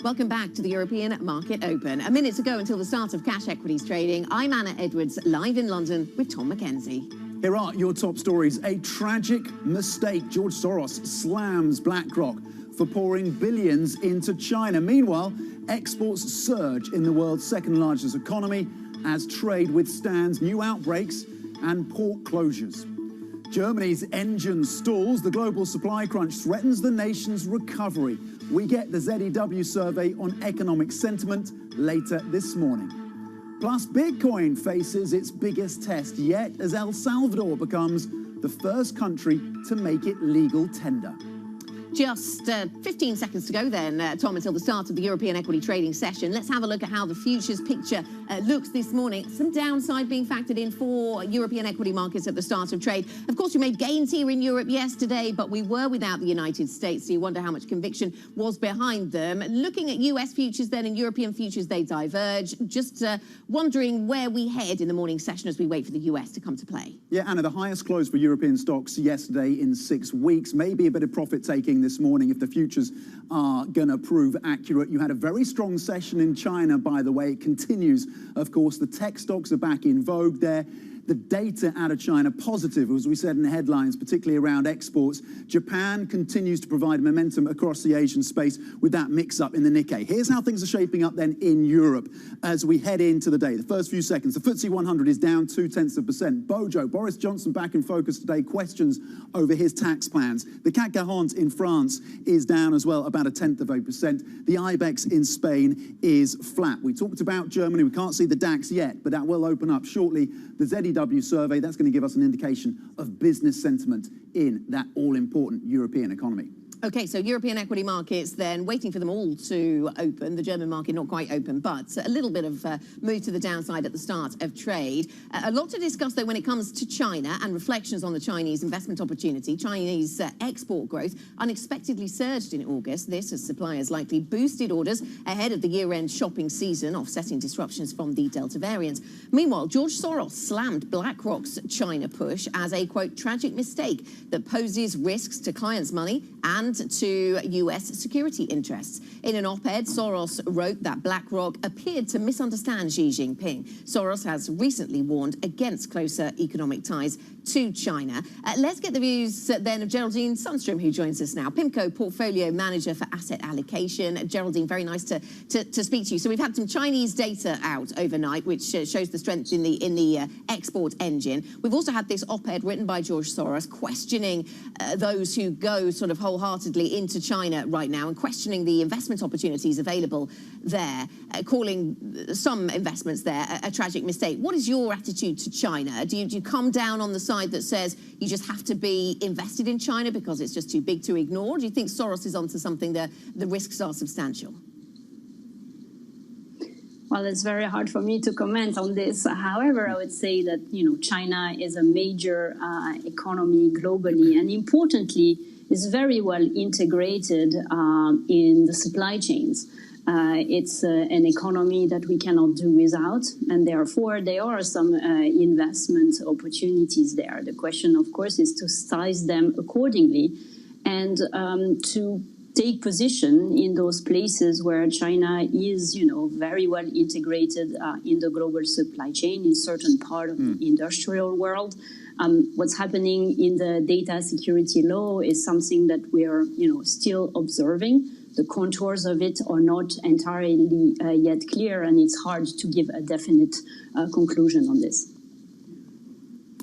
Welcome back to the European Market Open. A minute to go until the start of cash equities trading. I'm Anna Edwards, live in London with Tom Mackenzie. Here are your top stories. A tragic mistake. George Soros slams BlackRock for pouring billions into China. Meanwhile, exports surge in the world's second largest economy as trade withstands new outbreaks and port closures. Germany's engine stalls. The global supply crunch threatens the nation's recovery. We get the ZEW survey on economic sentiment later this morning. Plus, Bitcoin faces its biggest test yet as El Salvador becomes the first country to make it legal tender. Just 15 seconds to go then, Tom, until the start of the European equity trading session. Let's have a look at how the futures picture looks this morning. Some downside being factored in for European equity markets at the start of trade. Of course, we made gains here in Europe yesterday, but we were without the United States, so you wonder how much conviction was behind them. Looking at US futures then and European futures, they diverge. Just wondering where we head in the morning session as we wait for the US to come to play. Yeah, Anna, the highest close for European stocks yesterday in 6 weeks. Maybe a bit of profit taking this morning if the futures are going to prove accurate. You had a very strong session in China, by the way. It continues, of course. The tech stocks are back in vogue there. The data out of China positive, as we said in the headlines, particularly around exports. Japan continues to provide momentum across the Asian space with that mix-up in the Nikkei. Here's how things are shaping up then in Europe as we head into the day. The first few seconds, the FTSE 100 is down 0.2%. Boris Johnson back in focus today, questions over his tax plans. The CAC 40 in France is down as well, about 0.1%. The IBEX in Spain is flat. We talked about Germany. We can't see the DAX yet, but that will open up shortly. The ZEW survey, that's going to give us an indication of business sentiment in that all-important European economy. Okay, so European equity markets then, waiting for them all to open. The German market not quite open, but a little bit of move to the downside at the start of trade. A lot to discuss, though, when it comes to China and reflections on the Chinese investment opportunity. Chinese export growth unexpectedly surged in August. This as suppliers likely boosted orders ahead of the year-end shopping season, offsetting disruptions from the Delta variant. Meanwhile, George Soros slammed BlackRock's China push as a, quote, tragic mistake that poses risks to clients' money and to US security interests. In an op-ed, Soros wrote that BlackRock appeared to misunderstand Xi Jinping. Soros has recently warned against closer economic ties to China. Let's get the views then of Geraldine Sundstrom, who joins us now, PIMCO Portfolio Manager for Asset Allocation. Geraldine, very nice to speak to you. So we've had some Chinese data out overnight, which shows the strength in the export engine. We've also had this op-ed written by George Soros questioning those who go sort of wholeheartedly into China right now and questioning the investment opportunities available there, calling some investments there a tragic mistake. What is your attitude to China? Do you come down on the side that says you just have to be invested in China because it's just too big to ignore? Do you think Soros is onto something that the risks are substantial? Well, it's very hard for me to comment on this. However, I would say that, China is a major economy globally, and importantly, is very well integrated in the supply chains. It's an economy that we cannot do without, and therefore there are some investment opportunities there. The question, of course, is to size them accordingly and to take position in those places where China is, very well integrated in the global supply chain in certain part of the industrial world. What's happening in the data security law is something that we are, still observing. The contours of it are not entirely yet clear, and it's hard to give a definite conclusion on this.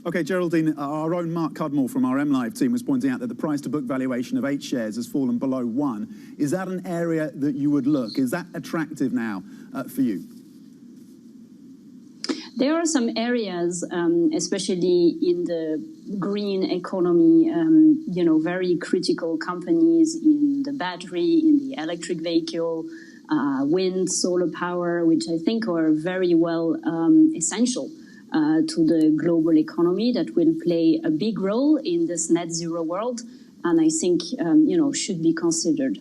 Okay, Geraldine, our own Mark Cudmore from our MLive team was pointing out that the price-to-book valuation of 8 shares has fallen below 1. Is that an area that you would look? Is that attractive now for you? There are some areas, especially in the green economy, very critical companies in the battery, in the electric vehicle, wind, solar power, which I think are very well essential to the global economy that will play a big role in this net zero world, and I think, should be considered.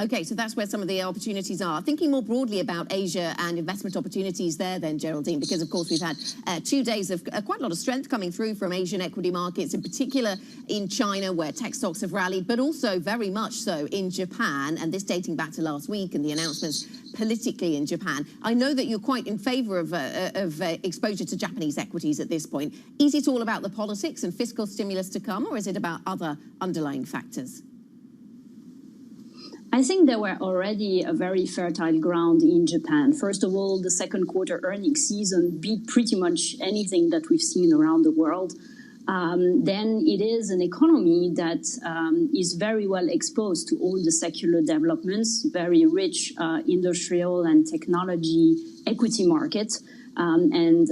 Okay, so that's where some of the opportunities are. Thinking more broadly about Asia and investment opportunities there then, Geraldine, because of course we've had 2 days of quite a lot of strength coming through from Asian equity markets, in particular in China, where tech stocks have rallied, but also very much so in Japan, and this dating back to last week and the announcements politically in Japan. I know that you're quite in favor of exposure to Japanese equities at this point. Is it all about the politics and fiscal stimulus to come, or is it about other underlying factors? I think there were already a very fertile ground in Japan. First of all, the second quarter earnings season beat pretty much anything that we've seen around the world. Then it is an economy that is very well exposed to all the secular developments, very rich industrial and technology equity markets, and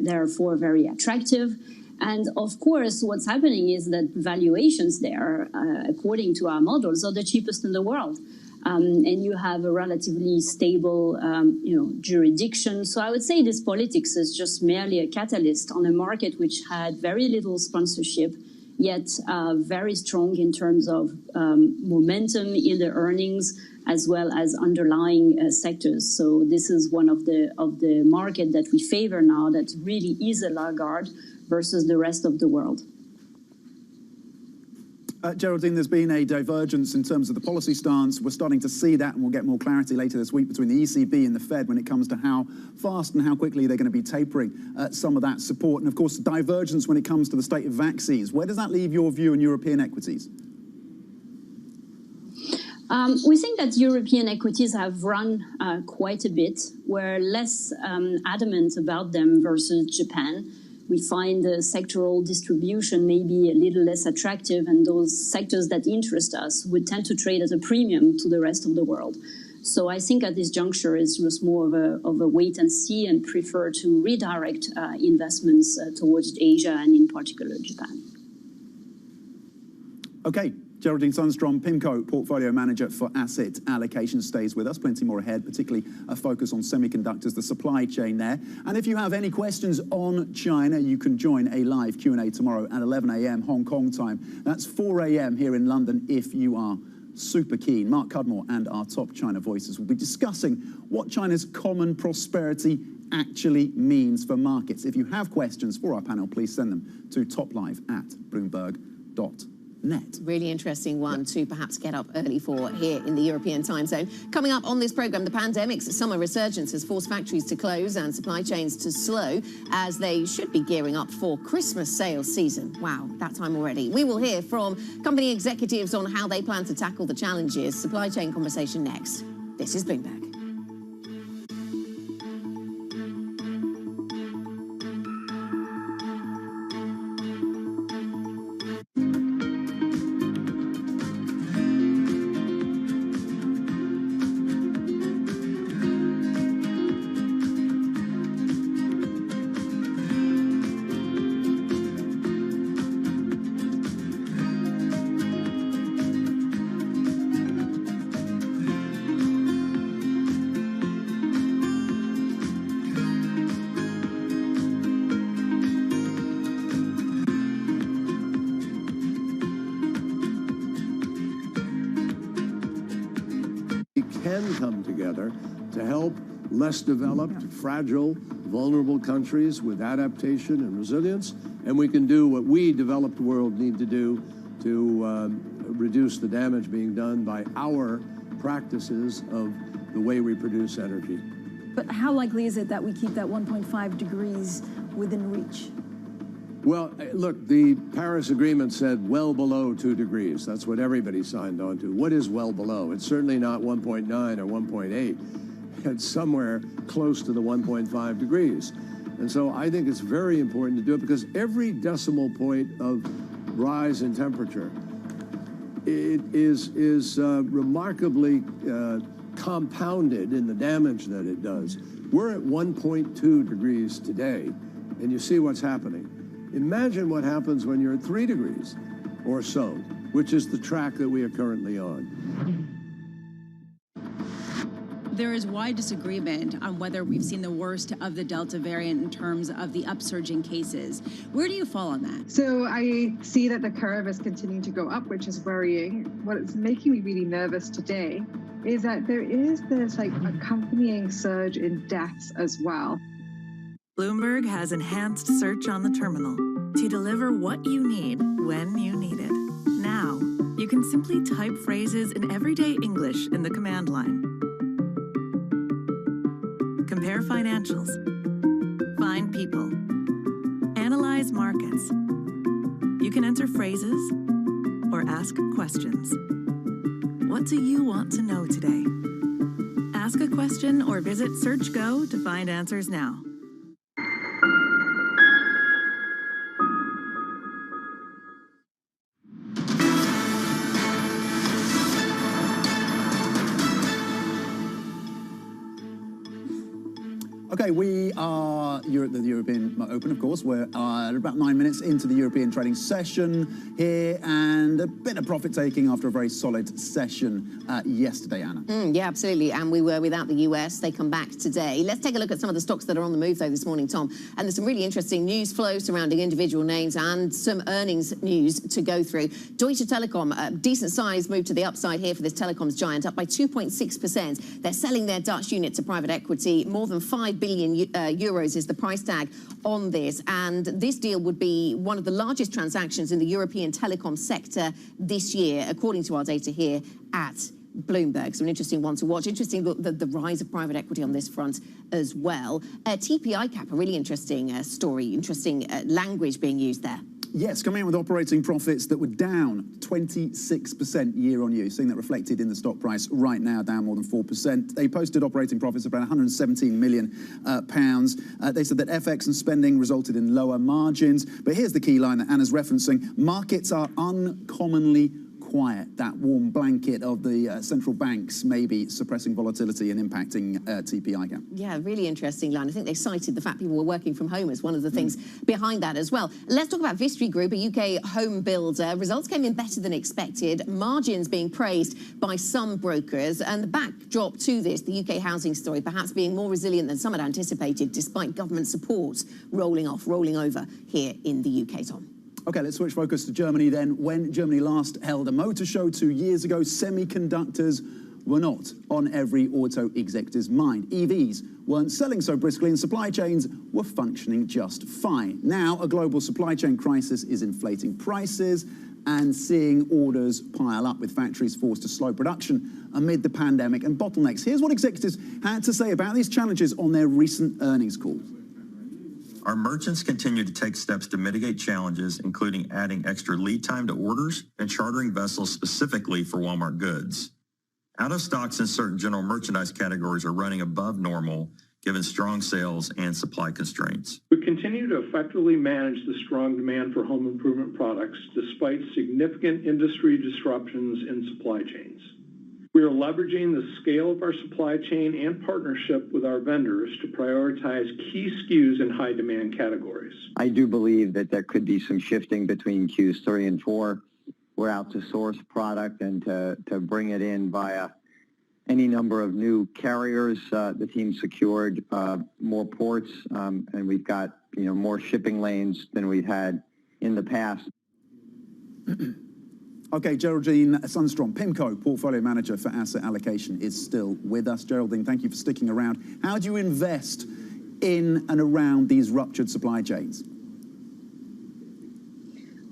therefore very attractive. And of course, what's happening is that valuations there, according to our models, are the cheapest in the world. And you have a relatively stable, jurisdiction. So I would say this politics is just merely a catalyst on a market which had very little sponsorship, yet very strong in terms of momentum in the earnings as well as underlying sectors. So this is one of the market that we favor now that really is a laggard versus the rest of the world. Geraldine, there's been a divergence in terms of the policy stance. We're starting to see that, and we'll get more clarity later this week between the ECB and the Fed when it comes to how fast and how quickly they're going to be tapering some of that support. And of course, divergence when it comes to the state of vaccines. Where does that leave your view on European equities? We think that European equities have run quite a bit. We're less adamant about them versus Japan. We find the sectoral distribution maybe a little less attractive, and those sectors that interest us would tend to trade at a premium to the rest of the world. So I think at this juncture it's just more of a wait and see, and prefer to redirect investments towards Asia and in particular Japan. Okay. Geraldine Sundstrom, PIMCO Portfolio Manager for Asset Allocation, stays with us. Plenty more ahead, particularly a focus on semiconductors, the supply chain there. And if you have any questions on China, you can join a live Q&A tomorrow at 11 a.m. Hong Kong time. That's 4 a.m. here in London if you are super keen. Mark Cudmore and our top China voices will be discussing what China's common prosperity actually means for markets. If you have questions for our panel, please send them to toplive@bloomberg.net. Really interesting one to perhaps get up early for here in the European time zone. Coming up on this programme, the pandemic's summer resurgence has forced factories to close and supply chains to slow as they should be gearing up for Christmas sales season. Wow, that time already. We will hear from company executives on how they plan to tackle the challenges. Supply chain conversation next. This is Bloomberg. Can come together to help less developed, fragile, vulnerable countries with adaptation and resilience, and we can do what we developed world need to do to reduce the damage being done by our practices of the way we produce energy. But how likely is it that we keep that 1.5 degrees within reach? Well, look, the Paris Agreement said well below 2 degrees. That's what everybody signed on to. What is well below? It's certainly not 1.9 or 1.8. It's somewhere close to the 1.5 degrees. And so I think it's very important to do it because every decimal point of rise in temperature, it is remarkably compounded in the damage that it does. We're at 1.2 degrees today, and you see what's happening. Imagine what happens when you're at 3 degrees or so, which is the track that we are currently on. There is wide disagreement on whether we've seen the worst of the Delta variant in terms of the upsurge in cases. Where do you fall on that? So I see that the curve is continuing to go up, which is worrying. What is making me really nervous today is that there is this accompanying surge in deaths as well. Bloomberg has enhanced search on the terminal to deliver what you need when you need it. Now, you can simply type phrases in everyday English in the command line. Compare financials. Find people. Analyze markets. You can enter phrases or ask questions. What do you want to know today? Ask a question or visit SearchGo to find answers now. Okay, we are at the European Open, of course. We're about 9 minutes into the European trading session here, and a bit of profit taking after a very solid session yesterday, Anna. Yeah, absolutely. And we were without the US. They come back today. Let's take a look at some of the stocks that are on the move, though, this morning, Tom. And there's some really interesting news flow surrounding individual names and some earnings news to go through. Deutsche Telekom, a decent size move to the upside here for this telecoms giant, up by 2.6%. They're selling their Dutch unit to private equity. More than 5 billion euros is the price tag on this, and this deal would be one of the largest transactions in the European telecom sector this year, according to our data here at Bloomberg. So an interesting one to watch. Interesting the rise of private equity on this front as well. TPI Cap, a really interesting story, interesting language being used there. Yes, coming in with operating profits that were down 26% year on year. Seeing that reflected in the stock price right now, down more than 4%. They posted operating profits of around 117 million pounds. They said that FX and spending resulted in lower margins. But here's the key line that Anna's referencing. Markets are uncommonly quiet. That warm blanket of the central banks maybe suppressing volatility and impacting TPI Cap. Yeah, really interesting line. I think they cited the fact people were working from home as one of the things behind that as well. Let's talk about Vistry Group, a UK home builder. Results came in better than expected. Margins being praised by some brokers. And the backdrop to this, the UK housing story, perhaps being more resilient than some had anticipated, despite government support rolling over here in the UK, Tom. Okay, let's switch focus to Germany then. When Germany last held a motor show 2 years ago, semiconductors were not on every auto executive's mind. EVs weren't selling so briskly and supply chains were functioning just fine. Now, a global supply chain crisis is inflating prices and seeing orders pile up, with factories forced to slow production amid the pandemic and bottlenecks. Here's what executives had to say about these challenges on their recent earnings call. Our merchants continue to take steps to mitigate challenges, including adding extra lead time to orders and chartering vessels specifically for Walmart goods. Out of stocks in certain general merchandise categories are running above normal, given strong sales and supply constraints. We continue to effectively manage the strong demand for home improvement products despite significant industry disruptions in supply chains. We are leveraging the scale of our supply chain and partnership with our vendors to prioritize key SKUs in high demand categories. I do believe that there could be some shifting between Qs 3 and 4. We're out to source product and to bring it in via any number of new carriers. The team secured more ports, and we've got more shipping lanes than we've had in the past. Okay, Geraldine Sundstrom, PIMCO portfolio manager for asset allocation, is still with us. Geraldine, thank you for sticking around. How do you invest in and around these ruptured supply chains?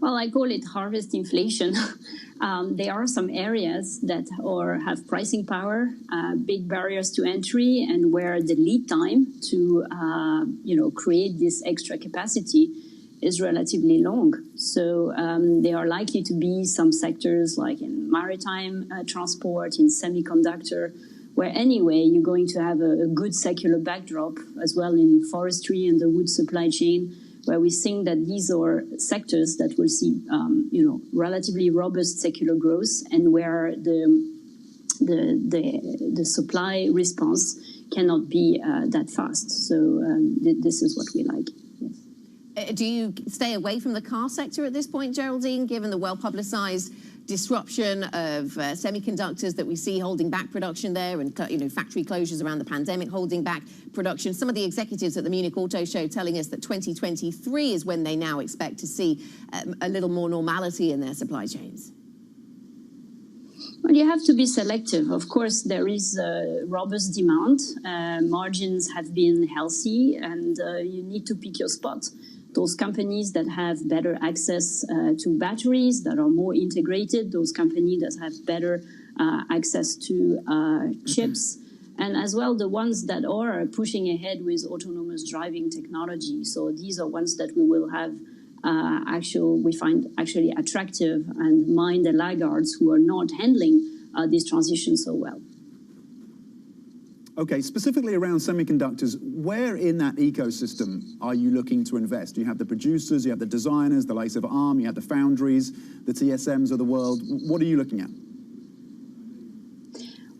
Well, I call it harvest inflation. There are some areas that have pricing power, big barriers to entry, and where the lead time to create this extra capacity is relatively long. So there are likely to be some sectors like in maritime transport, in semiconductor, where anyway you're going to have a good secular backdrop, as well in forestry and the wood supply chain, where we think that these are sectors that will see, relatively robust secular growth, and where the supply response cannot be that fast. So this is what we like. Yes. Do you stay away from the car sector at this point, Geraldine, given the well-publicized disruption of semiconductors that we see holding back production there, and factory closures around the pandemic holding back production? Some of the executives at the Munich Auto Show telling us that 2023 is when they now expect to see a little more normality in their supply chains. Well, you have to be selective. Of course, there is robust demand. Margins have been healthy, and you need to pick your spot. Those companies that have better access to batteries, that are more integrated, those companies that have better access to chips, and as well the ones that are pushing ahead with autonomous driving technology. So these are ones that we will have we find actually attractive, and mind the laggards who are not handling this transition so well. Okay, specifically around semiconductors, where in that ecosystem are you looking to invest? You have the producers, you have the designers, the likes of ARM, you have the foundries, the TSMs of the world. What are you looking at?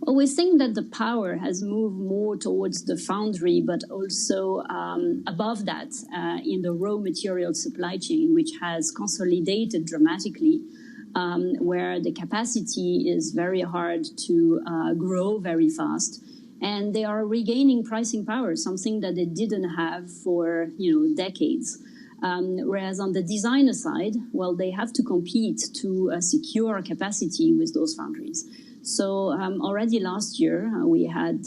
Well, we think that the power has moved more towards the foundry, but also above that in the raw material supply chain, which has consolidated dramatically, where the capacity is very hard to grow very fast. And they are regaining pricing power, something that they didn't have for decades. Whereas on the designer side, well, they have to compete to secure capacity with those foundries. So already last year, we had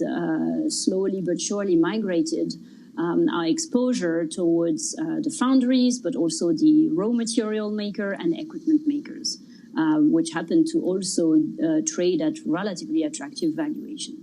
slowly but surely migrated our exposure towards the foundries, but also the raw material maker and equipment makers, which happen to also trade at relatively attractive valuation.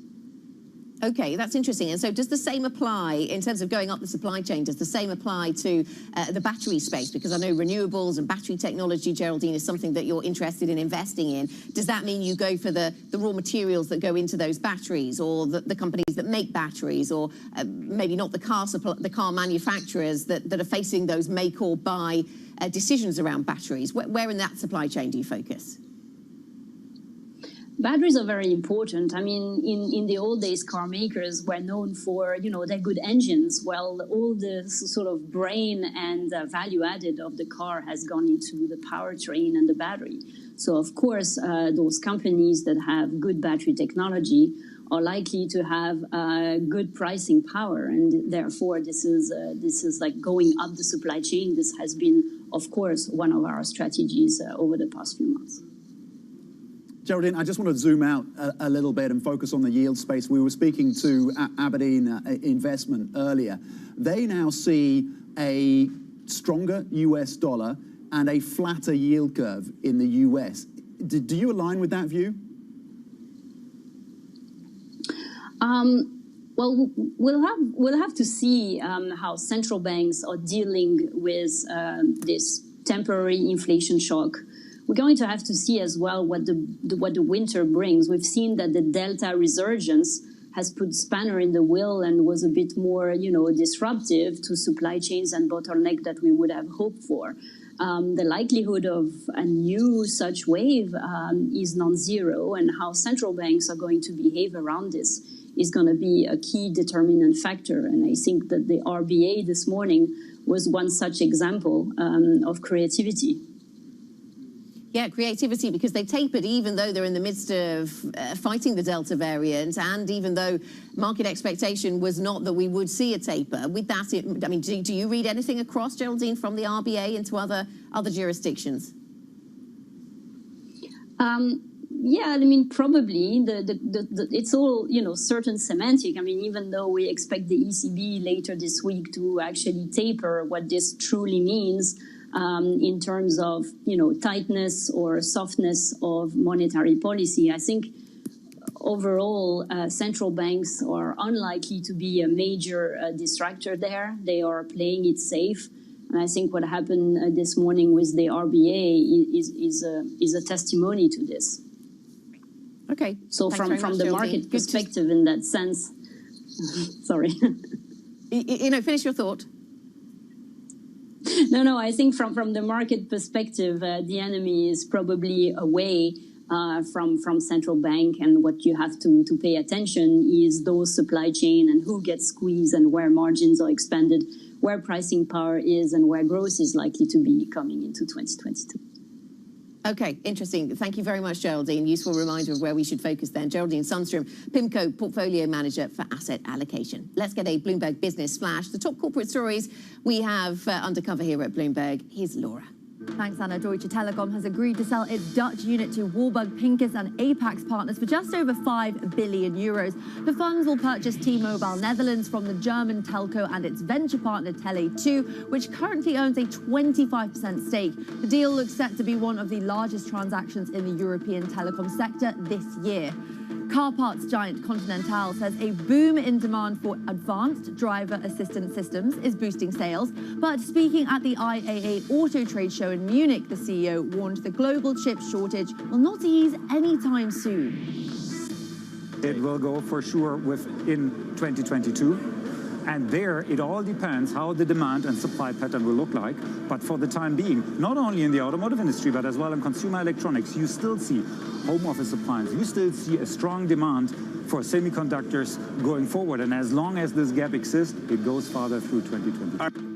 Okay, that's interesting. And so does the same apply in terms of going up the supply chain? Does the same apply to the battery space? Because I know renewables and battery technology, Geraldine, is something that you're interested in investing in. Does that mean you go for the raw materials that go into those batteries, or the companies that make batteries, or maybe not the car manufacturers that are facing those make or buy decisions around batteries? Where in that supply chain do you focus? Batteries are very important. I mean, in the old days, car makers were known for, their good engines. Well, all the sort of brain and value added of the car has gone into the powertrain and the battery. So, of course, those companies that have good battery technology are likely to have good pricing power. And therefore, this is like going up the supply chain. This has been, of course, one of our strategies over the past few months. Geraldine, I just want to zoom out a little bit and focus on the yield space. We were speaking to Aberdeen Investment earlier. They now see a stronger US dollar and a flatter yield curve in the US. Do you align with that view? Well, we'll have to see how central banks are dealing with this temporary inflation shock. We're going to have to see as well what the winter brings. We've seen that the Delta resurgence has put spanner in the wheel and was a bit more, disruptive to supply chains and bottleneck that we would have hoped for. The likelihood of a new such wave is non-zero, and how central banks are going to behave around this is going to be a key determinant factor. And I think that the RBA this morning was one such example of creativity. Yeah, creativity, because they tapered even though they're in the midst of fighting the Delta variant, and even though market expectation was not that we would see a taper. With that, do you read anything across, Geraldine, from the RBA into other jurisdictions? Yeah, probably it's all certain semantic. Even though we expect the ECB later this week to actually taper, what this truly means in terms of, tightness or softness of monetary policy. I think overall, central banks are unlikely to be a major distractor there. They are playing it safe. And I think what happened this morning with the RBA is a testimony to this. Okay. So from the market perspective, in that sense, sorry. Finish your thought. No, I think from the market perspective, the enemy is probably away from central bank, and what you have to pay attention is those supply chain and who gets squeezed and where margins are expanded, where pricing power is, and where growth is likely to be coming into 2022. Okay, interesting. Thank you very much, Geraldine. Useful reminder of where we should focus then. Geraldine Sundstrom, PIMCO Portfolio Manager for Asset Allocation. Let's get a Bloomberg Business Flash. The top corporate stories we have undercover here at Bloomberg. Here's Laura. Thanks, Anna. Deutsche Telekom has agreed to sell its Dutch unit to Warburg Pincus and Apax Partners for just over €5 billion. The funds will purchase T-Mobile Netherlands from the German telco and its venture partner Tele2, which currently owns a 25% stake. The deal looks set to be one of the largest transactions in the European telecom sector this year. Car parts giant Continental says a boom in demand for advanced driver assistance systems is boosting sales. But speaking at the IAA Auto Trade Show in Munich, the CEO warned the global chip shortage will not ease anytime soon. It will go for sure within 2022. And there, it all depends how the demand and supply pattern will look like. But for the time being, not only in the automotive industry, but as well in consumer electronics, you still see home office appliances. You still see a strong demand for semiconductors going forward. And as long as this gap exists, it goes farther through 2022.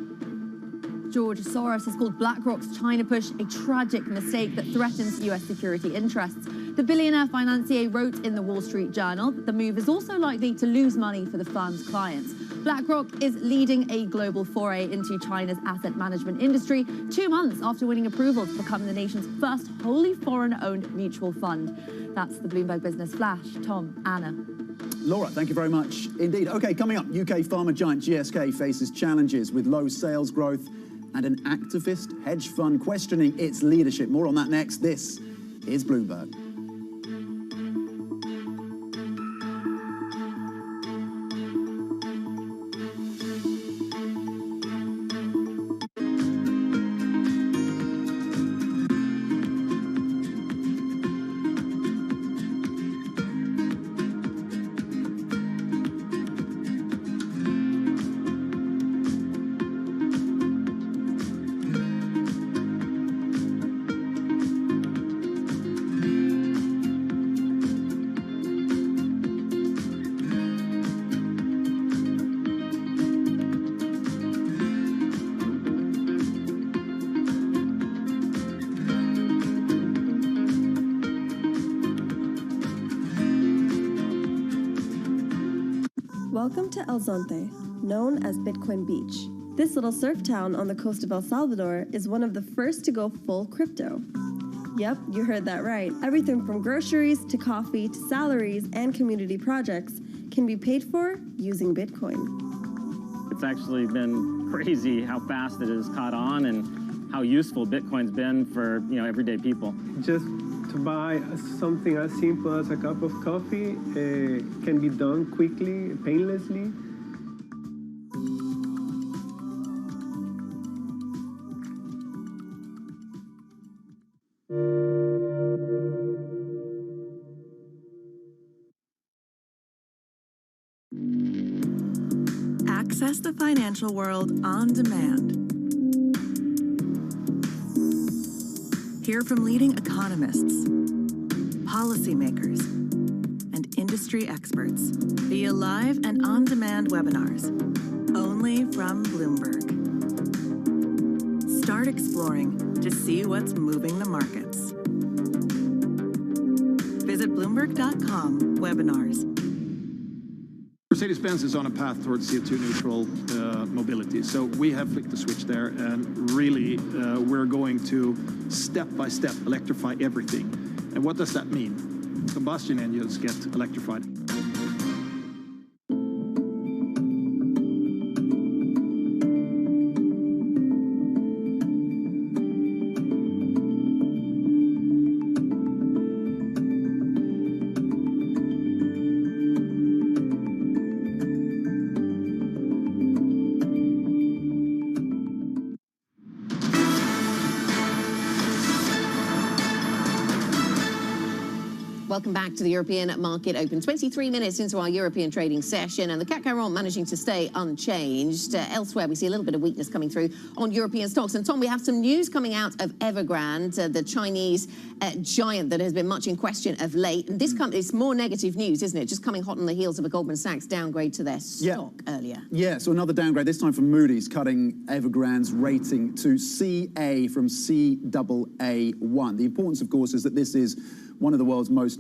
George Soros has called BlackRock's China push a tragic mistake that threatens U.S. security interests. The billionaire financier wrote in the Wall Street Journal that the move is also likely to lose money for the firm's clients. BlackRock is leading a global foray into China's asset management industry 2 months after winning approval to become the nation's first wholly foreign-owned mutual fund. That's the Bloomberg Business Flash. Tom, Anna. Laura, thank you very much indeed. Okay, coming up, UK pharma giant GSK faces challenges with low sales growth and an activist hedge fund questioning its leadership. More on that next. This is Bloomberg. Welcome to El Zonte, known as Bitcoin Beach. This little surf town on the coast of El Salvador is one of the first to go full crypto. Yep, you heard that right. Everything from groceries to coffee to salaries and community projects can be paid for using Bitcoin. It's actually been crazy how fast it has caught on and how useful Bitcoin's been for everyday people. Just to buy something as simple as a cup of coffee can be done quickly, painlessly. Access the financial world on demand. Hear from leading economists, policymakers, and industry experts via live and on-demand webinars, only from Bloomberg. Start exploring to see what's moving the markets. Visit Bloomberg.com/webinars. Mercedes-Benz is on a path towards CO2 neutral mobility. So we have flicked the switch there, and really we're going to step by step electrify everything. And what does that mean? Combustion engines get electrified. Welcome back to the European Market Open. 23 minutes into our European trading session, and the CAC 40 managing to stay unchanged. Elsewhere, we see a little bit of weakness coming through on European stocks. And Tom, we have some news coming out of Evergrande, the Chinese giant that has been much in question of late. And this is more negative news, isn't it? Just coming hot on the heels of a Goldman Sachs downgrade to their stock earlier. Yeah, so another downgrade, this time from Moody's, cutting Evergrande's rating to CA from CAA1. The importance, of course, is that this is one of the world's most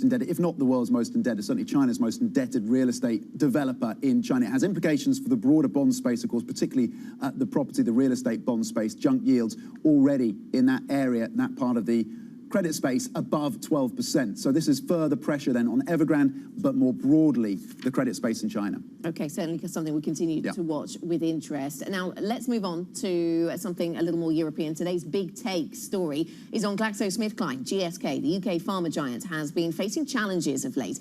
indebted, if not the world's most indebted, certainly China's most indebted real estate developer in China. It has implications for the broader bond space, of course, particularly the property, the real estate bond space. Junk yields already in that area, that part of the credit space, above 12%. So this is further pressure then on Evergrande, but more broadly, the credit space in China. Okay, certainly something we continue to watch with interest. Now, let's move on to something a little more European. Today's big take story is on GlaxoSmithKline, GSK. The UK pharma giant has been facing challenges of late,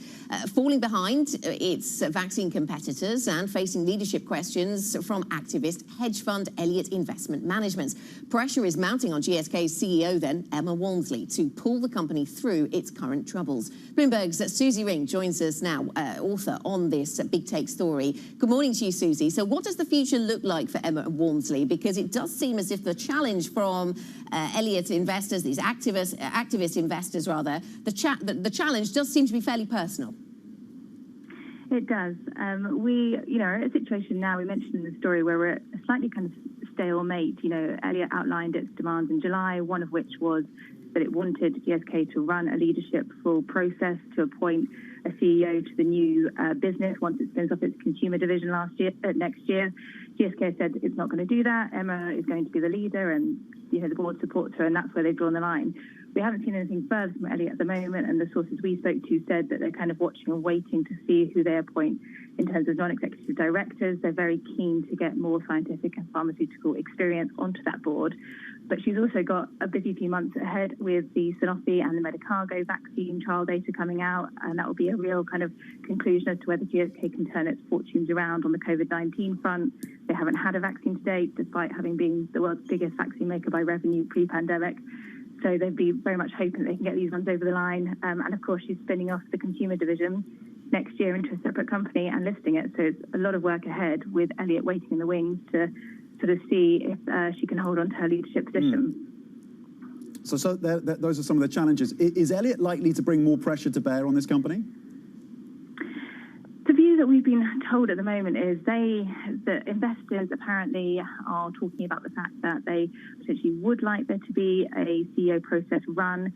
falling behind its vaccine competitors and facing leadership questions from activist hedge fund Elliott Investment Management. Pressure is mounting on GSK's CEO then, Emma Walmsley, to pull the company through its current troubles. Bloomberg's Susie Ring joins us now, author on this big take story. Good morning to you, Susie. So what does the future look like for Emma Walmsley? Because it does seem as if the challenge from Elliott investors, these activist investors rather, the challenge does seem to be fairly personal. It does. We are in a situation now, we mentioned in the story, where we're at a slightly kind of stalemate. Elliott outlined its demands in July, one of which was that it wanted GSK to run a leadership full process to appoint a CEO to the new business once it spins off its consumer division next year. GSK said it's not going to do that. Emma is going to be the leader, and the board supports her, and that's where they've drawn the line. We haven't seen anything further from Elliott at the moment, and the sources we spoke to said that they're kind of watching and waiting to see who they appoint in terms of non-executive directors. They're very keen to get more scientific and pharmaceutical experience onto that board. But she's also got a busy few months ahead with the Sanofi and the Medicago vaccine trial data coming out, and that will be a real kind of conclusion as to whether GSK can turn its fortunes around on the COVID-19 front. They haven't had a vaccine to date, despite having been the world's biggest vaccine maker by revenue pre-pandemic. So they'd be very much hoping that they can get these ones over the line. And of course, she's spinning off the consumer division next year into a separate company and listing it. So it's a lot of work ahead with Elliott waiting in the wings to sort of see if she can hold on to her leadership position. So those are some of the challenges. Is Elliott likely to bring more pressure to bear on this company? The view that we've been told at the moment is that investors apparently are talking about the fact that they potentially would like there to be a CEO process run.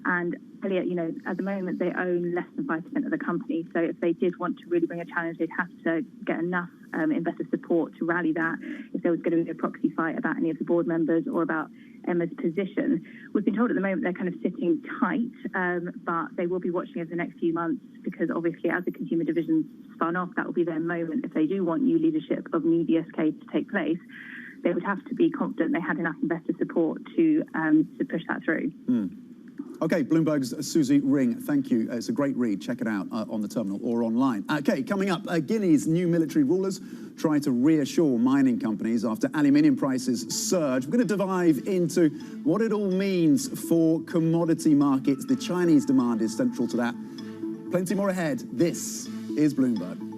And Elliott, at the moment, they own less than 5% of the company. So if they did want to really bring a challenge, they'd have to get enough investor support to rally that if there was going to be a proxy fight about any of the board members or about Emma's position. We've been told at the moment they're kind of sitting tight, but they will be watching over the next few months because obviously as the consumer division spun off, that will be their moment. If they do want new leadership of new GSK to take place, they would have to be confident they had enough investor support to push that through. Okay, Bloomberg's Susie Ring, thank you. It's a great read. Check it out on the terminal or online. Okay, coming up, Guinea's new military rulers try to reassure mining companies after aluminium prices surge. We're going to dive into what it all means for commodity markets. The Chinese demand is central to that. Plenty more ahead. This is Bloomberg.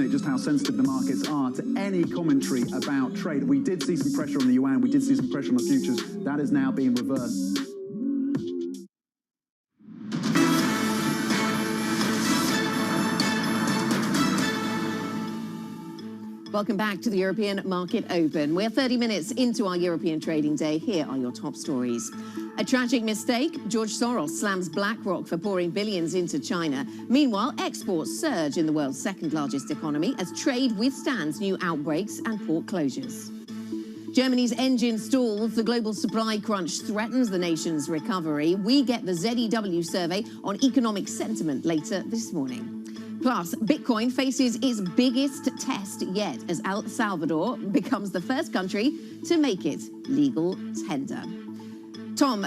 demonstrate just how sensitive the markets are to any commentary about trade. We did see some pressure on the yuan, we did see some pressure on the futures. That is now being reversed. Welcome back to the European Market Open. We're 30 minutes into our European trading day. Here are your top stories. A tragic mistake. George Soros slams BlackRock for pouring billions into China. Meanwhile, exports surge in the world's second largest economy as trade withstands new outbreaks and port closures. Germany's engine stalls. The global supply crunch threatens the nation's recovery. We get the ZEW survey on economic sentiment later this morning. Plus, Bitcoin faces its biggest test yet as El Salvador becomes the first country to make it legal tender. Tom,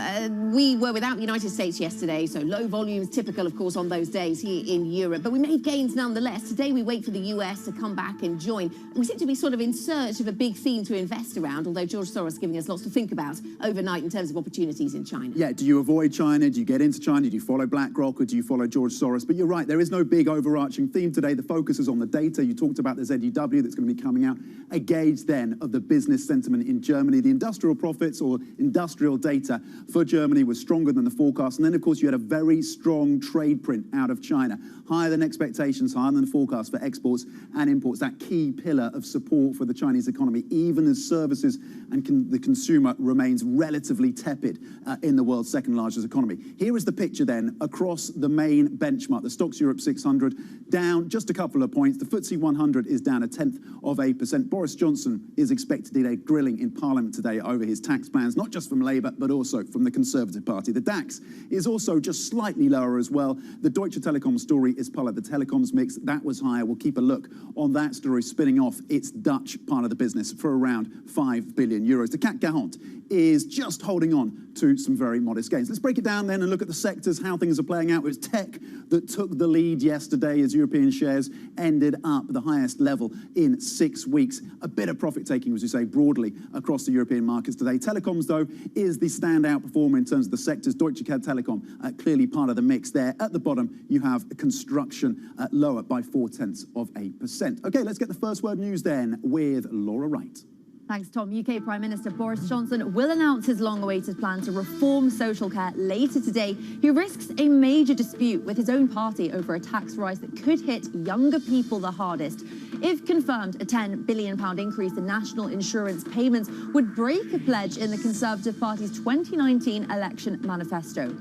we were without the United States yesterday, so low volumes, typical, of course, on those days here in Europe. But we made gains nonetheless. Today, we wait for the US to come back and join. We seem to be sort of in search of a big theme to invest around, although George Soros giving us lots to think about overnight in terms of opportunities in China. Yeah, do you avoid China? Do you get into China? Do you follow BlackRock or do you follow George Soros? But you're right, there is no big overarching theme today. The focus is on the data. You talked about the ZEW that's going to be coming out. A gauge then of the business sentiment in Germany. The industrial profits or industrial data for Germany was stronger than the forecast. And then, of course, you had a very strong trade print out of China. Higher than expectations, higher than the forecast for exports and imports. That key pillar of support for the Chinese economy, even as services and the consumer remains relatively tepid in the world's second largest economy. Here is the picture then across the main benchmark. The Stocks Europe 600 down just a couple of points. The FTSE 100 is down 0.1%. Boris Johnson is expected to get a grilling in Parliament today over his tax plans, not just from Labour, but also from the Conservative Party. The DAX is also just slightly lower as well. The Deutsche Telekom story is part of the telecoms mix. That was higher. We'll keep a look on that story spinning off its Dutch part of the business for around 5 billion euros. The CAC 40 is just holding on to some very modest gains. Let's break it down then and look at the sectors, how things are playing out. It was tech that took the lead yesterday as European shares ended up the highest level in 6 weeks. A bit of profit taking, as you say, broadly across the European markets today. Telecoms, though, is the standout performer in terms of the sectors. Deutsche Telekom, clearly part of the mix there. At the bottom, you have construction lower by 0.4%. Okay, let's get the first word news then with Laura Wright. Thanks, Tom. UK Prime Minister Boris Johnson will announce his long-awaited plan to reform social care later today. He risks a major dispute with his own party over a tax rise that could hit younger people the hardest. If confirmed, a £10 billion increase in national insurance payments would break a pledge in the Conservative Party's 2019 election manifesto.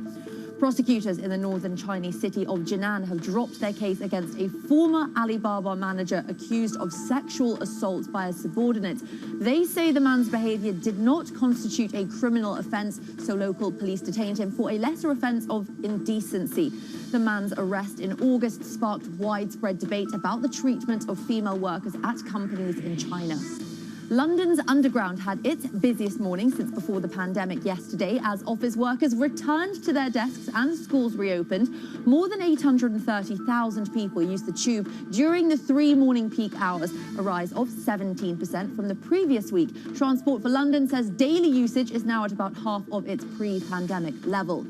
Prosecutors in the northern Chinese city of Jinan have dropped their case against a former Alibaba manager accused of sexual assault by a subordinate. They say the man's behavior did not constitute a criminal offense, so local police detained him for a lesser offense of indecency. The man's arrest in August sparked widespread debate about the treatment of female workers at companies in China. London's Underground had its busiest morning since before the pandemic yesterday as office workers returned to their desks and schools reopened. More than 830,000 people used the tube during the 3 morning peak hours, a rise of 17% from the previous week. Transport for London says daily usage is now at about half of its pre-pandemic level.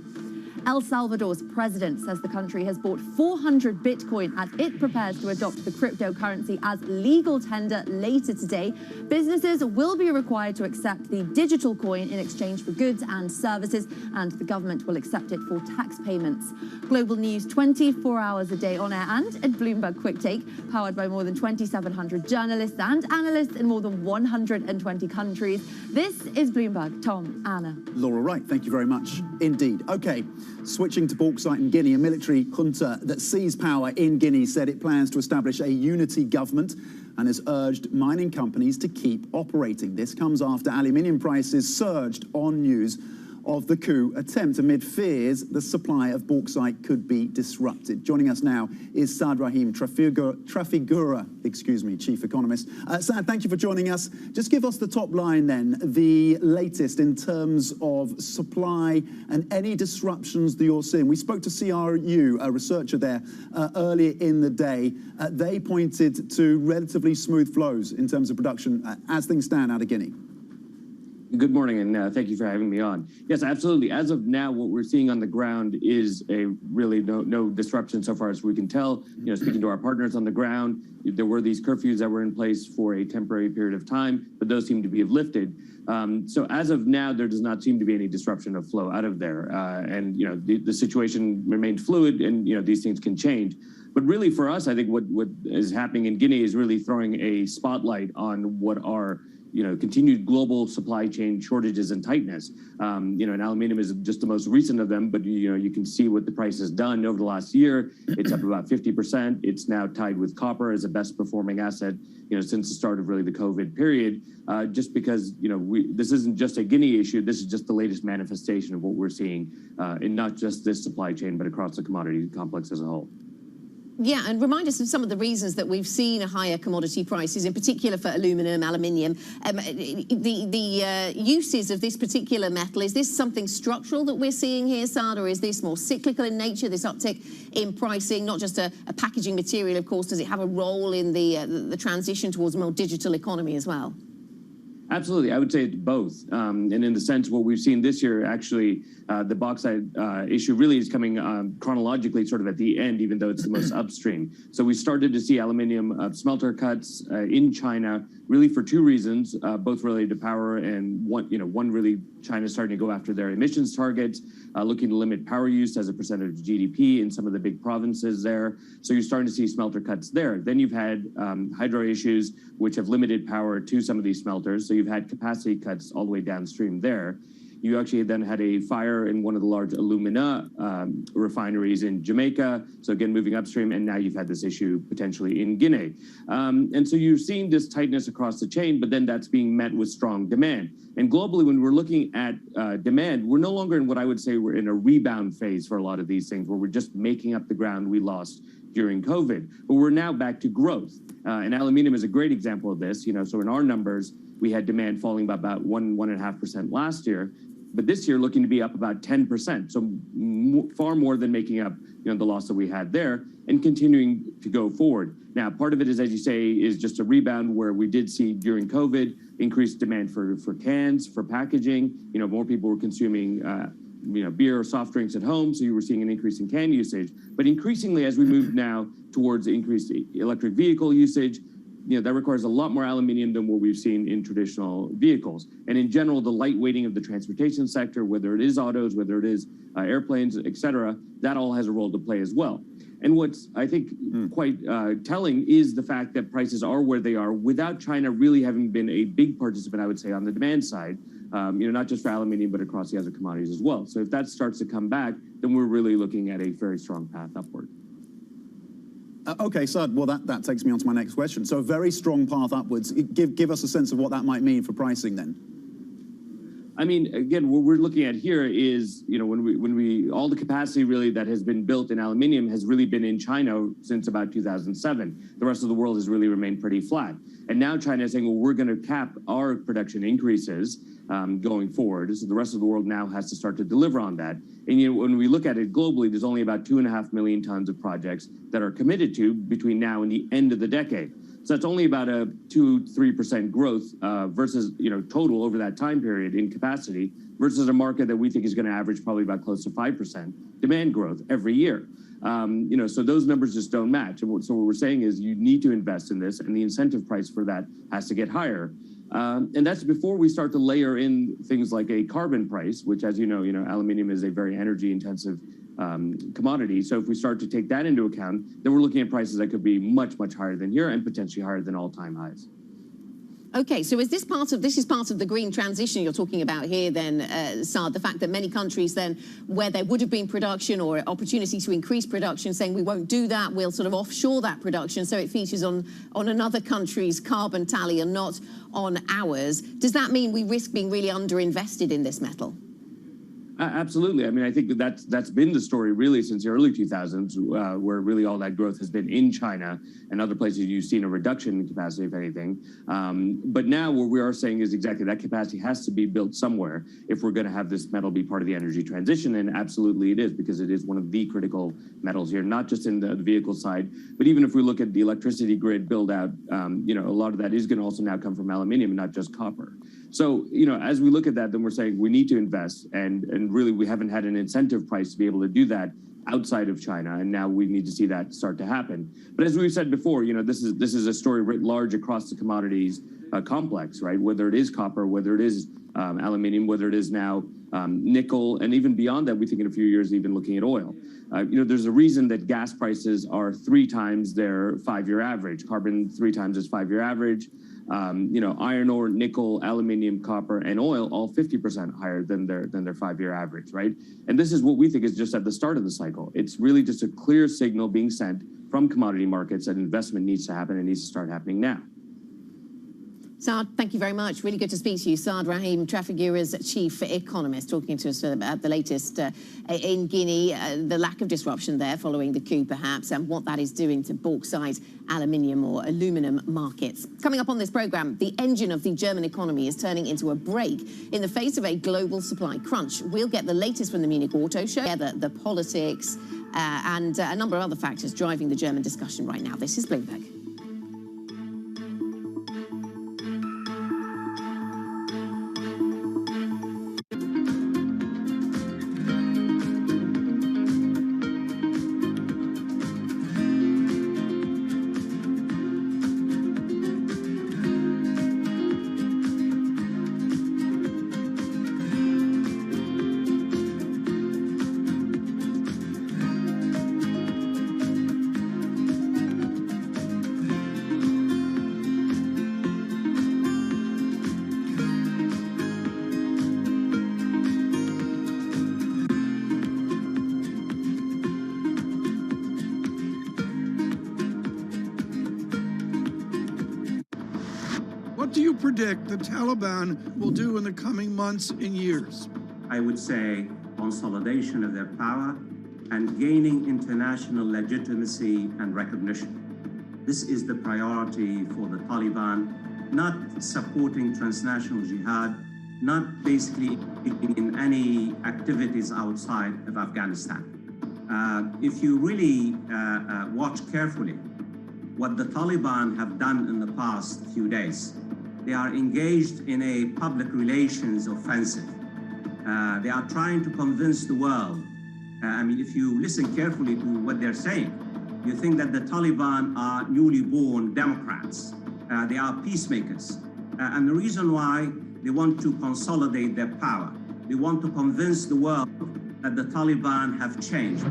El Salvador's president says the country has bought 400 Bitcoin as it prepares to adopt the cryptocurrency as legal tender later today. Businesses will be required to accept the digital coin in exchange for goods and services, and the government will accept it for tax payments. Global news 24 hours a day on air and at Bloomberg Quick Take, powered by more than 2,700 journalists and analysts in more than 120 countries. This is Bloomberg. Tom, Anna. Laura Wright, thank you very much indeed. Okay. Switching to bauxite in Guinea, a military junta that seized power in Guinea said it plans to establish a unity government and has urged mining companies to keep operating. This comes after aluminium prices surged on news of the coup attempt. Amid fears the supply of bauxite could be disrupted. Joining us now is Saad Rahim Trafigura, Chief Economist. Saad, thank you for joining us. Just give us the top line then, the latest in terms of supply and any disruptions that you're seeing. We spoke to CRU, a researcher there, earlier in the day. They pointed to relatively smooth flows in terms of production as things stand out of Guinea. Good morning, and thank you for having me on. Yes, absolutely. As of now, what we're seeing on the ground is a really no disruption so far as we can tell. Speaking to our partners on the ground, there were these curfews that were in place for a temporary period of time, but those seem to be lifted. So as of now, there does not seem to be any disruption of flow out of there. And the situation remains fluid, and these things can change. But really, for us, I think what is happening in Guinea is really throwing a spotlight on what are continued global supply chain shortages and tightness. And aluminum is just the most recent of them, but you can see what the price has done over the last year. It's up about 50%. It's now tied with copper as the best performing asset, since the start of really the COVID period. Just because this isn't just a Guinea issue. This is just the latest manifestation of what we're seeing in not just this supply chain, but across the commodity complex as a whole. Yeah, and remind us of some of the reasons that we've seen higher commodity prices, in particular for aluminum, aluminium. The uses of this particular metal, is this something structural that we're seeing here, Saad, or is this more cyclical in nature, this uptick in pricing, not just a packaging material, of course? Does it have a role in the transition towards a more digital economy as well? Absolutely. I would say it's both. And in the sense what we've seen this year, actually, the bauxite issue really is coming chronologically sort of at the end, even though it's the most upstream. So we started to see aluminium smelter cuts in China, really for two reasons, both related to power and one really China starting to go after their emissions targets, looking to limit power use as a percentage of GDP in some of the big provinces there. So you're starting to see smelter cuts there. Then you've had hydro issues, which have limited power to some of these smelters. So you've had capacity cuts all the way downstream there. You actually then had a fire in one of the large alumina refineries in Jamaica. So again, moving upstream, and now you've had this issue potentially in Guinea. And so you're seeing this tightness across the chain, but then that's being met with strong demand. And globally, when we're looking at demand, we're no longer in what I would say we're in a rebound phase for a lot of these things, where we're just making up the ground we lost during COVID. But we're now back to growth. And aluminum is a great example of this. So in our numbers, we had demand falling by about 1.5% last year. But this year looking to be up about 10%, so far more than making up the loss that we had there, and continuing to go forward. Now, part of it is, as you say, is just a rebound where we did see during COVID increased demand for cans, for packaging. More people were consuming beer or soft drinks at home, so you were seeing an increase in can usage. But increasingly, as we move now towards increased electric vehicle usage, that requires a lot more aluminium than what we've seen in traditional vehicles. And in general, the lightweighting of the transportation sector, whether it is autos, whether it is airplanes, et cetera, that all has a role to play as well. And what's, I think, quite telling is the fact that prices are where they are without China really having been a big participant, I would say, on the demand side, not just for aluminium, but across the other commodities as well. So if that starts to come back, then we're really looking at a very strong path upward. Okay, Saad, well, that takes me on to my next question. So a very strong path upwards. Give us a sense of what that might mean for pricing then. I mean, again, what we're looking at here is, when we all the capacity really that has been built in aluminium has really been in China since about 2007. The rest of the world has really remained pretty flat. And now China is saying, well, we're going to cap our production increases going forward. So the rest of the world now has to start to deliver on that. And when we look at it globally, there's only about 2.5 million tons of projects that are committed to between now and the end of the decade. So that's only about a 2-3% growth versus total over that time period in capacity, versus a market that we think is going to average probably about close to 5% demand growth every year. So those numbers just don't match. And so what we're saying is you need to invest in this, and the incentive price for that has to get higher. And that's before we start to layer in things like a carbon price, which, as you know, aluminium is a very energy intensive commodity. So if we start to take that into account, then we're looking at prices that could be much, much higher than here and potentially higher than all-time highs. Okay, so is this part of the green transition you're talking about here then, Saad, the fact that many countries then, where there would have been production or opportunity to increase production, saying we won't do that, we'll sort of offshore that production so it features on another country's carbon tally and not on ours. Does that mean we risk being really underinvested in this metal? Absolutely. I mean, I think that's been the story really since the early 2000s, where really all that growth has been in China, and other places you've seen a reduction in capacity, if anything. But now what we are saying is exactly that capacity has to be built somewhere if we're going to have this metal be part of the energy transition, and absolutely it is, because it is one of the critical metals here, not just in the vehicle side, but even if we look at the electricity grid build out, a lot of that is going to also now come from aluminium and not just copper. So, as we look at that, then we're saying we need to invest, and really we haven't had an incentive price to be able to do that outside of China, and now we need to see that start to happen. But as we've said before, this is a story writ large across the commodities complex, right? Whether it is copper, whether it is aluminium, whether it is now nickel, and even beyond that, we think in a few years, even looking at oil. There's a reason that gas prices are 3 times their 5-year average, carbon 3 times its 5-year average. Iron ore, nickel, aluminium, copper, and oil, all 50% higher than their 5-year average, right? And this is what we think is just at the start of the cycle. It's really just a clear signal being sent from commodity markets that investment needs to happen and needs to start happening now. Saad, thank you very much. Really good to speak to you. Saad Rahim, Trafigura's chief economist, talking to us about the latest in Guinea, the lack of disruption there following the coup, perhaps, and what that is doing to bauxite, aluminium or aluminum markets. Coming up on this program, the engine of the German economy is turning into a brake in the face of a global supply crunch. We'll get the latest from the Munich Auto Show, the politics, and a number of other factors driving the German discussion right now. This is Bloomberg. What do you predict the Taliban will do in the coming months and years? I would say consolidation of their power and gaining international legitimacy and recognition. This is the priority for the Taliban, not supporting transnational jihad, not basically in any activities outside of Afghanistan. If you really watch carefully what the Taliban have done in the past few days, they are engaged in a public relations offensive. They are trying to convince the world. If you listen carefully to what they're saying, you think that the Taliban are newly born Democrats. They are peacemakers. And the reason why they want to consolidate their power, they want to convince the world that the Taliban have changed.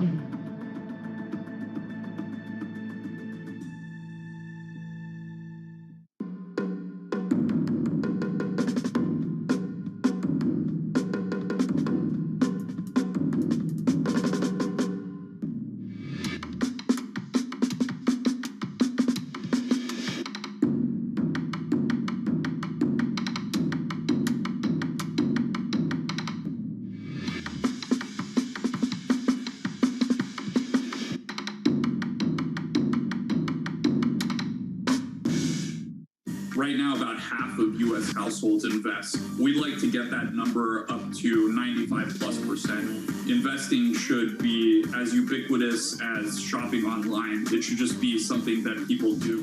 Right now, about half of U.S. households invest. We'd like to get that number up to 95+%. Investing should be as ubiquitous as shopping online. It should just be something that people do.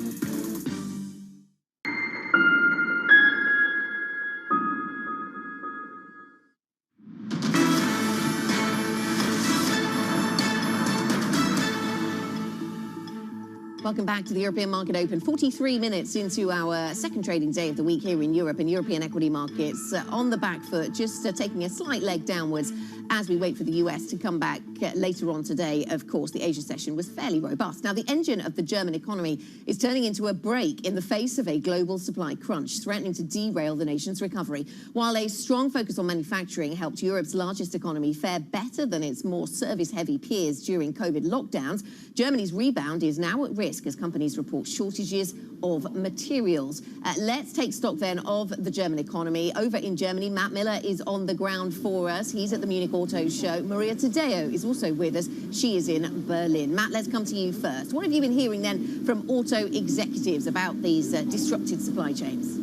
Welcome back to the European Market Open. 43 minutes into our second trading day of the week here in Europe, and European equity markets on the back foot, just taking a slight leg downwards as we wait for the US to come back later on today. Of course, the Asia session was fairly robust. Now, the engine of the German economy is turning into a brake in the face of a global supply crunch, threatening to derail the nation's recovery. While a strong focus on manufacturing helped Europe's largest economy fare better than its more service-heavy peers during COVID lockdowns, Germany's rebound is now at risk as companies report shortages of materials. Let's take stock then of the German economy. Over in Germany, Matt Miller is on the ground for us. He's at the Munich Auto Show. Maria Tadeo is also with us. She is in Berlin. Matt, let's come to you first. What have you been hearing then from auto executives about these disrupted supply chains?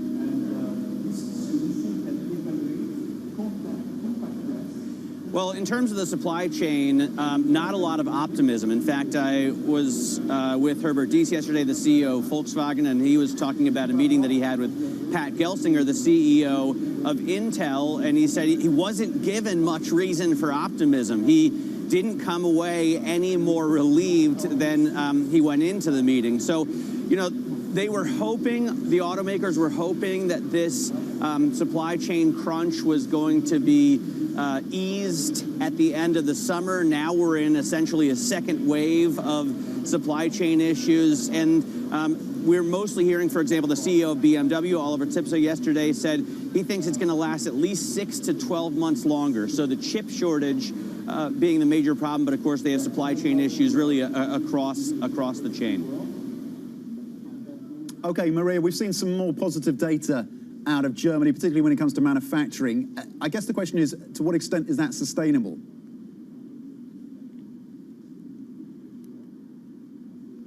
Well, in terms of the supply chain, not a lot of optimism. In fact, I was with Herbert Diess yesterday, the CEO of Volkswagen, and he was talking about a meeting that he had with Pat Gelsinger, the CEO of Intel, and he said he wasn't given much reason for optimism. He didn't come away any more relieved than he went into the meeting. So, you know, they were hoping, the automakers were hoping that this supply chain crunch was going to be eased at the end of the summer. Now we're in essentially a second wave of supply chain issues. And we're mostly hearing, for example, the CEO of BMW, Oliver Zipse, yesterday said he thinks it's going to last at least 6 to 12 months longer. So the chip shortage being the major problem, but of course they have supply chain issues really across the chain. Okay, Maria, we've seen some more positive data out of Germany, particularly when it comes to manufacturing. I guess the question is, to what extent is that sustainable?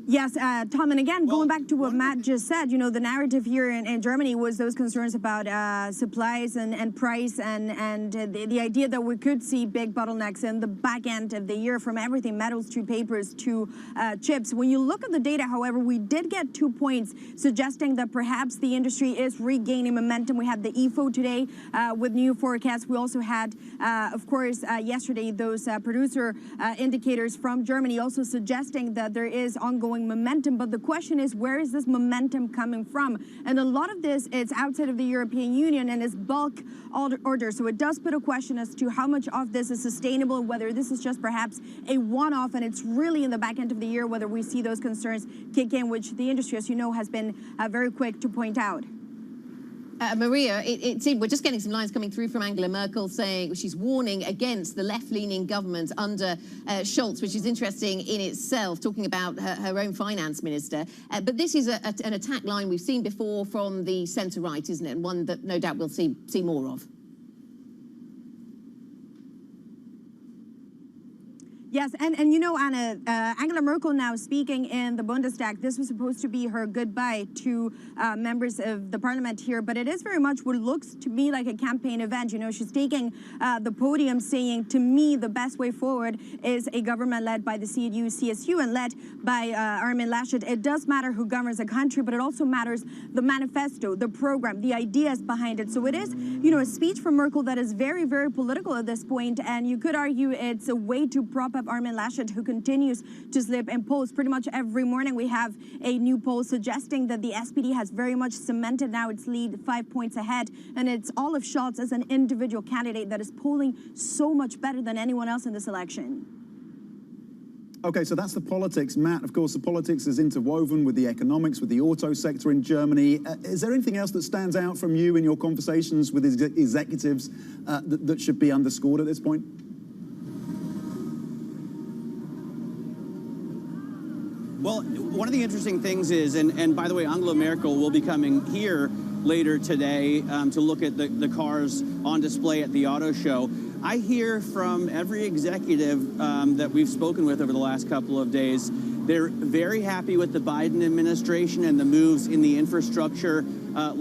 Yes, Tom, and again, going back to what Matt just said, you know, the narrative here in Germany was those concerns about supplies and price and the idea that we could see big bottlenecks in the back end of the year from everything, metals to papers to chips. When you look at the data, however, we did get 2 points suggesting that perhaps the industry is regaining momentum. We had the IFO today with new forecasts. We also had, of course, yesterday, those producer indicators from Germany also suggesting that there is ongoing momentum, but the question is, where is this momentum coming from? And a lot of this is outside of the European Union and is bulk order. So it does put a question as to how much of this is sustainable, whether this is just perhaps a one-off, and it's really in the back end of the year whether we see those concerns kick in, which the industry, as you know, has been very quick to point out. Maria, it seemed we're just getting some lines coming through from Angela Merkel saying she's warning against the left-leaning government under Scholz, which is interesting in itself, talking about her own finance minister. But this is an attack line we've seen before from the centre-right, isn't it? And one that no doubt we'll see more of. Yes, and you know, Anna, Angela Merkel now speaking in the Bundestag. This was supposed to be her goodbye to members of the parliament here, but it is very much what looks to me like a campaign event. You know, she's taking the podium saying, to me, the best way forward is a government led by the CDU, CSU, and led by Armin Laschet. It does matter who governs a country, but it also matters the manifesto, the program, the ideas behind it. So it is, you know, a speech from Merkel that is very, very political at this point, and you could argue it's a way to prop up Armin Laschet, who continues to slip in polls. Pretty much every morning we have a new poll suggesting that the SPD has very much cemented now its lead 5 points ahead, and it's Olaf Scholz as an individual candidate that is polling so much better than anyone else in this election. Okay, so that's the politics. Matt, of course, the politics is interwoven with the economics, with the auto sector in Germany. Is there anything else that stands out from you in your conversations with executives that should be underscored at this point? Well, one of the interesting things is, and by the way, Angela Merkel will be coming here later today to look at the cars on display at the auto show. I hear from every executive that we've spoken with over the last couple of days, they're very happy with the Biden administration and the moves in the infrastructure the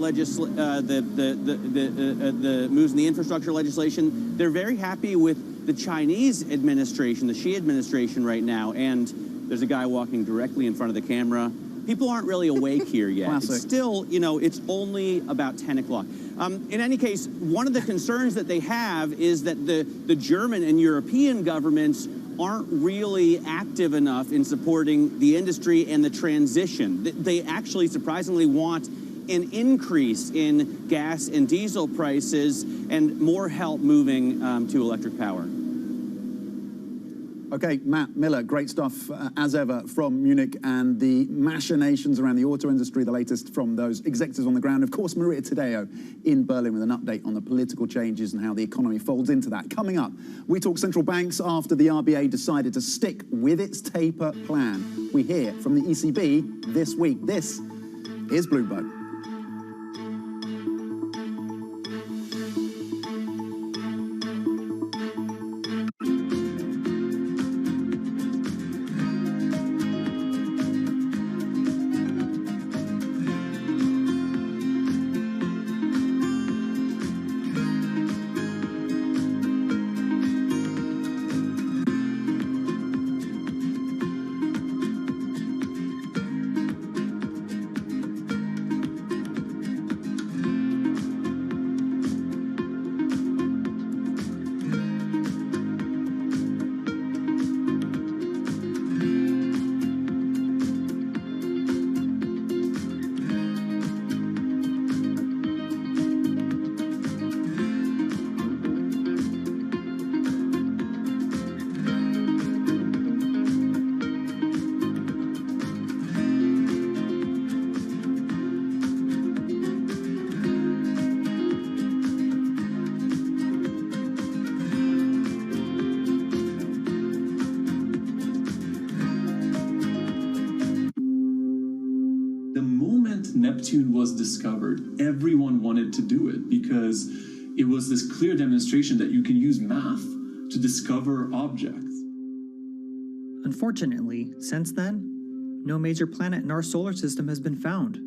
moves in the infrastructure legislation. They're very happy with the Chinese administration, the Xi administration right now, and there's a guy walking directly in front of the camera. People aren't really awake here yet. It's still, you know, it's only about 10 o'clock. In any case, one of the concerns that they have is that the German and European governments aren't really active enough in supporting the industry and the transition. They actually surprisingly want an increase in gas and diesel prices and more help moving to electric power. Okay, Matt Miller, great stuff as ever from Munich and the machinations around the auto industry, the latest from those executives on the ground. Of course, Maria Tadeo in Berlin with an update on the political changes and how the economy folds into that. Coming up, we talk central banks after the RBA decided to stick with its taper plan. We hear from the ECB this week. This Here's Bloomberg. Neptune was discovered, everyone wanted to do it because it was this clear demonstration that you can use math to discover objects. Unfortunately, since then, no major planet in our solar system has been found.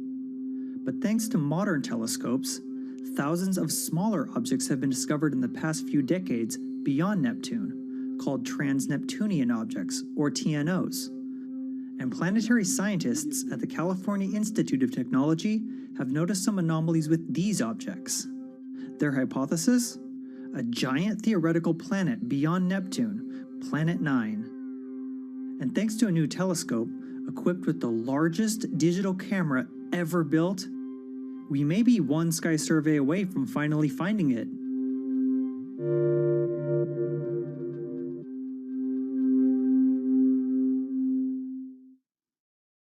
But thanks to modern telescopes, thousands of smaller objects have been discovered in the past few decades beyond Neptune, called trans-Neptunian objects, or TNOs. And planetary scientists at the California Institute of Technology have noticed some anomalies with these objects. Their hypothesis? A giant theoretical planet beyond Neptune, Planet 9. And thanks to a new telescope, equipped with the largest digital camera ever built, we may be one sky survey away from finally finding it.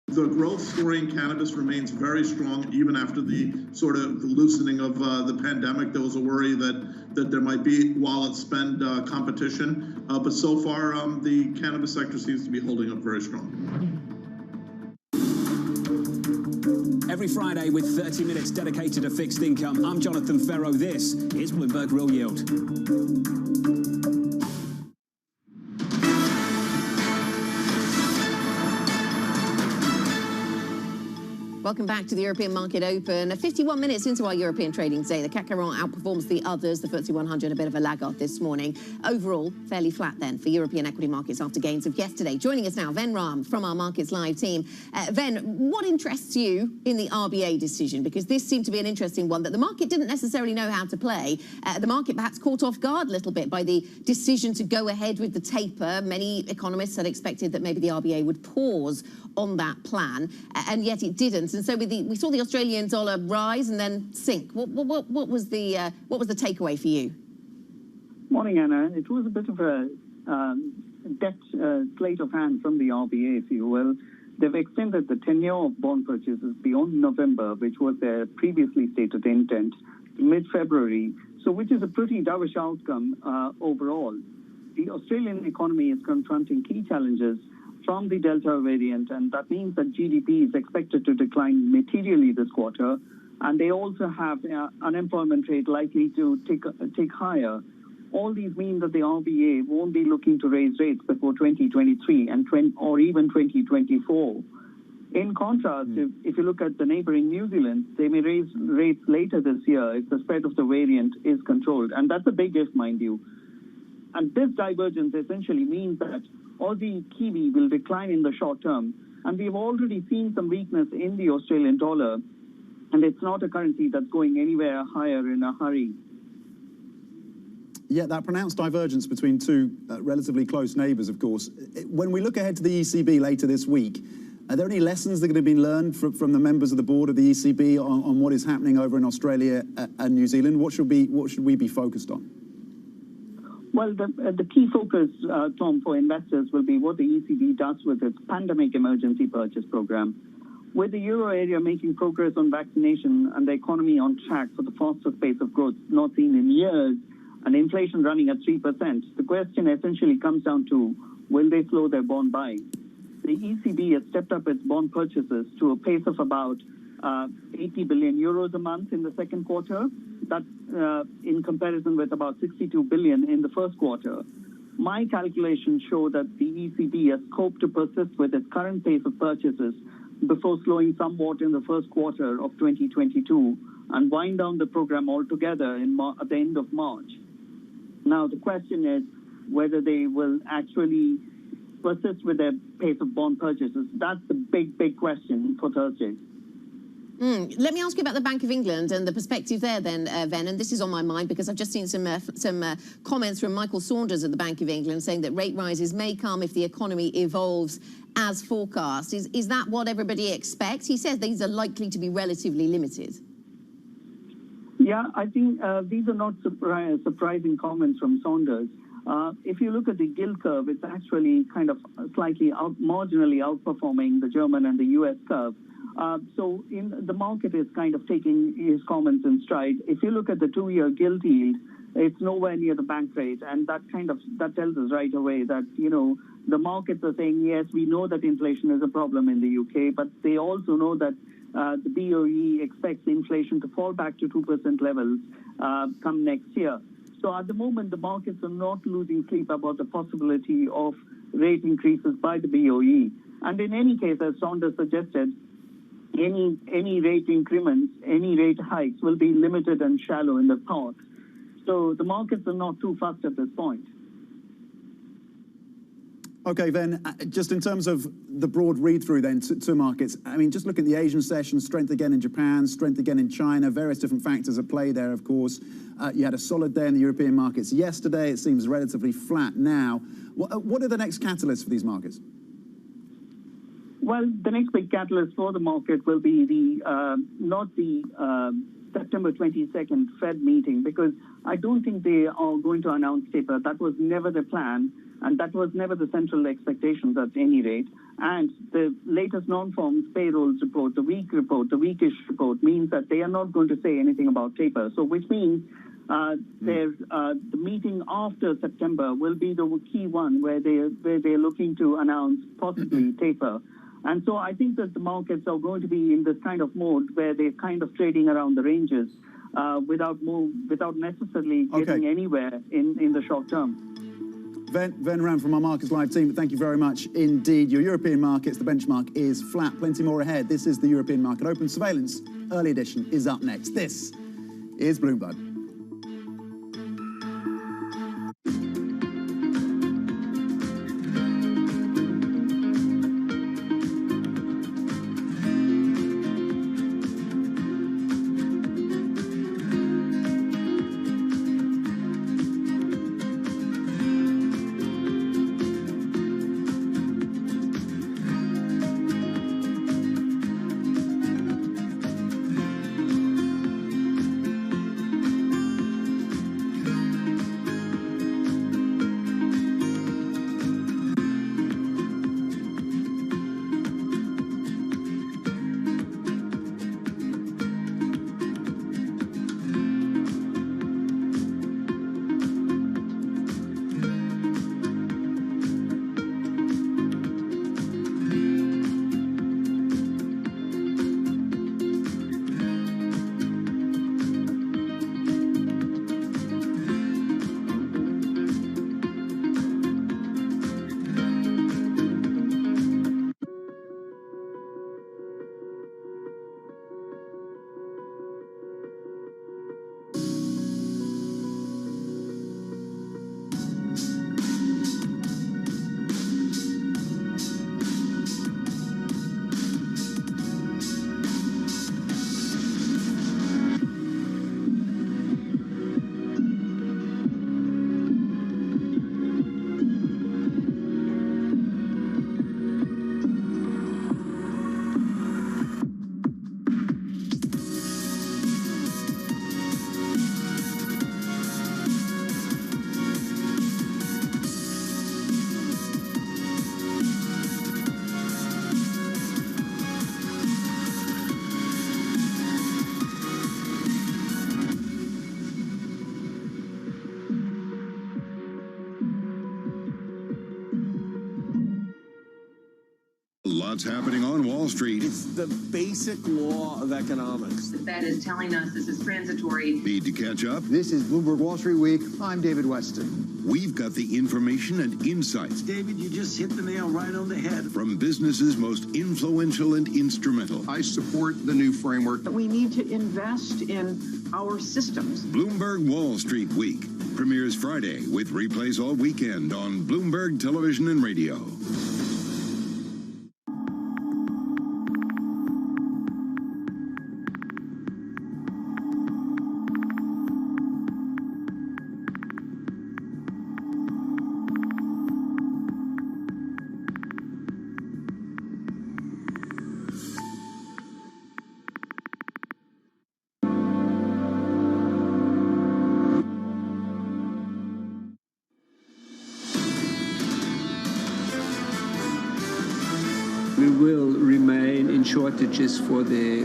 The growth story in cannabis remains very strong, even after the sort of loosening of the pandemic. There was a worry that there might be wallet spend competition, but so far the cannabis sector seems to be holding up very strong. Every Friday with 30 minutes dedicated to fixed income, I'm Jonathan Ferro. This is Bloomberg Real Yield. Welcome back to the European Market Open. 51 minutes into our European trading day, the CAC 40 outperforms the others. The FTSE 100 a bit of a laggard this morning. Overall, fairly flat then for European equity markets after gains of yesterday. Joining us now, Ven Ram from our Markets Live team. Ven, what interests you in the RBA decision? Because this seemed to be an interesting one that the market didn't necessarily know how to play. The market perhaps caught off guard a little bit by the decision to go ahead with the taper. Many economists had expected that maybe the RBA would pause on that plan, and yet it didn't. And so we saw the Australian dollar rise and then sink. What was the takeaway for you? Morning, Anna. It was a bit of a debt sleight of hand from the RBA, if you will. They've extended the tenure of bond purchases beyond November, which was their previously stated intent, to mid-February, so which is a pretty dovish outcome overall. The Australian economy is confronting key challenges from the Delta variant, and that means that GDP is expected to decline materially this quarter, and they also have unemployment rate likely to tick higher. All these mean that the RBA won't be looking to raise rates before 2023 or even 2024. In contrast, if you look at the neighboring New Zealand, they may raise rates later this year if the spread of the variant is controlled, and that's a big if, mind you. And this divergence essentially means that Aussie Kiwi will decline in the short term. And we've already seen some weakness in the Australian dollar, and it's not a currency that's going anywhere higher in a hurry. Yeah, that pronounced divergence between two relatively close neighbours, of course. When we look ahead to the ECB later this week, are there any lessons that are going to be learned from the members of the board of the ECB on what is happening over in Australia and New Zealand? What should we be focused on? Well, the key focus, Tom, for investors will be what the ECB does with its pandemic emergency purchase program. With the euro area making progress on vaccination and the economy on track for the fastest pace of growth not seen in years, and inflation running at 3%, the question essentially comes down to, will they slow their bond buying? The ECB has stepped up its bond purchases to a pace of about 80 billion euros a month in the second quarter. That's in comparison with about 62 billion in the first quarter. My calculations show that the ECB has scope to persist with its current pace of purchases before slowing somewhat in the first quarter of 2022 and wind down the program altogether at the end of March. Now, the question is whether they will actually persist with their pace of bond purchases. That's the big question for Thursday. Let me ask you about the Bank of England and the perspective there then, Ven, and this is on my mind because I've just seen some comments from Michael Saunders at the Bank of England saying that rate rises may come if the economy evolves as forecast. Is that what everybody expects? He says these are likely to be relatively limited. Yeah, I think these are not surprising comments from Saunders. If you look at the yield curve, it's actually kind of slightly marginally outperforming the German and the US curve. So the market is kind of taking his comments in stride. If you look at the 2-year gilt yield, it's nowhere near the bank rate, and that tells us right away that, you know, the markets are saying, yes, we know that inflation is a problem in the UK, but they also know that the BOE expects inflation to fall back to 2% levels come next year. So at the moment, the markets are not losing sleep about the possibility of rate increases by the BOE. And in any case, as Saunders suggested, any rate increments, any rate hikes will be limited and shallow in the thought. So the markets are not too fast at this point. Okay, then, just in terms of the broad read-through then to markets, I mean, just look at the Asian session, strength again in Japan, strength again in China, various different factors at play there, of course. You had a solid day in the European markets yesterday. It seems relatively flat now. What are the next catalysts for these markets? Well, the next big catalyst for the market will be not the September 22nd Fed meeting, because I don't think they are going to announce taper. That was never the plan, and that was never the central expectations at any rate. And the latest non-farm payrolls report, the weekish report, means that they are not going to say anything about taper. So which means the meeting after September will be the key one where they're looking to announce possibly taper. And so I think that the markets are going to be in this kind of mode where they're kind of trading around the ranges without necessarily getting anywhere in the short term. Ven Ram from our Markets Live team, thank you very much indeed. Your European markets, the benchmark is flat, plenty more ahead. This is the European Market Open Surveillance. Early edition is up next. This is Bloomberg. what's happening on Wall Street. It's the basic law of economics. The Fed is telling us this is transitory. Need to catch up? This is Bloomberg Wall Street Week. I'm David Weston. We've got the information and insights. David, you just hit the nail right on the head. From businesses most influential and instrumental. I support the new framework. We need to invest in our systems. Bloomberg Wall Street Week premieres Friday with replays all weekend on Bloomberg Television and Radio. We will remain in shortages for the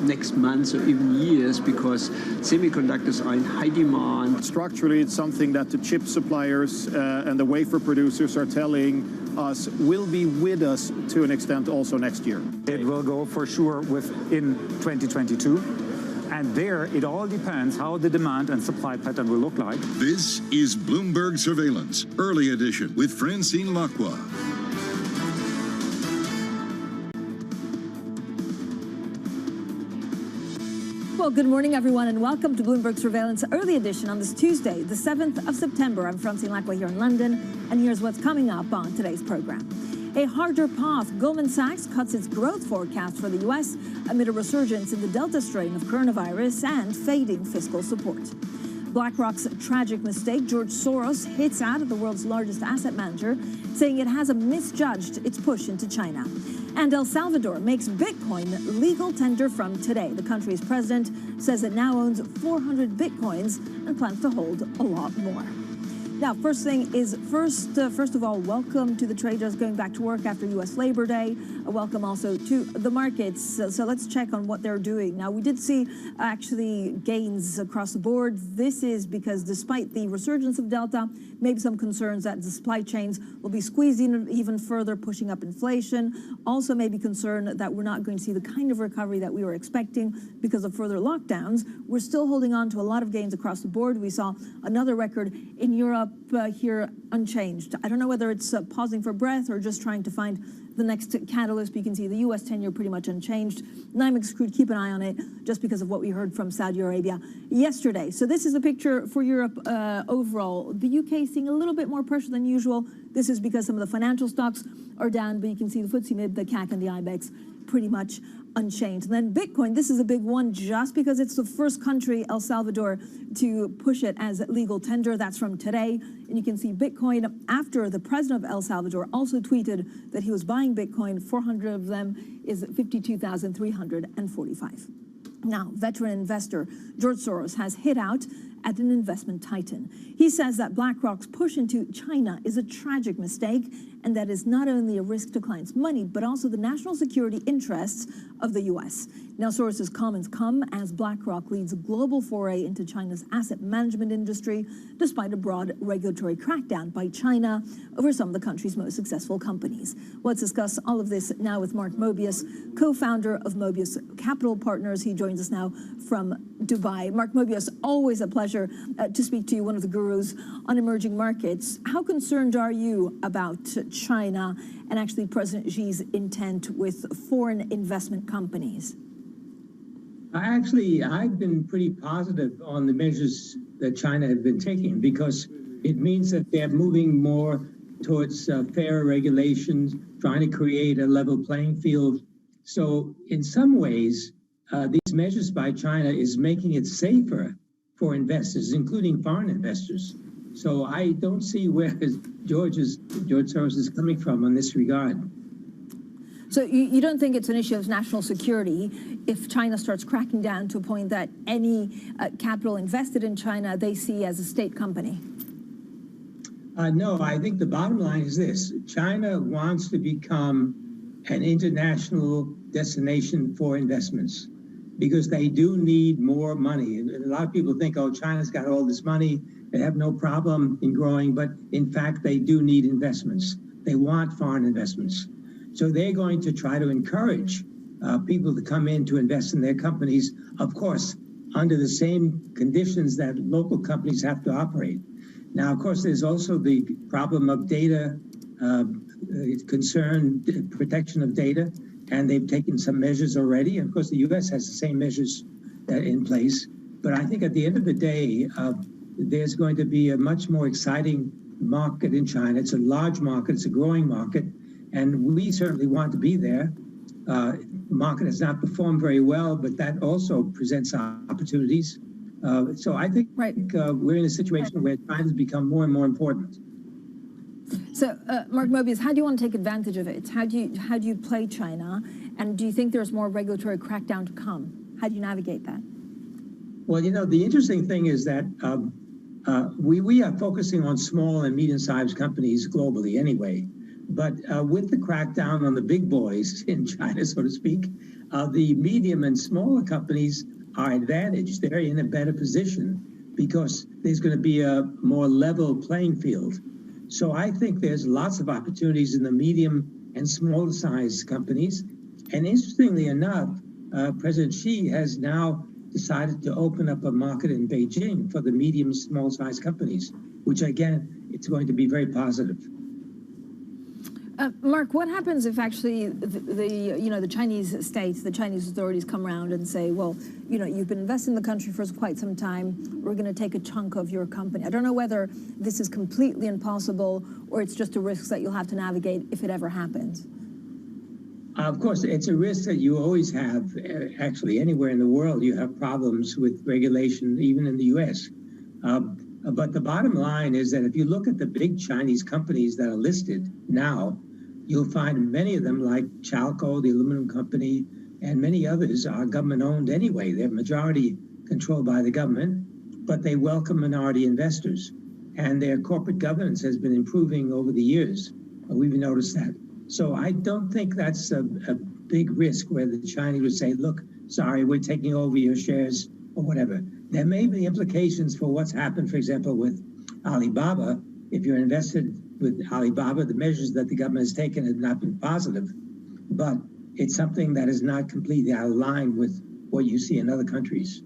next months or even years because semiconductors are in high demand. Structurally, it's something that the chip suppliers and the wafer producers are telling us will be with us to an extent also next year. It will go for sure within 2022. And there, it all depends how the demand and supply pattern will look like. This is Bloomberg Surveillance, early edition with Francine Lacqua. Well, good morning, everyone, and welcome to Bloomberg Surveillance Early Edition on this Tuesday, the 7th of September. I'm Francine Lacqua here in London, and here's what's coming up on today's program. A harder path. Goldman Sachs cuts its growth forecast for the U.S. amid a resurgence in the Delta strain of coronavirus and fading fiscal support. BlackRock's tragic mistake. George Soros hits out at the world's largest asset manager, saying it has misjudged its push into China. And El Salvador makes Bitcoin legal tender from today. The country's president says it now owns 400 Bitcoins and plans to hold a lot more. Now, first thing is first of all, welcome to the traders going back to work after U.S. Labor Day. Welcome also to the markets. So let's check on what they're doing. Now, we did see actually gains across the board. This is because despite the resurgence of Delta, maybe some concerns that the supply chains will be squeezing even further, pushing up inflation. Also maybe concern that we're not going to see the kind of recovery that we were expecting because of further lockdowns. We're still holding on to a lot of gains across the board. We saw another record in Europe here unchanged. I don't know whether it's pausing for breath or just trying to find the next catalyst. You can see the U.S. 10-year pretty much unchanged. NYMEX crude, keep an eye on it just because of what we heard from Saudi Arabia yesterday. So this is a picture for Europe overall. The UK seeing a little bit more pressure than usual. This is because some of the financial stocks are down, but you can see the FTSE Mid, the CAC, and the IBEX pretty much unchanged. And then Bitcoin, this is a big one just because it's the first country, El Salvador, to push it as legal tender. That's from today. And you can see Bitcoin after the president of El Salvador also tweeted that he was buying Bitcoin. 400 of them is 52,345. Now, veteran investor George Soros has hit out at an investment titan. He says that BlackRock's push into China is a tragic mistake and that is not only a risk to clients' money, but also the national security interests of the U.S. Now, Soros's comments come as BlackRock leads a global foray into China's asset management industry, despite a broad regulatory crackdown by China over some of the country's most successful companies. Let's discuss all of this now with Mark Mobius, co-founder of Mobius Capital Partners. He joins us now from Dubai. Mark Mobius, always a pleasure to speak to you, one of the gurus on emerging markets. How concerned are you about China and actually President Xi's intent with foreign investment companies? Actually, I've been pretty positive on the measures that China has been taking because it means that they're moving more towards fairer regulations, trying to create a level playing field. So in some ways, these measures by China is making it safer for investors, including foreign investors. So I don't see where George Soros is coming from on this regard. So you don't think it's an issue of national security if China starts cracking down to a point that any capital invested in China they see as a state company? No, I think the bottom line is this. China wants to become an international destination for investments because they do need more money. And a lot of people think, oh, China's got all this money. They have no problem in growing. But in fact, they do need investments. They want foreign investments. So they're going to try to encourage people to come in to invest in their companies, of course, under the same conditions that local companies have to operate. Now, of course, there's also the problem of data concern, protection of data, and they've taken some measures already. Of course, the U.S. has the same measures in place. But I think at the end of the day, there's going to be a much more exciting market in China. It's a large market. It's a growing market. And we certainly want to be there. The market has not performed very well, but that also presents opportunities. So I think we're in a situation where China's become more and more important. So, Mark Mobius, how do you want to take advantage of it? How do you play China? And do you think there's more regulatory crackdown to come? How do you navigate that? Well, you know, the interesting thing is that we are focusing on small and medium-sized companies globally anyway. But with the crackdown on the big boys in China, so to speak, the medium and smaller companies are advantaged. They're in a better position because there's going to be a more level playing field. So I think there's lots of opportunities in the medium and smaller sized companies. And interestingly enough, President Xi has now decided to open up a market in Beijing for the medium and small sized companies, which again, it's going to be very positive. Mark, what happens if actually the Chinese states, the Chinese authorities come around and say, well, you know, you've been investing in the country for quite some time. We're going to take a chunk of your company. I don't know whether this is completely impossible or it's just a risk that you'll have to navigate if it ever happens. Of course, it's a risk that you always have. Actually, anywhere in the world, you have problems with regulation, even in the U.S. But the bottom line is that if you look at the big Chinese companies that are listed now, you'll find many of them, like Chalco, the aluminum company, and many others are government-owned anyway. They're majority controlled by the government, but they welcome minority investors. And their corporate governance has been improving over the years. We've noticed that. So I don't think that's a big risk where the Chinese would say, look, sorry, we're taking over your shares or whatever. There may be implications for what's happened, for example, with Alibaba. If you're invested with Alibaba, the measures that the government has taken have not been positive, but it's something that is not completely out of line with what you see in other countries.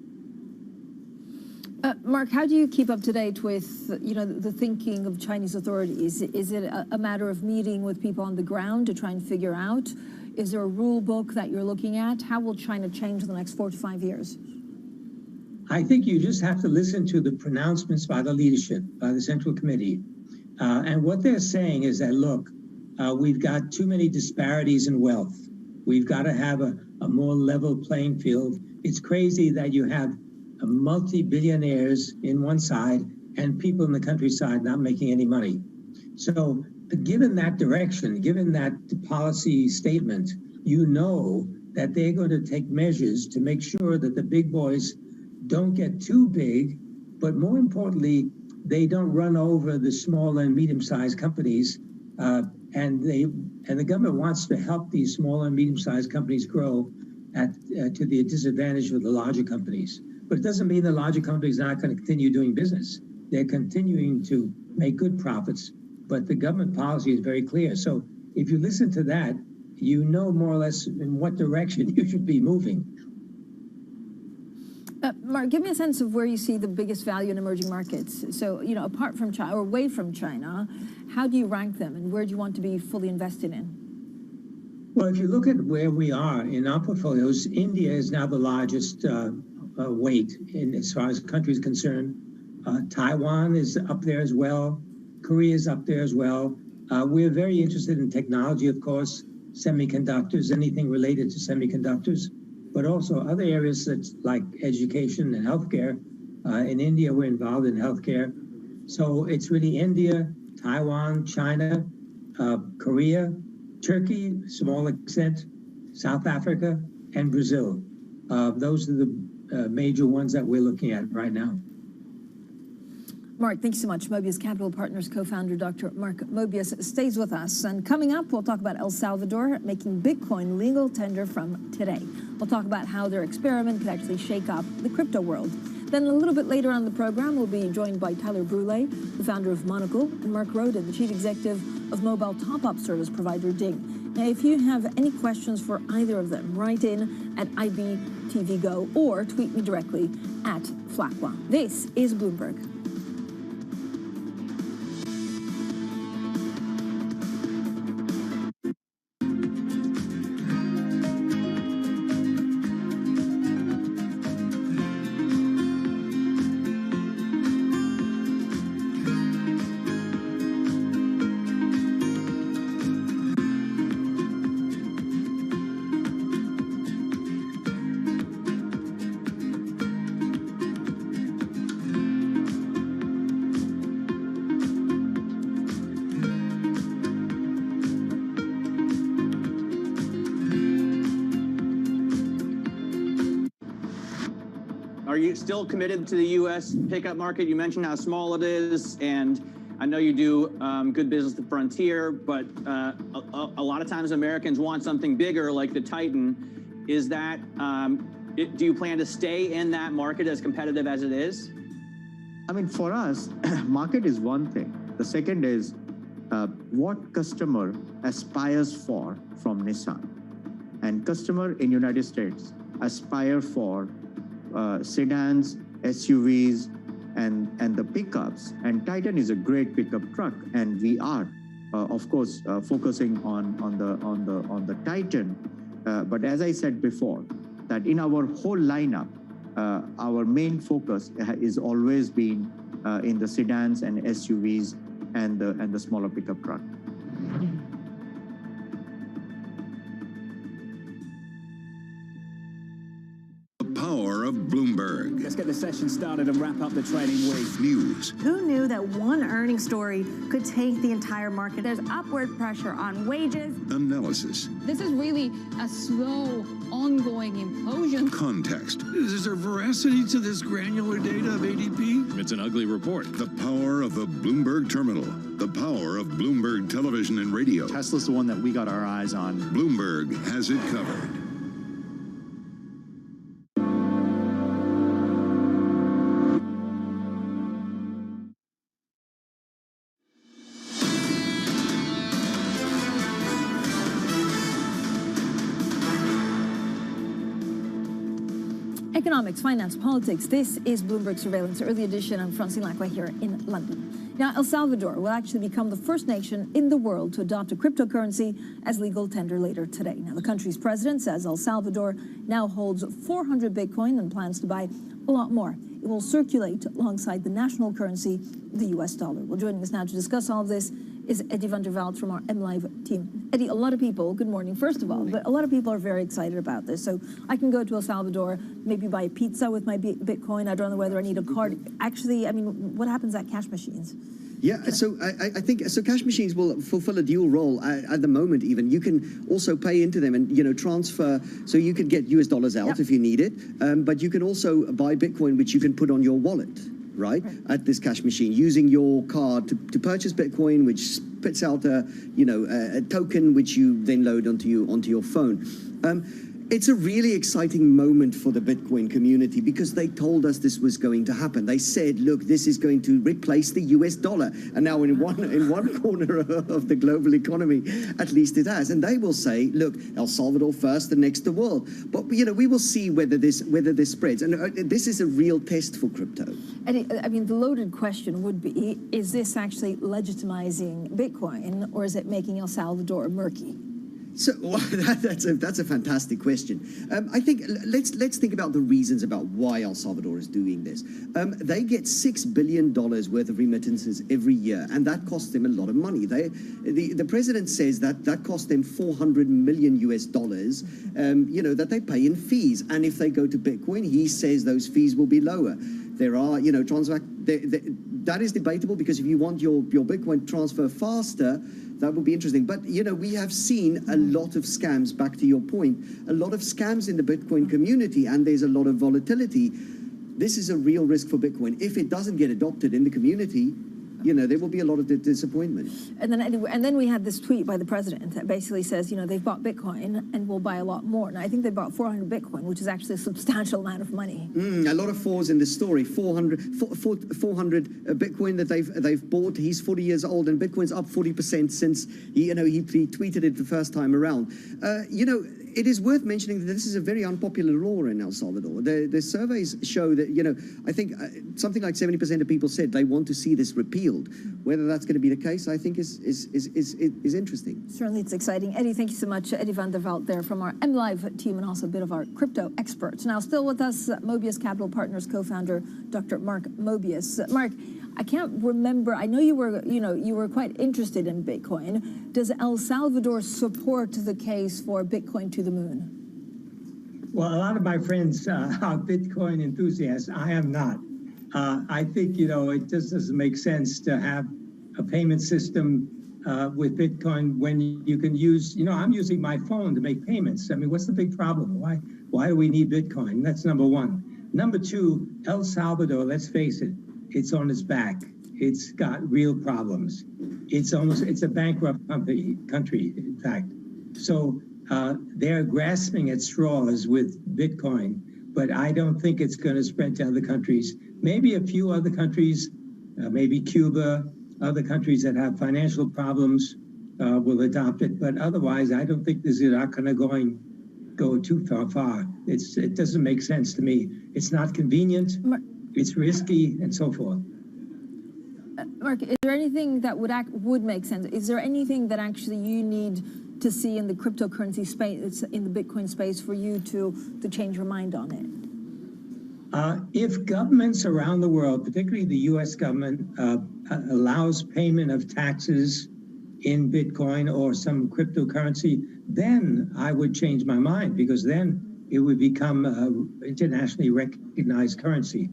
Mark, how do you keep up to date with, the thinking of Chinese authorities? Is it a matter of meeting with people on the ground to try and figure out? Is there a rule book that you're looking at? How will China change in the next 4 to 5 years? I think you just have to listen to the pronouncements by the leadership, by the Central Committee. And what they're saying is that, look, we've got too many disparities in wealth. We've got to have a more level playing field. It's crazy that you have multi-billionaires in one side and people in the countryside not making any money. So given that direction, given that policy statement, you know that they're going to take measures to make sure that the big boys don't get too big, but more importantly, they don't run over the small and medium-sized companies. And the government wants to help these small and medium-sized companies grow to the disadvantage of the larger companies. But it doesn't mean the larger companies are not going to continue doing business. They're continuing to make good profits, but the government policy is very clear. So if you listen to that, you know more or less in what direction you should be moving. Mark, give me a sense of where you see the biggest value in emerging markets. So, apart from China or away from China, how do you rank them and where do you want to be fully invested in? Well, if you look at where we are in our portfolios, India is now the largest weight as far as the country is concerned. Taiwan is up there as well. Korea is up there as well. We're very interested in technology, of course, semiconductors, anything related to semiconductors, but also other areas like education and healthcare. In India, we're involved in healthcare. So it's really India, Taiwan, China, Korea, Turkey, small extent, South Africa, and Brazil. Those are the major ones that we're looking at right now. Mark, thanks so much. Mobius Capital Partners co-founder Dr. Mark Mobius stays with us. And coming up, we'll talk about El Salvador making Bitcoin legal tender from today. We'll talk about how their experiment could actually shake up the crypto world. Then a little bit later on the program, we'll be joined by Tyler Brule, the founder of Monocle, and Mark Roden, the chief executive of mobile top-up service provider Ding. Now, if you have any questions for either of them, write in at IBTVGo or tweet me directly at Flacqua. This is Bloomberg. Are you still committed to the U.S. pickup market? You mentioned how small it is, and I know you do good business at the frontier, but a lot of times Americans want something bigger like the Titan. Is that, do you plan to stay in that market as competitive as it is? I mean, for us, market is one thing. The second is what customer aspires for from Nissan. And customer in United States aspire for sedans, SUVs, and the pickups. And Titan is a great pickup truck, and we are, of course, focusing on the Titan. But as I said before, that in our whole lineup, our main focus is always been in the sedans and SUVs and the smaller pickup truck. Power of Bloomberg. Let's get the session started and wrap up the trading week. News. Who knew that one earnings story could take the entire market? There's upward pressure on wages. Analysis. This is really a slow, ongoing implosion. Context. Is there veracity to this granular data of ADP? It's an ugly report. The power of the Bloomberg terminal. The power of Bloomberg television and radio. Tesla's the one that we got our eyes on. Bloomberg has it covered. Economics, finance, politics. This is Bloomberg Surveillance, early edition. I'm Francine Lacqua here in London. Now, El Salvador will actually become the first nation in the world to adopt a cryptocurrency as legal tender later today. Now, the country's president says El Salvador now holds 400 Bitcoin and plans to buy a lot more. It will circulate alongside the national currency, the US dollar. Well, joining us now to discuss all of this is Eddie van der Veld from our MLive team. Eddie, a lot of people, good morning, first of all, but a lot of people are very excited about this. So I can go to El Salvador, maybe buy a pizza with my Bitcoin. I don't know whether I need a card. Actually, I mean, what happens at cash machines? Yeah, so I think so. Cash machines will fulfill a dual role at the moment. Even you can also pay into them and transfer. So you could get US dollars out if you need it, but you can also buy Bitcoin, which you can put on your wallet, right, at this cash machine using your card to purchase Bitcoin, which spits out a token which you then load onto your phone. It's a really exciting moment for the Bitcoin community because they told us this was going to happen. They said, look, this is going to replace the US dollar. And now in one corner of the global economy, at least it has. And they will say, look, El Salvador first, the next the world. But we will see whether this spreads. And this is a real test for crypto. Eddie, I mean, the loaded question would be, is this actually legitimizing Bitcoin, or is it making El Salvador murky? So that's a fantastic question. I think let's think about the reasons about why El Salvador is doing this. They get $6 billion worth of remittances every year, and that costs them a lot of money. The president says that costs them $400 million US dollars, that they pay in fees. And if they go to Bitcoin, he says those fees will be lower. There are, that is debatable because if you want your Bitcoin transfer faster, that would be interesting. But, we have seen a lot of scams, back to your point, a lot of scams in the Bitcoin community, and there's a lot of volatility. This is a real risk for Bitcoin. If it doesn't get adopted in the community, you know, there will be a lot of disappointment. And then we had this tweet by the president that basically says, you know, they've bought Bitcoin and will buy a lot more. And I think they bought 400 Bitcoin, which is actually a substantial amount of money. A lot of fours in this story. 400 Bitcoin that they've bought. He's 40 years old, and Bitcoin's up 40% since he tweeted it the first time around. You know, it is worth mentioning that this is a very unpopular law in El Salvador. The surveys show that, you know, I think something like 70% of people said they want to see this repealed. Whether that's going to be the case, I think is interesting. Certainly, it's exciting. Eddie, thank you so much. Eddie van der Veld there from our MLive team and also a bit of our crypto experts. Now, still with us, Mobius Capital Partners co-founder, Dr. Mark Mobius. Mark, I can't remember. I know you were quite interested in Bitcoin. Does El Salvador support the case for Bitcoin to the moon? Well, a lot of my friends are Bitcoin enthusiasts. I am not. I think, you know, it just doesn't make sense to have a payment system with Bitcoin when you can use, you know, I'm using my phone to make payments. I mean, what's the big problem? Why do we need Bitcoin? That's number one. Number two, El Salvador, let's face it, it's on its back. It's got real problems. It's a bankrupt country, in fact. So they're grasping at straws with Bitcoin, but I don't think it's going to spread to other countries. Maybe a few other countries, maybe Cuba, other countries that have financial problems will adopt it. But otherwise, I don't think this is not going to go too far. It doesn't make sense to me. It's not convenient. It's risky, and so forth. Mark, is there anything that would make sense? Is there anything that actually you need to see in the cryptocurrency space, in the Bitcoin space, for you to change your mind on it? If governments around the world, particularly the U.S. government, allows payment of taxes in Bitcoin or some cryptocurrency, then I would change my mind, because then it would become internationally recognized currency.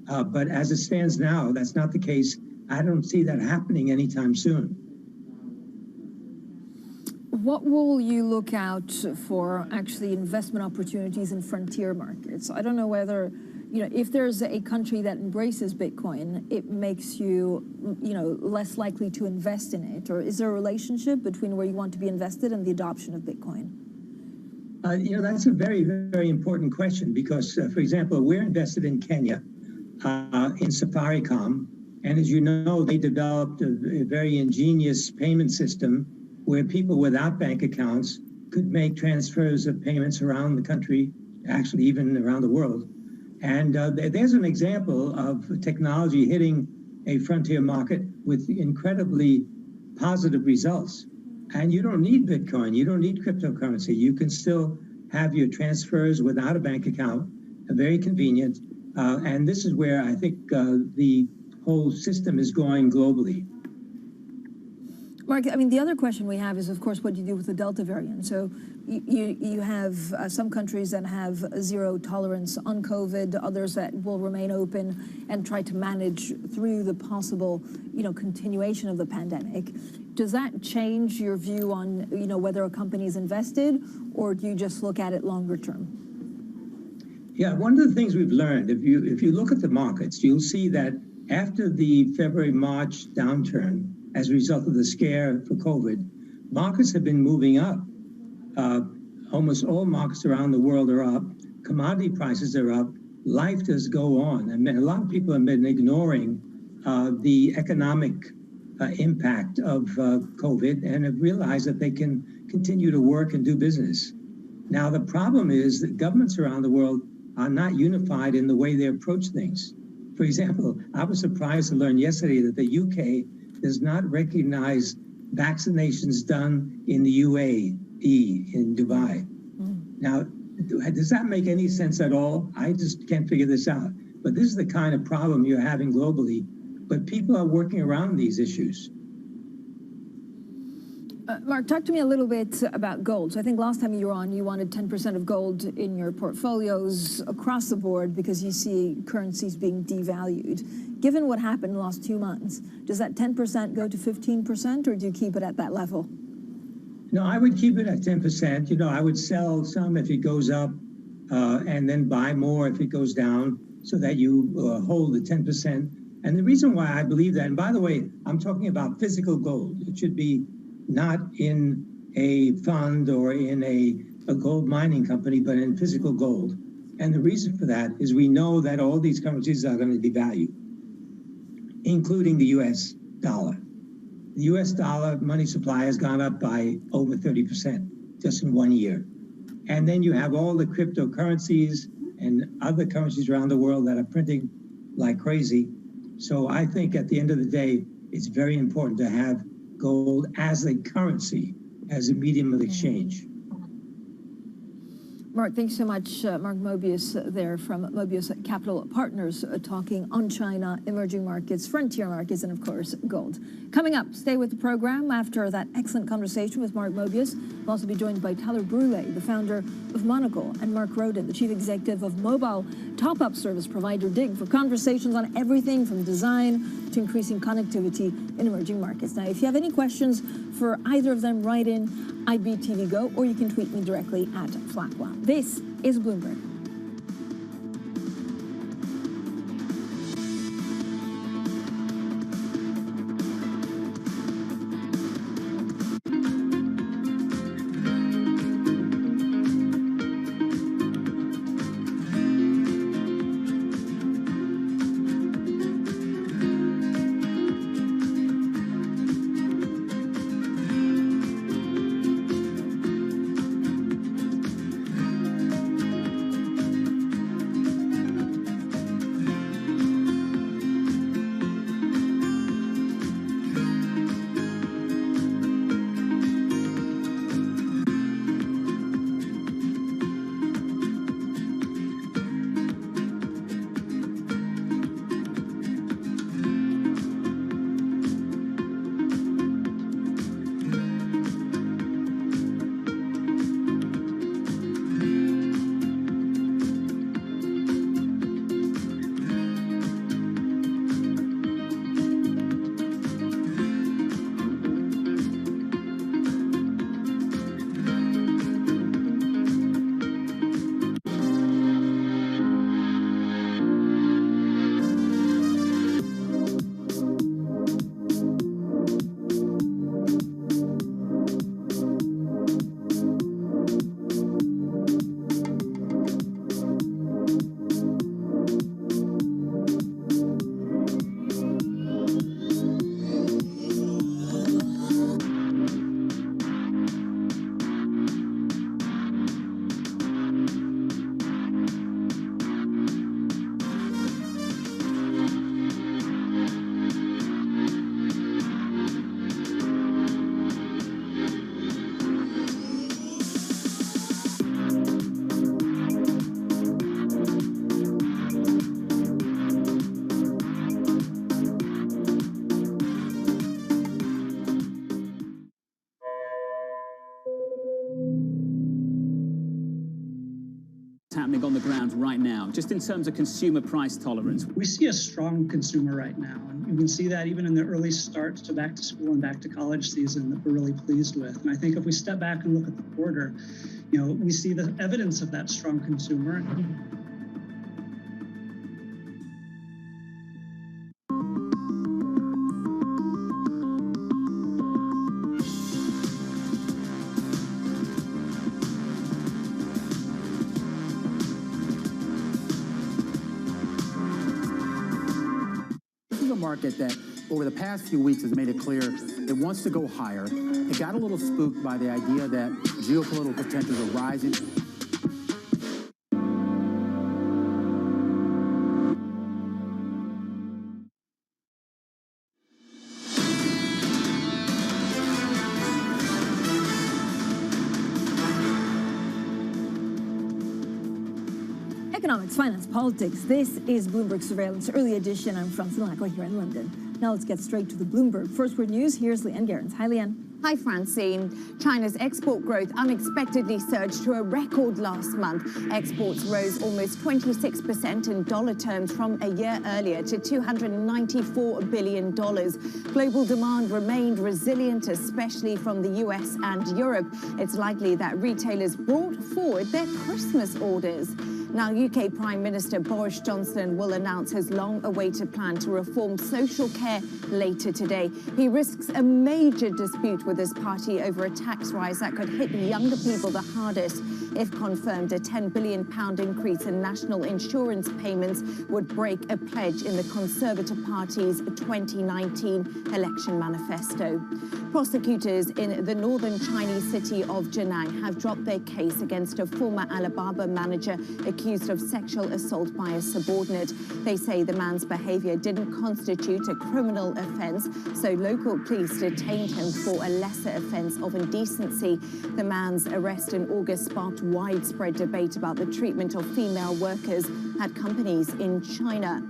But as it stands now, that's not the case. I don't see that happening anytime soon. What will you look out for actually investment opportunities in frontier markets? I don't know whether, you know, if there's a country that embraces Bitcoin, it makes you, you know, less likely to invest in it. Or is there a relationship between where you want to be invested and the adoption of Bitcoin? You know, that's a very, very important question, because, for example, we're invested in Kenya. In Safaricom, and as you know, they developed a very ingenious payment system where people without bank accounts could make transfers of payments around the country, actually even around the world. And there's an example of technology hitting a frontier market with incredibly positive results. And you don't need Bitcoin, you don't need cryptocurrency. You can still have your transfers without a bank account, very convenient. And this is where I think the whole system is going globally. Mark, I mean, the other question we have is, of course, what do you do with the Delta variant? So you have some countries that have zero tolerance on COVID, others that will remain open and try to manage through the possible, you know, continuation of the pandemic. Does that change your view on, you know, whether a company is invested, or do you just look at it longer term? Yeah, one of the things we've learned, if you look at the markets, you'll see that after the February-March downturn, as a result of the scare for COVID, markets have been moving up. Almost all markets around the world are up. Commodity prices are up. Life does go on. I mean, a lot of people have been ignoring the economic impact of COVID and have realized that they can continue to work and do business. Now, the problem is that governments around the world are not unified in the way they approach things. For example, I was surprised to learn yesterday that the UK does not recognize vaccinations done in the UAE, in Dubai. Now, does that make any sense at all? I just can't figure this out. But this is the kind of problem you're having globally. But people are working around these issues. Mark, talk to me a little bit about gold. So I think last time you were on, you wanted 10% of gold in your portfolios across the board because you see currencies being devalued. Given what happened in the last 2 months, does that 10% go to 15%, or do you keep it at that level? No, I would keep it at 10%. You know, I would sell some if it goes up and then buy more if it goes down, so that you hold the 10% And the reason why I believe that, and by the way, I'm talking about physical gold. It should be not in a fund or in a gold mining company, but in physical gold. And the reason for that is we know that all these currencies are going to devalue, including the US dollar. The US dollar money supply has gone up by over 30% just in 1 year. And then you have all the cryptocurrencies and other currencies around the world that are printing like crazy. So I think at the end of the day, it's very important to have gold as a currency, as a medium of exchange. Mark, thanks so much. Mark Mobius there from Mobius Capital Partners talking on China, emerging markets, frontier markets, and of course, gold. Coming up, stay with the program after that excellent conversation with Mark Mobius. We'll also be joined by Tyler Brule, the founder of Monocle, and Mark Roden, the chief executive of mobile top-up service provider Dig, for conversations on everything from design to increasing connectivity in emerging markets. Now, if you have any questions for either of them, write in IBTV Go, or you can tweet me directly at Flackwell. This is Bloomberg. Happening on the ground right now, just in terms of consumer price tolerance? We see a strong consumer right now, and you can see that even in the early starts to back to school and back to college season that we're really pleased with. And I think if we step back and look at the quarter, you know, we see the evidence of that strong consumer. Market that over the past few weeks has made it clear it wants to go higher. It got a little spooked by the idea that geopolitical tensions are rising. Economics, finance, politics. This is Bloomberg Surveillance Early Edition. I'm Francine Lacqua here in London. Now let's get straight to the Bloomberg First Word News. Here's Leanne Gerrans. Hi, Leanne. Hi, Francine. China's export growth unexpectedly surged to a record last month. Exports rose almost 26% in dollar terms from a year earlier to $294 billion. Global demand remained resilient, especially from the US and Europe. It's likely that retailers brought forward their Christmas orders. Now, UK Prime Minister Boris Johnson will announce his long-awaited plan to reform social care later today. He risks a major dispute with his party over a tax rise that could hit younger people the hardest. If confirmed, a £10 billion increase in national insurance payments would break a pledge in the Conservative Party's 2019 election manifesto. Prosecutors in the northern Chinese city of Jinan have dropped their case against a former Alibaba manager accused of sexual assault by a subordinate. They say the man's behavior didn't constitute a criminal offence, so local police detained him for a lesser offence of indecency. The man's arrest in August sparked widespread debate about the treatment of female workers at companies in China.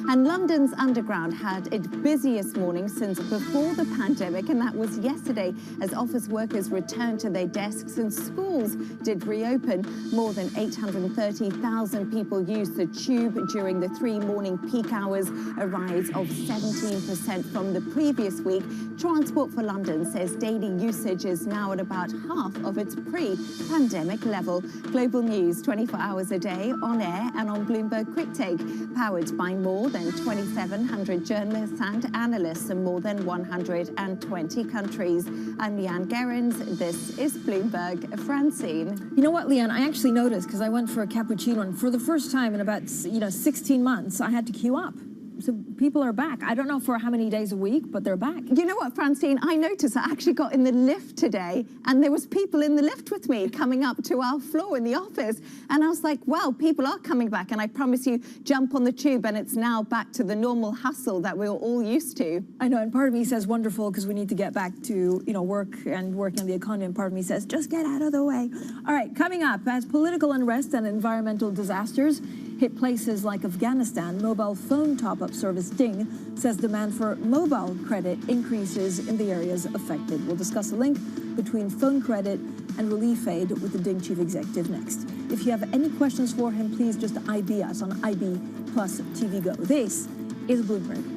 And London's Underground had its busiest morning since before the pandemic, and that was yesterday as office workers returned to their desks and schools did reopen. More than 830,000 people used the tube during the 3 morning peak hours, a rise of 17% from the previous week. Transport for London says daily usage is now at about half of its pre-pandemic level. Global news 24 hours a day on air and on Bloomberg Quick Take, powered by more than 2,700 journalists and analysts in more than 120 countries. I'm Leanne Gerrans. This is Bloomberg. Francine. You know what, Leanne? I actually noticed because I went for a cappuccino, and for the first time in about 16 months, I had to queue up. So people are back. I don't know for how many days a week, but they're back. You know what, Francine? I noticed I actually got in the lift today, and there was people in the lift with me coming up to our floor in the office. And I was like, well, people are coming back. And I promise you, jump on the tube, and it's now back to the normal hustle that we're all used to. I know, and part of me says wonderful because we need to get back to, work and working on the economy. And part of me says, just get out of the way. All right, coming up, as political unrest and environmental disasters hit places like Afghanistan, mobile phone top-up service Ding says demand for mobile credit increases in the areas affected. We'll discuss a link between phone credit and relief aid with the Ding chief executive next. If you have any questions for him, please just IB us on IB plus TV Go. This is Bloomberg.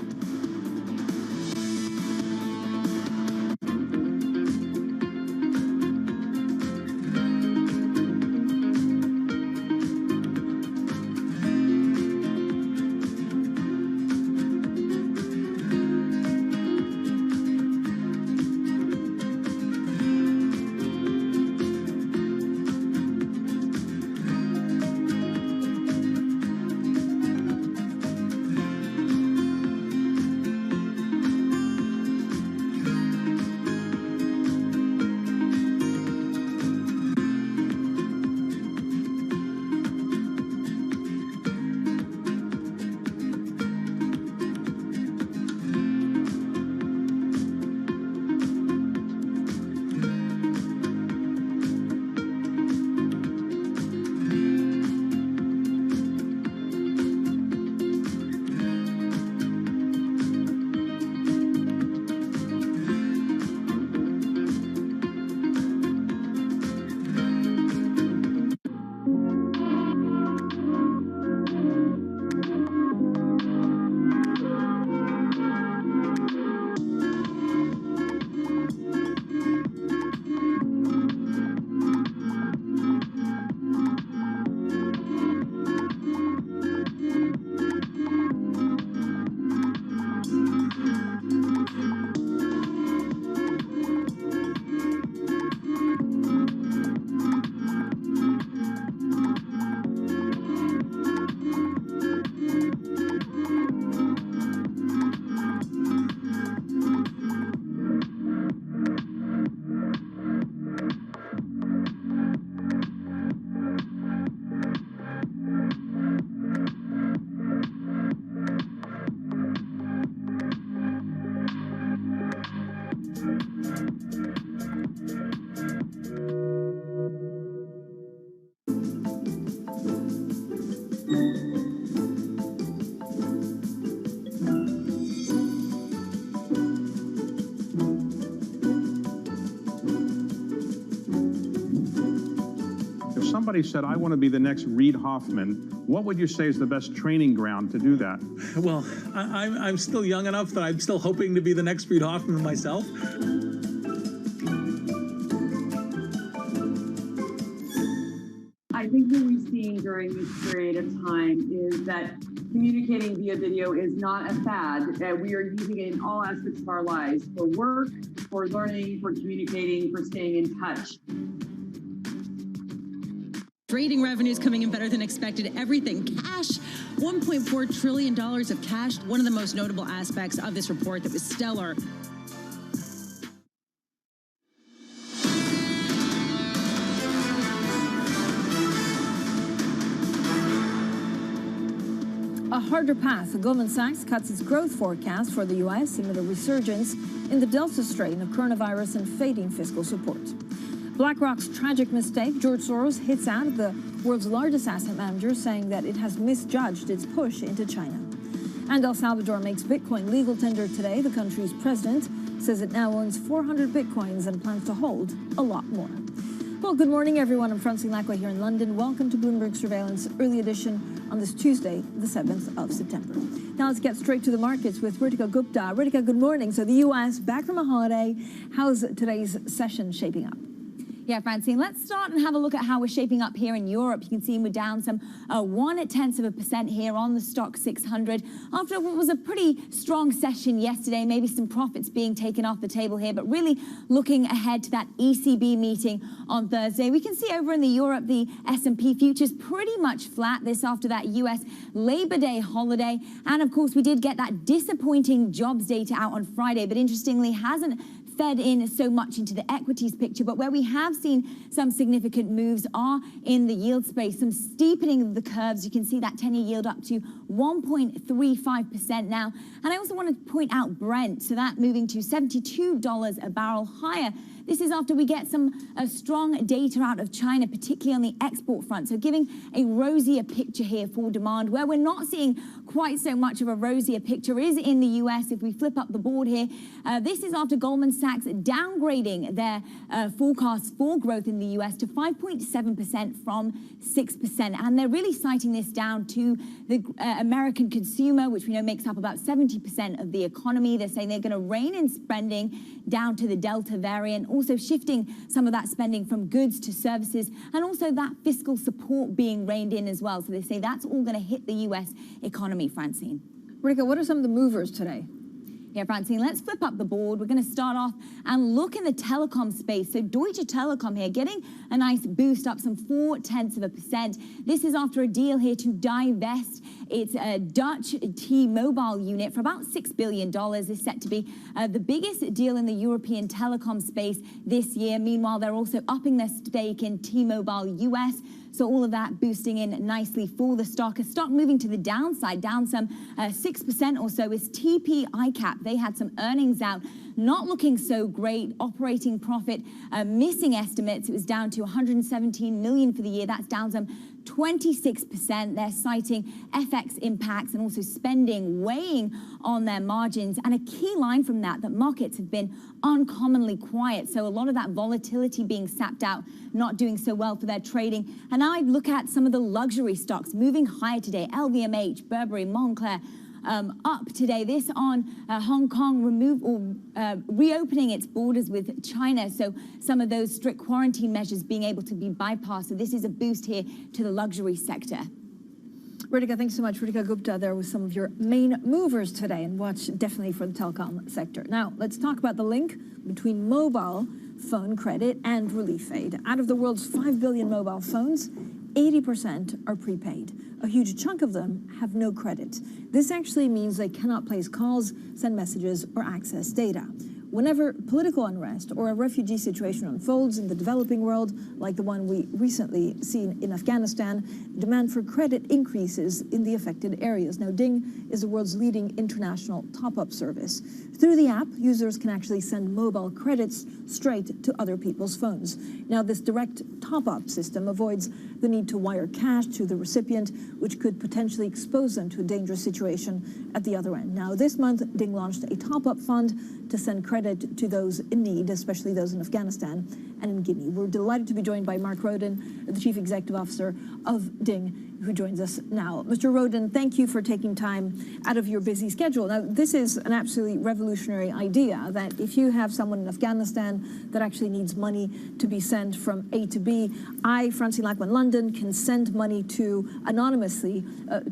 somebody said, I want to be the next Reid Hoffman, what would you say is the best training ground to do that? Well, I'm still young enough that I'm still hoping to be the next Reid Hoffman myself. I think what we've seen during this period of time is that communicating via video is not a fad. We are using it in all aspects of our lives, for work, for learning, for communicating, for staying in touch. Trading revenues coming in better than expected. Everything cash, $1.4 trillion of cash. One of the most notable aspects of this report that was stellar. A harder path. Goldman Sachs cuts its growth forecast for the U.S. amid a resurgence in the Delta strain of coronavirus and fading fiscal support. BlackRock's tragic mistake. George Soros hits out at the world's largest asset manager, saying that it has misjudged its push into China. And El Salvador makes Bitcoin legal tender today. The country's president says it now owns 400 Bitcoins and plans to hold a lot more. Well, good morning, everyone. I'm Francine Lacqua here in London. Welcome to Bloomberg Surveillance Early Edition on this Tuesday, the 7th of September. Now let's get straight to the markets with Ritika Gupta. Ritika, good morning. So the U.S. back from a holiday. How's today's session shaping up? Yeah, Francine, let's start and have a look at how we're shaping up here in Europe. You can see we're down some 0.1% here on the stock 600 after what was a pretty strong session yesterday. Maybe some profits being taken off the table here, but really looking ahead to that ECB meeting on Thursday. We can see over in the Europe, the S&P futures pretty much flat this after that US Labor Day holiday. And of course, we did get that disappointing jobs data out on Friday, but interestingly hasn't fed in so much into the equities picture. But where we have seen some significant moves are in the yield space, some steepening of the curves. You can see that 10-year yield up to 1.35% now. And I also want to point out Brent, so that moving to $72 a barrel higher. This is after we get some strong data out of China, particularly on the export front. So giving a rosier picture here for demand. Where we're not seeing quite so much of a rosier picture is in the US. If we flip up the board here, this is after Goldman Sachs downgrading their forecast for growth in the US to 5.7% from 6%. And they're really citing this down to the American consumer, which we know makes up about 70% of the economy. They're saying they're going to rein in spending down to the Delta variant, also shifting some of that spending from goods to services, and also that fiscal support being reined in as well. So they say that's all going to hit the US economy, Francine. Rika, what are some of the movers today? Yeah, Francine, let's flip up the board. We're going to start off and look in the telecom space. So Deutsche Telekom here getting a nice boost up some 0.4%. This is after a deal here to divest its Dutch T-Mobile unit for about $6 billion. This is set to be the biggest deal in the European telecom space this year. Meanwhile, they're also upping their stake in T-Mobile US. So all of that boosting in nicely for the stock. A stock moving to the downside, down some 6% or so, is TP ICAP. They had some earnings out, not looking so great. Operating profit missing estimates. It was down to $117 million for the year. That's down some 26%. They're citing FX impacts and also spending weighing on their margins. And a key line from that markets have been uncommonly quiet. So a lot of that volatility being sapped out, not doing so well for their trading. And now I look at some of the luxury stocks moving higher today. LVMH, Burberry, Moncler, up today. This on Hong Kong reopening its borders with China. So some of those strict quarantine measures being able to be bypassed. So this is a boost here to the luxury sector. Ritika, thanks so much. Ritika Gupta there with some of your main movers today, and watch definitely for the telecom sector. Now, let's talk about the link between mobile phone credit and relief aid. Out of the world's 5 billion mobile phones, 80% are prepaid. A huge chunk of them have no credit. This actually means they cannot place calls, send messages, or access data. Whenever political unrest or a refugee situation unfolds in the developing world, like the one we recently seen in Afghanistan, demand for credit increases in the affected areas. Now, Ding is the world's leading international top-up service. Through the app, users can actually send mobile credits straight to other people's phones. Now, this direct top-up system avoids the need to wire cash to the recipient, which could potentially expose them to a dangerous situation at the other end. Now, this month, Ding launched a top-up fund to send credit to those in need, especially those in Afghanistan and in Guinea. We're delighted to be joined by Mark Roden, the Chief Executive Officer of Ding. who joins us now. Mr. Roden, thank you for taking time out of your busy schedule. Now, this is an absolutely revolutionary idea that if you have someone in Afghanistan that actually needs money to be sent from A to B, I, Francine Lacqua in London, can send money anonymously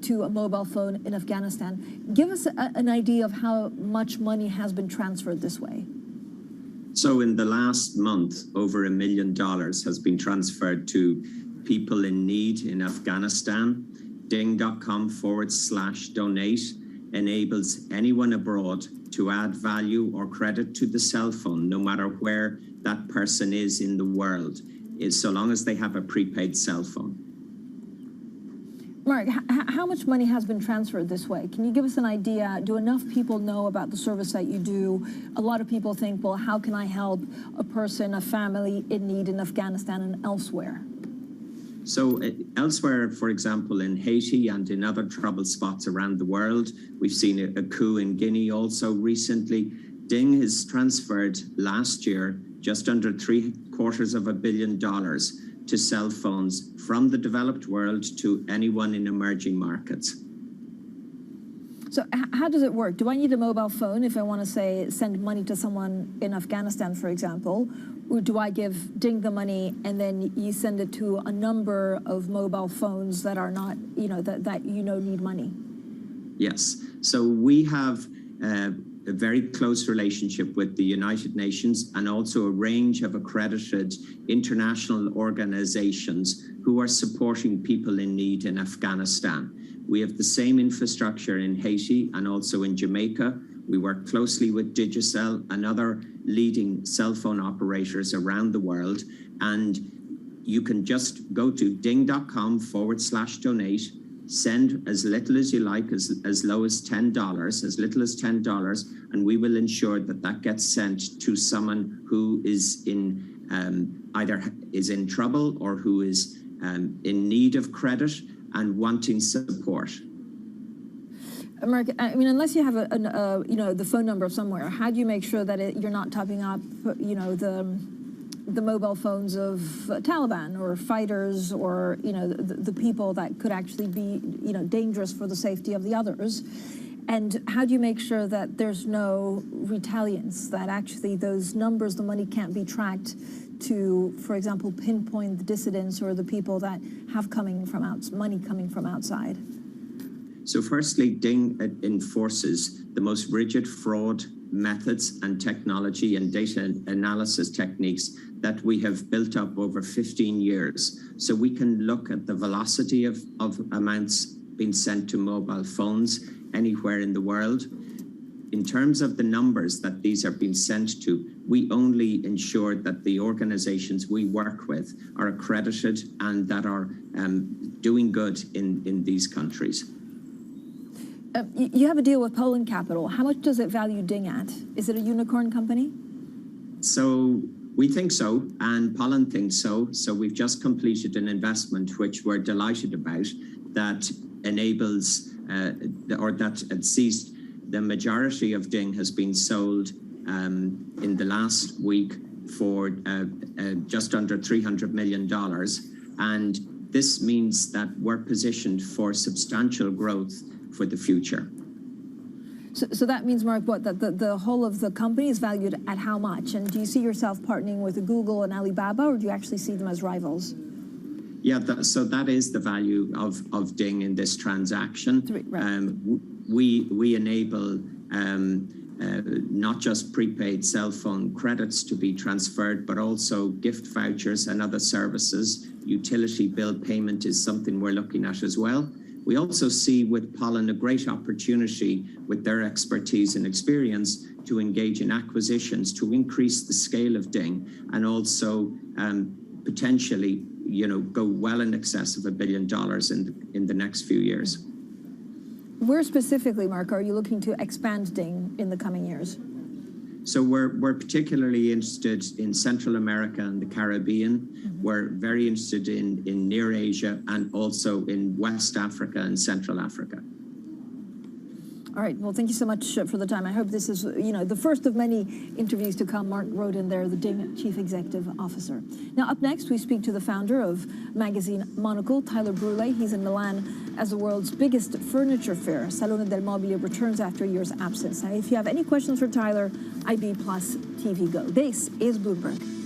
to a mobile phone in Afghanistan. Give us an idea of how much money has been transferred this way. So in the last month, over $1 million has been transferred to people in need in Afghanistan. Ding.com/donate enables anyone abroad to add value or credit to the cell phone, no matter where that person is in the world, so long as they have a prepaid cell phone. Mark, how much money has been transferred this way? Can you give us an idea? Do enough people know about the service that you do? A lot of people think, well, how can I help a person, a family in need in Afghanistan and elsewhere? So elsewhere, for example, in Haiti and in other troubled spots around the world, we've seen a coup in Guinea also recently. Ding has transferred last year just under $750 million to cell phones from the developed world to anyone in emerging markets. So how does it work? Do I need a mobile phone if I want to, say, send money to someone in Afghanistan, for example? Or do I give Ding the money and then you send it to a number of mobile phones that are not, that need money? Yes. So we have a very close relationship with the United Nations and also a range of accredited international organizations who are supporting people in need in Afghanistan. We have the same infrastructure in Haiti and also in Jamaica. We work closely with Digicel and other leading cell phone operators around the world. And you can just go to ding.com/donate, send as little as you like, as low as $10, as little as $10, and we will ensure that that gets sent to someone who is in either is in trouble or who is in need of credit and wanting support. Mark, I mean, unless you have the phone number somewhere, how do you make sure that you're not topping up, the mobile phones of Taliban or fighters or, the people that could actually be, dangerous for the safety of the others? And how do you make sure that there's no retaliance, that actually those numbers, the money can't be tracked to, for example, pinpoint the dissidents or the people that have money coming from outside? So firstly, Ding enforces the most rigid fraud methods and technology and data analysis techniques that we have built up over 15 years. So we can look at the velocity of amounts being sent to mobile phones anywhere in the world. In terms of the numbers that these are being sent to, we only ensure that the organizations we work with are accredited and that are doing good in these countries. You have a deal with Poland Capital. How much does it value Ding at? Is it a unicorn company? So we think so, and Poland thinks so. So we've just completed an investment which we're delighted about that enables that sees the majority of Ding has been sold in the last week for just under $300 million. And this means that we're positioned for substantial growth for the future. So that means, Mark, what, that the whole of the company is valued at how much? And do you see yourself partnering with Google and Alibaba, or do you actually see them as rivals? Yeah, so that is the value of Ding in this transaction. We enable not just prepaid cell phone credits to be transferred, but also gift vouchers and other services. Utility bill payment is something we're looking at as well. We also see with Poland a great opportunity with their expertise and experience to engage in acquisitions to increase the scale of Ding and also potentially, go well in excess of $1 billion in the next few years. Where specifically, Mark, are you looking to expand Ding in the coming years? So we're particularly interested in Central America and the Caribbean. We're very interested in Near Asia and also in West Africa and Central Africa. All right. Well, thank you so much for the time. I hope this is, the first of many interviews to come. Mark Roden there, the Ding Chief Executive Officer. Now, up next, we speak to the founder of magazine Monocle, Tyler Brûlé. He's in Milan as the world's biggest furniture fair. Salone del Mobile returns after a year's absence. Now, if you have any questions for Tyler, IB Plus TV Go. This is Bloomberg.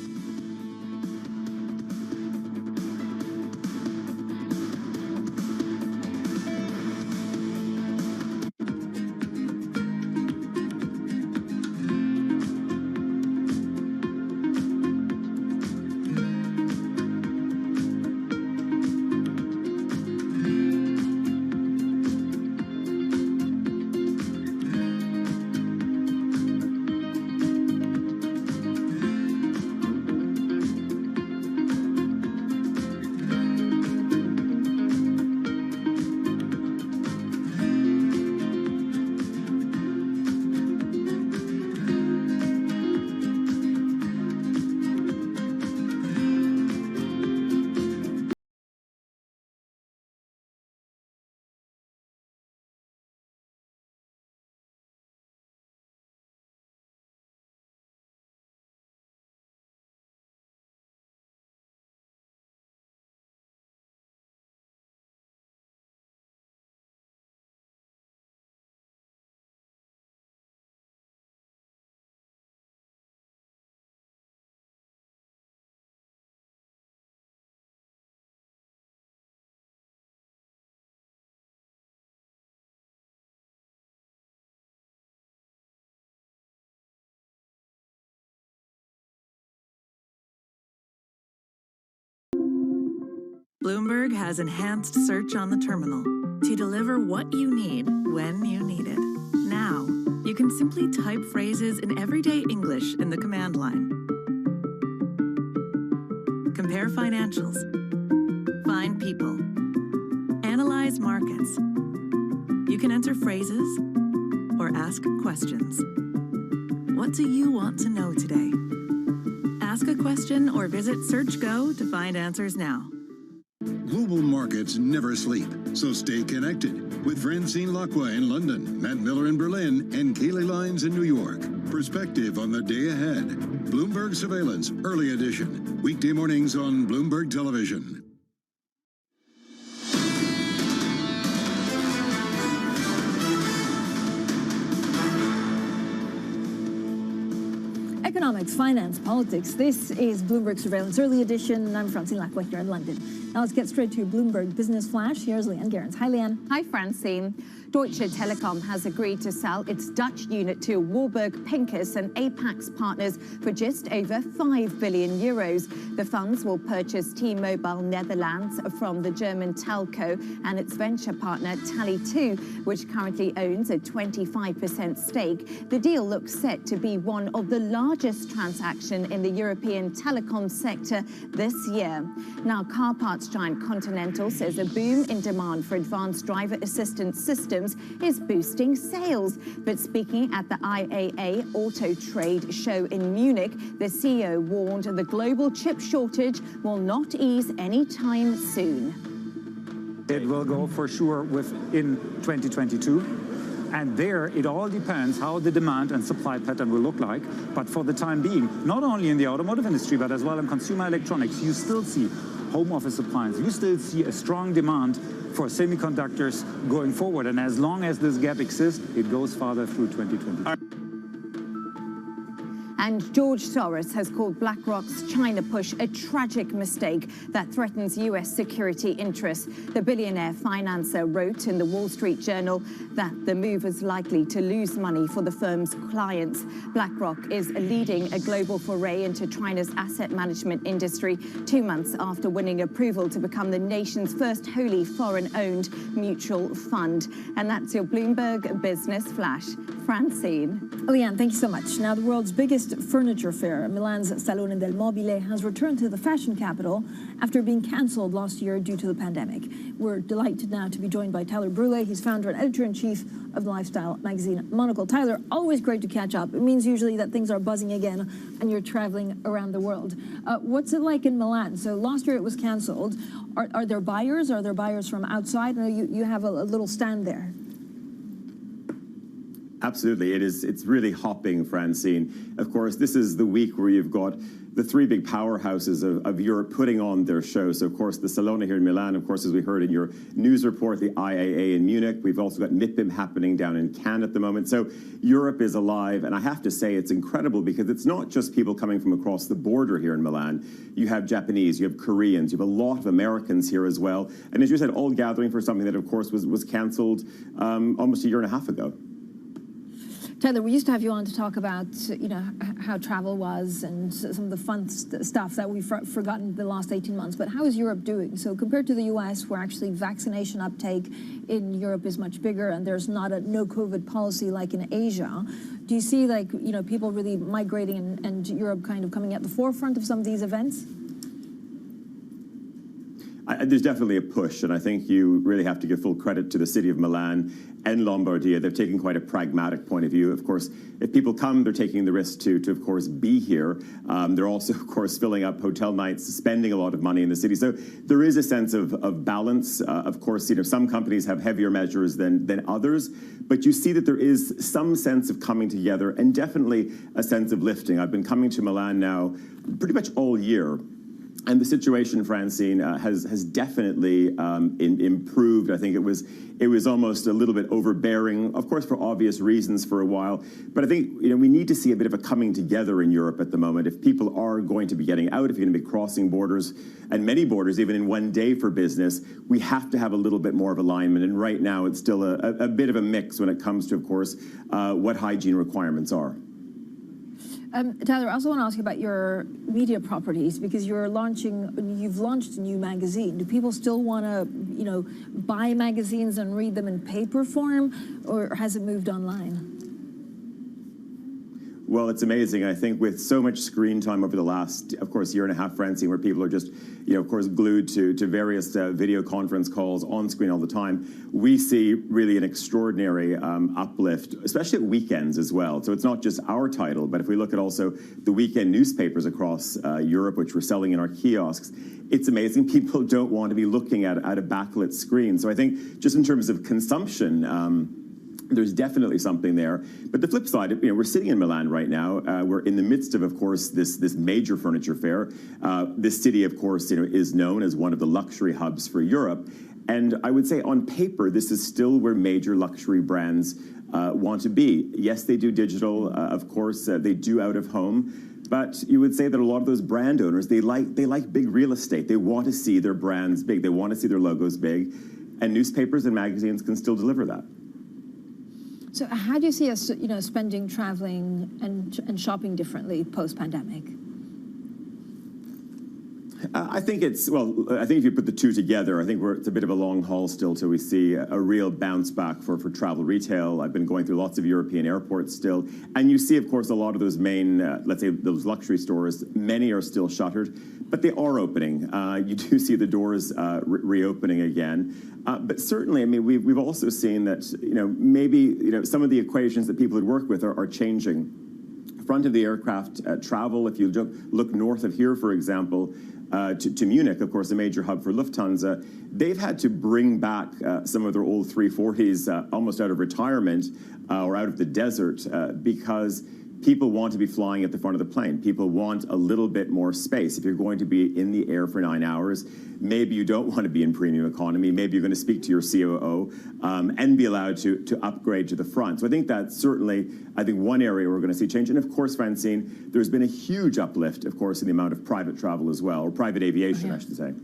Bloomberg has enhanced search on the terminal to deliver what you need when you need it. Now, you can simply type phrases in everyday English in the command line. Compare financials. Find people. Analyze markets. You can enter phrases or ask questions. What do you want to know today? Ask a question or visit SearchGo to find answers now. Global markets never sleep, so stay connected with Francine Lacqua in London, Matt Miller in Berlin, and Kaylee Lyons in New York. Perspective on the day ahead. Bloomberg Surveillance, Early Edition. Weekday mornings on Bloomberg Television. Economics, finance, politics. This is Bloomberg Surveillance Early Edition. I'm Francine Lacqua here in London. Now let's get straight to Bloomberg Business Flash. Here's Leanne Gerrans. Hi, Leanne. Hi, Francine. Deutsche Telekom has agreed to sell its Dutch unit to Warburg Pincus and Apax partners for just over €5 billion. The funds will purchase T-Mobile Netherlands from the German telco and its venture partner Tele2, which currently owns a 25% stake. The deal looks set to be one of the largest transactions in the European telecom sector this year. Now, car parts giant Continental says a boom in demand for advanced driver assistance systems is boosting sales. But speaking at the IAA Auto Trade show in Munich, the CEO warned the global chip shortage will not ease anytime soon. It will go for sure within 2022. And there, it all depends how the demand and supply pattern will look like. But for the time being, not only in the automotive industry, but as well in consumer electronics, you still see home office appliances. You still see a strong demand for semiconductors going forward. And as long as this gap exists, it goes farther through 2020. And George Soros has called BlackRock's China push a tragic mistake that threatens U.S. security interests. The billionaire financier wrote in the Wall Street Journal that the move is likely to lose money for the firm's clients. BlackRock is leading a global foray into China's asset management industry 2 months after winning approval to become the nation's first wholly foreign-owned mutual fund. And that's your Bloomberg Business Flash. Francine. Leanne, thank you so much. Now, the world's biggest furniture fair, Milan's Salone del Mobile, has returned to the fashion capital after being canceled last year due to the pandemic. We're delighted now to be joined by Tyler Brûlé. He's founder and editor-in-chief of the lifestyle magazine Monocle. Tyler, always great to catch up. It means usually that things are buzzing again and you're traveling around the world. What's it like in Milan? So last year it was canceled. Are there buyers? Are there buyers from outside? I know you have a little stand there. Absolutely. It's really hopping, Francine. Of course, this is the week where you've got the three big powerhouses of Europe putting on their show. So, of course, the Salone here in Milan, of course, as we heard in your news report, the IAA in Munich. We've also got MIPIM happening down in Cannes at the moment. So Europe is alive. And I have to say it's incredible because it's not just people coming from across the border here in Milan. You have Japanese, you have Koreans, you have a lot of Americans here as well. And as you said, all gathering for something that, of course, was canceled almost a year and a half ago. Tyler, we used to have you on to talk about, how travel was and some of the fun stuff that we've forgotten the last 18 months. But how is Europe doing? So compared to the U.S., where actually vaccination uptake in Europe is much bigger and there's not a no-COVID policy like in Asia, do you see, people really migrating and Europe kind of coming at the forefront of some of these events? There's definitely a push, and I think you really have to give full credit to the city of Milan and Lombardia. They've taken quite a pragmatic point of view. Of course, if people come, they're taking the risk to of course, be here. They're also, of course, filling up hotel nights, spending a lot of money in the city. So there is a sense of balance. Of course, some companies have heavier measures than others, but you see that there is some sense of coming together and definitely a sense of lifting. I've been coming to Milan now pretty much all year. And the situation, Francine, has definitely improved. I think it was almost a little bit overbearing, of course, for obvious reasons for a while. But I think we need to see a bit of a coming together in Europe at the moment. If people are going to be getting out, if you're going to be crossing borders, and many borders, even in one day for business, we have to have a little bit more of alignment. And right now, it's still a bit of a mix when it comes to, of course, what hygiene requirements are. Tyler, I also want to ask you about your media properties because you've launched a new magazine. Do people still want to, buy magazines and read them in paper form, or has it moved online? Well, it's amazing. I think with so much screen time over the last, of course, year and a half, Francine, where people are just, of course, glued to various video conference calls on screen all the time, we see really an extraordinary uplift, especially at weekends as well. So it's not just our title, but if we look at also the weekend newspapers across Europe, which we're selling in our kiosks, it's amazing. People don't want to be looking at a backlit screen. So I think just in terms of consumption, there's definitely something there. But the flip side, we're sitting in Milan right now. We're in the midst of course, this major furniture fair. This city, of course, is known as one of the luxury hubs for Europe. And I would say on paper, this is still where major luxury brands want to be. Yes, they do digital. Of course, they do out of home. But you would say that a lot of those brand owners, they like big real estate. They want to see their brands big. They want to see their logos big. And newspapers and magazines can still deliver that. So how do you see us, spending, traveling, and shopping differently post-pandemic? I think I think if you put the two together, I think it's a bit of a long haul still till we see a real bounce back for travel retail. I've been going through lots of European airports still. And you see, of course, a lot of those main, let's say, those luxury stores, many are still shuttered, but they are opening. You do see the doors reopening again. But certainly, I mean, we've also seen that, maybe, some of the equations that people had worked with are changing. Front of the aircraft travel, if you look north of here, for example, to Munich, of course, a major hub for Lufthansa, they've had to bring back some of their old 340s almost out of retirement or out of the desert because people want to be flying at the front of the plane. People want a little bit more space. If you're going to be in the air for 9 hours, maybe you don't want to be in premium economy. Maybe you're going to speak to your COO and be allowed to upgrade to the front. So I think that's certainly, one area we're going to see change. And of course, Francine, there's been a huge uplift, of course, in the amount of private travel as well, or private aviation, I should say.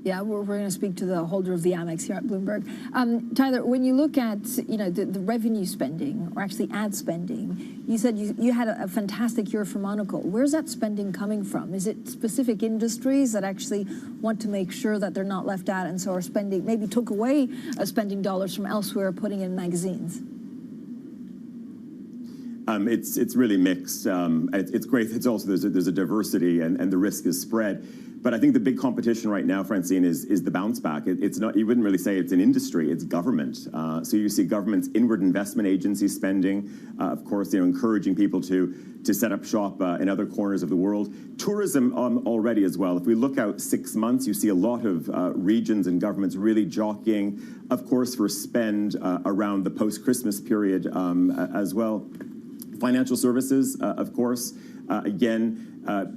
Yeah, we're going to speak to the holder of the Amex here at Bloomberg. Tyler, when you look at the revenue spending, or actually ad spending, you said you had a fantastic year for Monocle. Where's that spending coming from? Is it specific industries that actually want to make sure that they're not left out and so are spending, maybe took away spending dollars from elsewhere, putting in magazines? It's really mixed. It's great. It's also there's a diversity and the risk is spread. But I think the big competition right now, Francine, is the bounce back. It's not, you wouldn't really say it's an industry, it's government. So you see government's inward investment agencies spending, of course, encouraging people to set up shop in other corners of the world. Tourism already as well. If we look out 6 months, you see a lot of regions and governments really jockeying, of course, for spend around the post-Christmas period as well. Financial services, of course, again,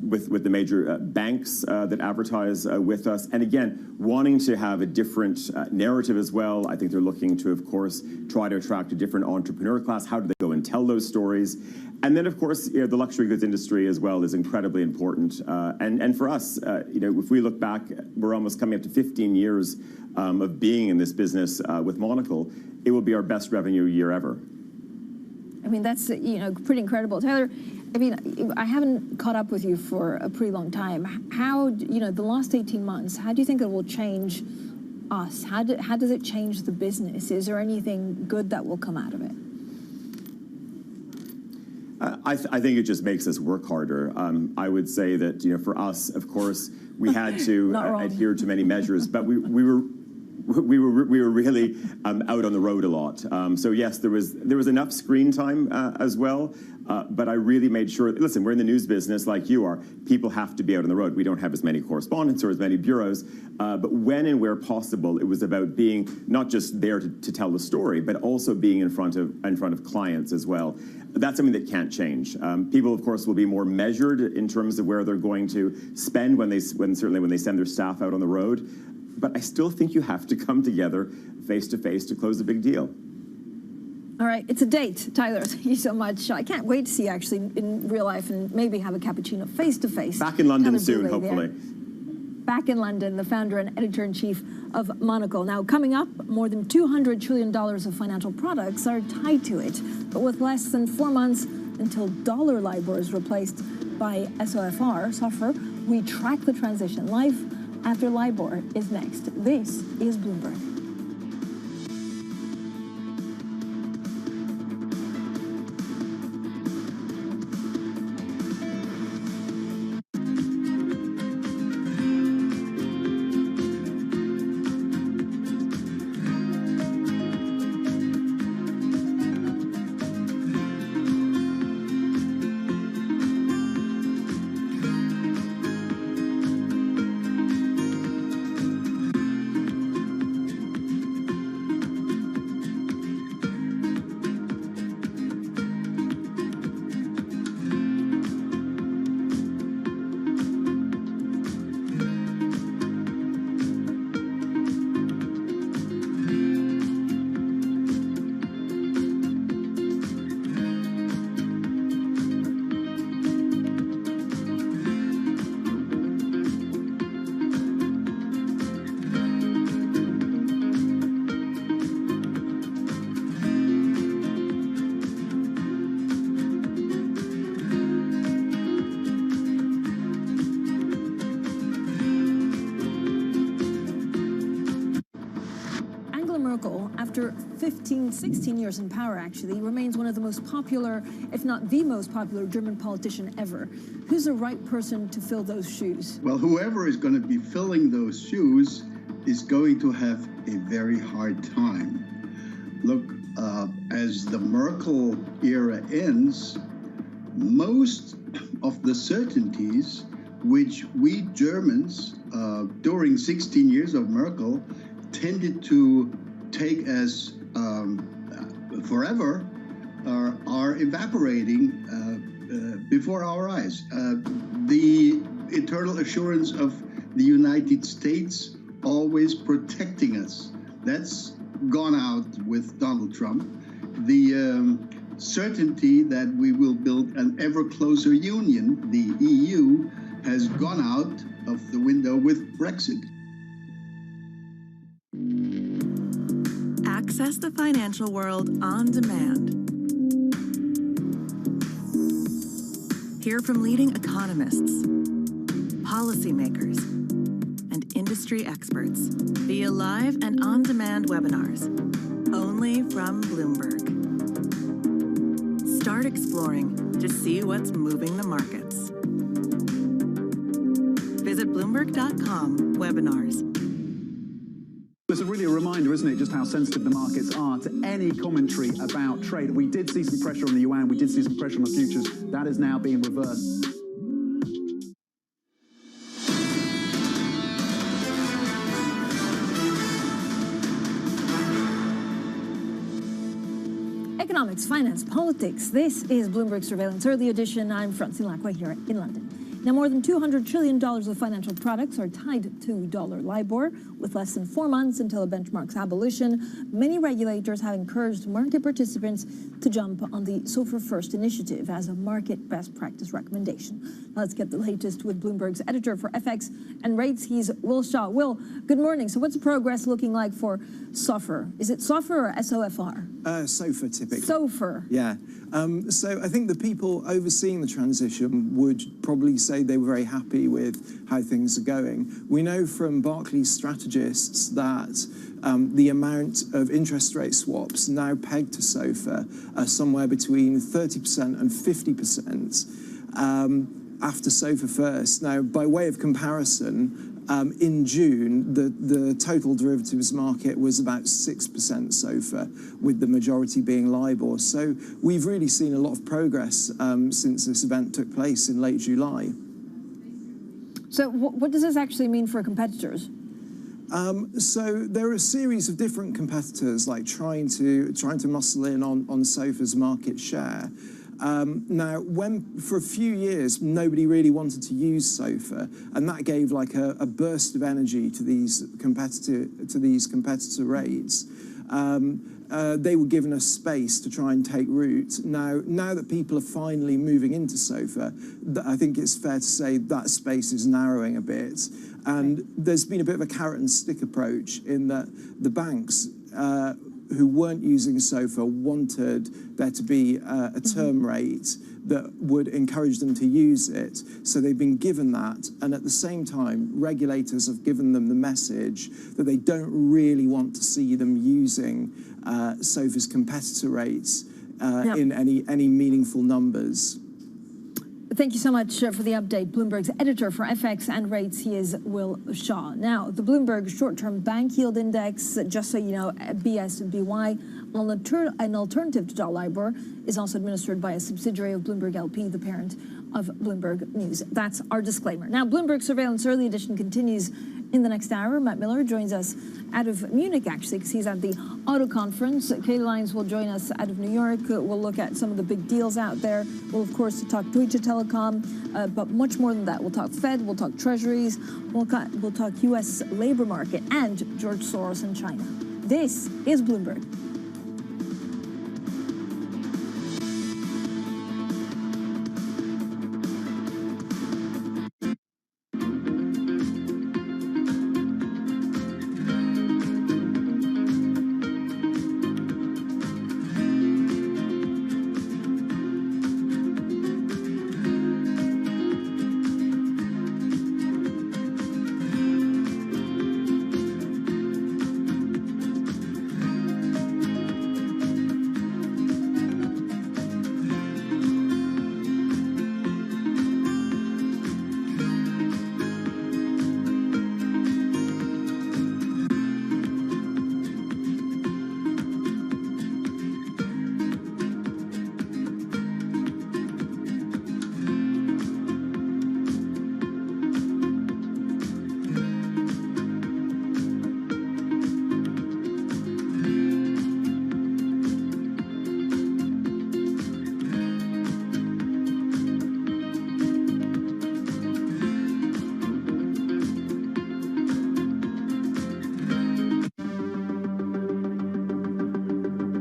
with the major banks that advertise with us. And again, wanting to have a different narrative as well. I think they're looking to, of course, try to attract a different entrepreneur class. How do they go and tell those stories? And then, of course, the luxury goods industry as well is incredibly important. And for us, if we look back, we're almost coming up to 15 years of being in this business with Monocle. It will be our best revenue year ever. I mean, that's, pretty incredible. Tyler, I mean, I haven't caught up with you for a pretty long time. How, the last 18 months, how do you think it will change us? How does it change the business? Is there anything good that will come out of it? I think it just makes us work harder. I would say that, for us, of course, we had to adhere to many measures, but we were really out on the road a lot. So yes, there was enough screen time as well, but I really made sure, listen, we're in the news business like you are. People have to be out on the road. We don't have as many correspondents or as many bureaus, but when and where possible, it was about being not just there to tell the story, but also being in front of clients as well. That's something that can't change. People, of course, will be more measured in terms of where they're going to spend certainly when they send their staff out on the road. But I still think you have to come together face-to-face to close a big deal. All right, it's a date, Tyler. Thank you so much. I can't wait to see you actually in real life and maybe have a cappuccino face-to-face. Back in London soon, hopefully. Back in London, the founder and editor-in-chief of Monocle. Now, coming up, more than $200 trillion of financial products are tied to it. But with less than 4 months until dollar LIBOR is replaced by SOFR, we track the transition. Life after LIBOR is next. This is Bloomberg. After 16 years in power, actually, remains one of the most popular, if not the most popular, German politician ever. Who's the right person to fill those shoes? Well, whoever is going to be filling those shoes is going to have a very hard time. Look, as the Merkel era ends, most of the certainties which we Germans, during 16 years of Merkel, tended to take as forever are evaporating before our eyes. The eternal assurance of the United States always protecting us, that's gone out with Donald Trump. The certainty that we will build an ever closer union, the EU, has gone out of the window with Brexit. Access the financial world on demand. Hear from leading economists, policymakers, and industry experts via live and on-demand webinars, only from Bloomberg. Start exploring to see what's moving the markets. Visit Bloomberg Bloomberg.com webinars. It's really a reminder, isn't it, just how sensitive the markets are to any commentary about trade. We did see some pressure on the yuan, we did see some pressure on the futures. That is now being reversed. Economics, finance, politics. This is Bloomberg Surveillance Early Edition. I'm Francine Lacqua here in London. Now, more than $200 trillion of financial products are tied to dollar LIBOR. With less than 4 months until a benchmark's abolition, many regulators have encouraged market participants to jump on the SOFR First initiative as a market best practice recommendation. Let's get the latest with Bloomberg's editor for FX and rates. He's Will Shaw. Will, good morning. So what's progress looking like for SOFR? Is it SOFR or SOFR? SOFR, typically. SOFR. Yeah. So I think the people overseeing the transition would probably say they were very happy with how things are going. We know from Barclays strategists that the amount of interest rate swaps now pegged to SOFR are somewhere between 30% and 50% after SOFR First. Now, by way of comparison, in June, the total derivatives market was about 6% SOFR, with the majority being LIBOR. So we've really seen a lot of progress since this event took place in late July. So what does this actually mean for competitors? So there are a series of different competitors like trying to muscle in on SOFR's market share. Now, for a few years, nobody really wanted to use SOFR, and that gave like a burst of energy to these competitor rates. They were given a space to try and take root. Now that people are finally moving into SOFR, I think it's fair to say that space is narrowing a bit. And there's been a bit of a carrot and stick approach in that the banks who weren't using SOFR wanted there to be a term rate that would encourage them to use it. So they've been given that. And at the same time, regulators have given them the message that they don't really want to see them using SOFR's competitor rates in any meaningful numbers. Thank you so much for the update. Bloomberg's editor for FX and rates, he is Will Shaw. Now, the Bloomberg short-term bank yield index, just so you know, BSBY, an alternative to dollar LIBOR, is also administered by a subsidiary of Bloomberg LP, the parent of Bloomberg News. That's our disclaimer. Now, Bloomberg Surveillance Early Edition continues in the next hour. Matt Miller joins us out of Munich, actually, because he's at the Auto Conference. Katie Lyons will join us out of New York. We'll look at some of the big deals out there. We'll, of course, talk Deutsche Telekom, but much more than that. We'll talk Fed, we'll talk Treasuries, we'll talk U.S. labor market, and George Soros and China. This is Bloomberg.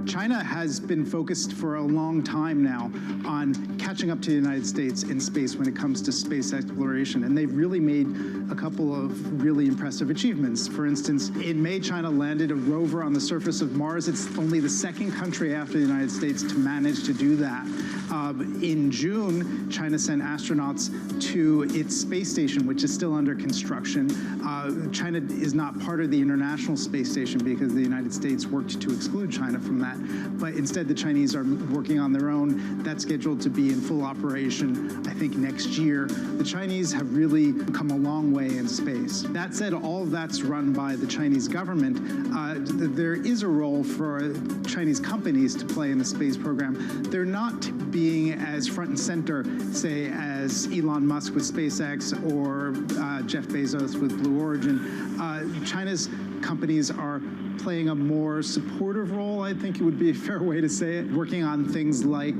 China has been focused for a long time now on catching up to the United States in space when it comes to space exploration, and they've really made a couple of really impressive achievements. For instance, in May, China landed a rover on the surface of Mars. It's only the second country after the United States to manage to do that. In June, China sent astronauts to its space station, which is still under construction. China is not part of the International Space Station because the United States worked to exclude China from that. But instead, the Chinese are working on their own. That's scheduled to be in full operation, I think, next year. The Chinese have really come a long way in space. That said, all of that's run by the Chinese government. There is a role for Chinese companies to play in the space program. They're not being as front and center, say, as Elon Musk with SpaceX or Jeff Bezos with Blue Origin. China's companies are playing a more supportive role, I think it would be a fair way to say it, working on things like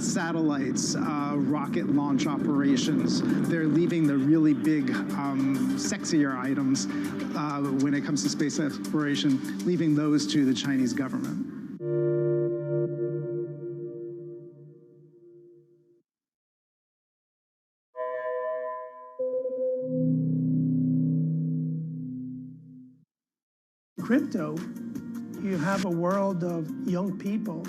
satellites, rocket launch operations. They're leaving the really big, sexier items when it comes to space exploration, leaving those to the Chinese government. Crypto, you have a world of young people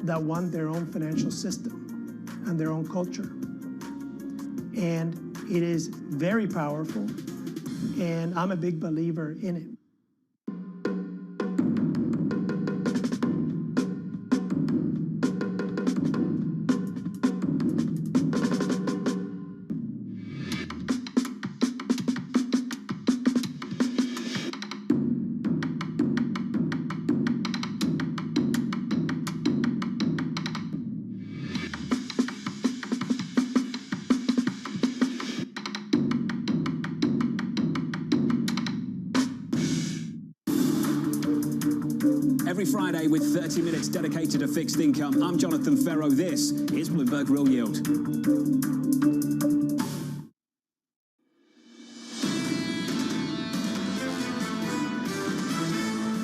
that want their own financial system and their own culture. And it is very powerful, and I'm a big believer in it. Every Friday with 30 minutes dedicated to fixed income, I'm Jonathan Ferro. This is Bloomberg Real Yield.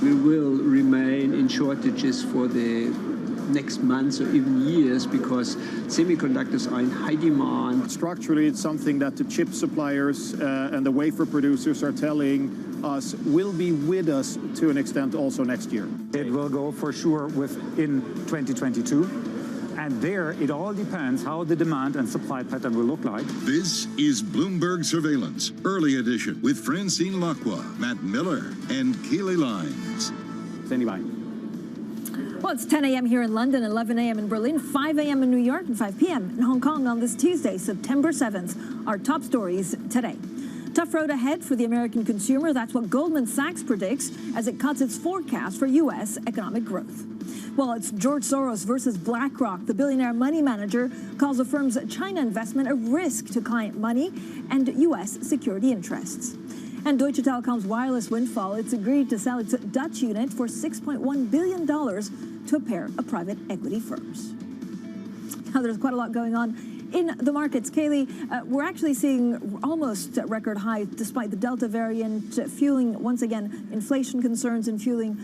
We will remain in shortages for the next months or even years because semiconductors are in high demand. Structurally, it's something that the chip suppliers and the wafer producers are telling us will be with us to an extent also next year. It will go for sure within 2022. And there, it all depends how the demand and supply pattern will look like. This is Bloomberg Surveillance, early edition, with Francine Lacqua, Matt Miller, and Keely Lines. Standing by. Well, it's 10 a.m. here in London, 11 a.m. in Berlin, 5 a.m. in New York, and 5 p.m. in Hong Kong on this Tuesday, September 7th. Our top stories today. Tough road ahead for the American consumer. That's what Goldman Sachs predicts as it cuts its forecast for U.S. economic growth. Well, it's George Soros versus BlackRock. The billionaire money manager calls the firm's China investment a risk to client money and U.S. security interests. And Deutsche Telekom's wireless windfall, it's agreed to sell its Dutch unit for $6.1 billion to a pair of private equity firms. Now, there's quite a lot going on in the markets. Kaylee, we're actually seeing almost record highs despite the Delta variant fueling, once again, inflation concerns and fueling,